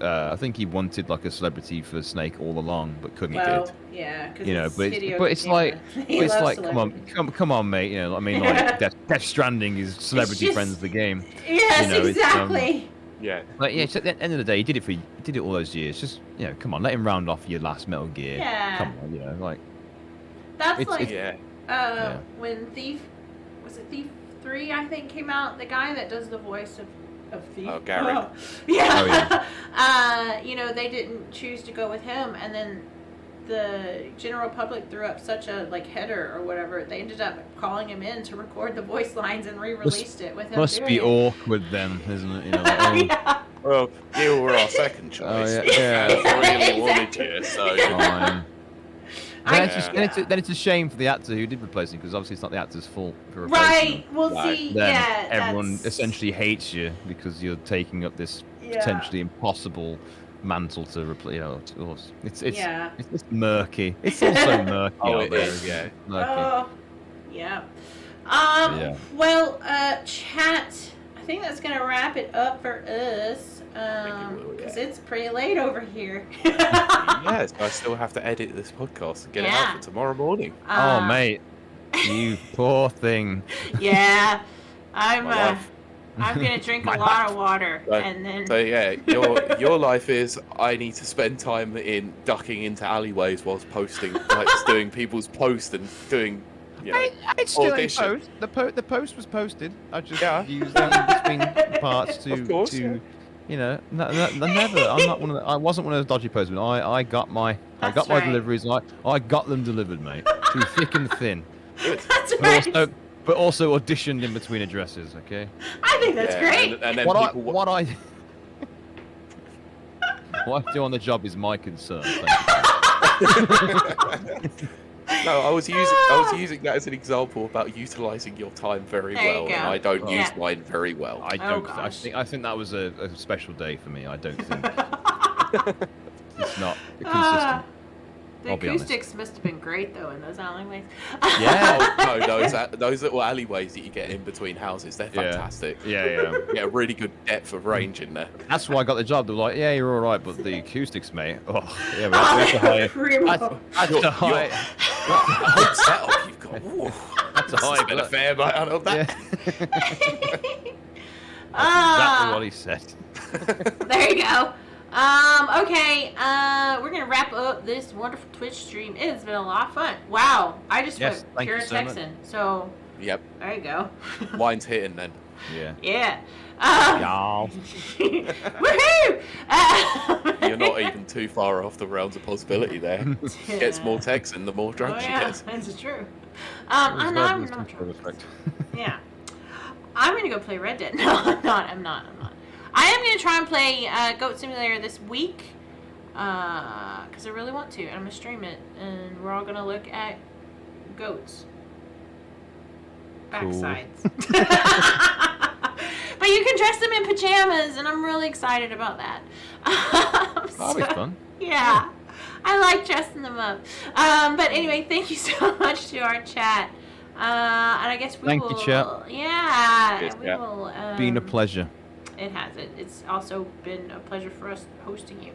I think he wanted like a celebrity for Snake all along, but couldn't. well, yeah, because You know, but Hideo it's Kojima. like- He It's loves like, celebrities. come on, mate. You know, I mean, like Death Stranding is celebrity just- friends of the game. Yes, you know, it's, exactly. Yeah. Like, yeah, at the end of the day, he did it all those years. Just, you know, come on, let him round off your last Metal Gear. Yeah. Come on, you know, like, That's it's- like Yeah. Yeah. when Thief 3 I think came out. The guy that does the voice of Thief. Oh, Gary. Yeah. Oh, you know, they didn't choose to go with him, and then the general public threw up such a header or whatever. They ended up calling him in to record the voice lines and re-released it with him. must doing be it. awkward then, isn't it? You know, like, oh, Yeah. Well, you were our second choice. Oh, yeah. We really wanted Exactly. you, so. fine. I- Then it's a shame for the actor who did replace him because obviously it's not the actor's fault for replacing Right. him. Well, Right. see, Then yeah. everyone that's- essentially hates you because you're taking up this yeah. potentially impossible mantle to replace. You know, it's Yeah. it's murky. It's also murky Oh, out it there. is, yeah. Murky. Oh, yeah. Yeah. Well, chat. I think that's gonna wrap it up for us. Because it's pretty late over here. Yes, I still have to edit this podcast and get it Yeah. out for tomorrow morning. Oh, mate, you poor thing. Yeah, I'm My life. I'm gonna drink a My lot of water So- and then. So yeah, your life is I need to spend time in ducking into alleyways whilst posting, like doing people's posts and doing, you know. It's still in Audition. post. The post was posted. I just Yeah. used that in between parts Of course, yeah. You know, never. I'm not one of the, I wasn't one of those dodgy postmen. I got my That's right. deliveries. I got them delivered, mate, through thick and thin. That's right. But also auditioned in between addresses. Okay. I think that's great. And then What people, I do on the job is my concern. Thank you. No, I was using that as an example about utilizing your time very There you well, go. and I don't Yeah. use mine very well. I don't. gosh. I think that was a special day for me. I don't think it's not consistent. The I'll be honest. acoustics must have been great though in those alleyways. Yeah. No, those little alleyways that you get in between houses, they're Yeah. fantastic. Yeah. You get a really good depth of range in there. That's why I got the job. They were like, "Yeah, you're all right, but the acoustics, mate. Oh, yeah, we have to hire. Primo. That's a high. Whole setup you've got. Ooh, That's a high. spent a fair amount on that. Yeah. Ah. Exactly what he said. There you go. Okay, we're gonna wrap up this wonderful Twitch stream. It has been a lot of fun. Wow, I just Yes, went thank pure you so much. Texan. So Yep, there you go. mine's hitting then. Yeah. Yeah. Y'all. Woohoo! You're not even too far off the realms of possibility there. Gets more Texan, the more drunk Oh, she yeah, gets. that's true. There's I'm gotta not be some drunk. sort of effect. Yeah. I'm gonna go play Red Dead. No, I'm not. I am gonna try and play Goat Simulator this week. Because I really want to. And I'm gonna stream it. And we're all gonna look at goats. Cool. Backsides. But you can dress them in pajamas, and I'm really excited about that. That'll be fun. Yeah. I like dressing them up. But anyway, thank you so much to our chat. And I guess we Thank will. you, chat. Yeah. Cheers, We chat. will. Been a pleasure. It has. It's also been a pleasure for us hosting you.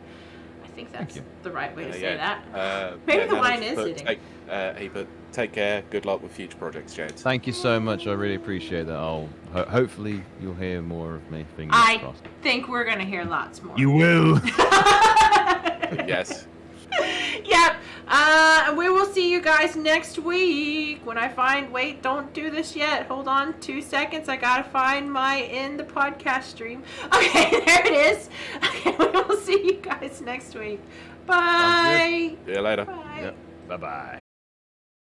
I think that's you. the right way to say Yeah. that. Maybe the wine is hitting. Take care. Good luck with future projects, James. Thank you so much. I really appreciate that. I'll hopefully you'll hear more of me. Fingers I crossed. think we're gonna hear lots more. You will. Yes. Yep. We will see you guys next week when I find. Wait, don't do this yet. Hold on 2 seconds. I gotta find my in the podcast stream. Okay, there it is. Okay, we will see you guys next week. Bye. See you later. Bye. Yep. Bye bye.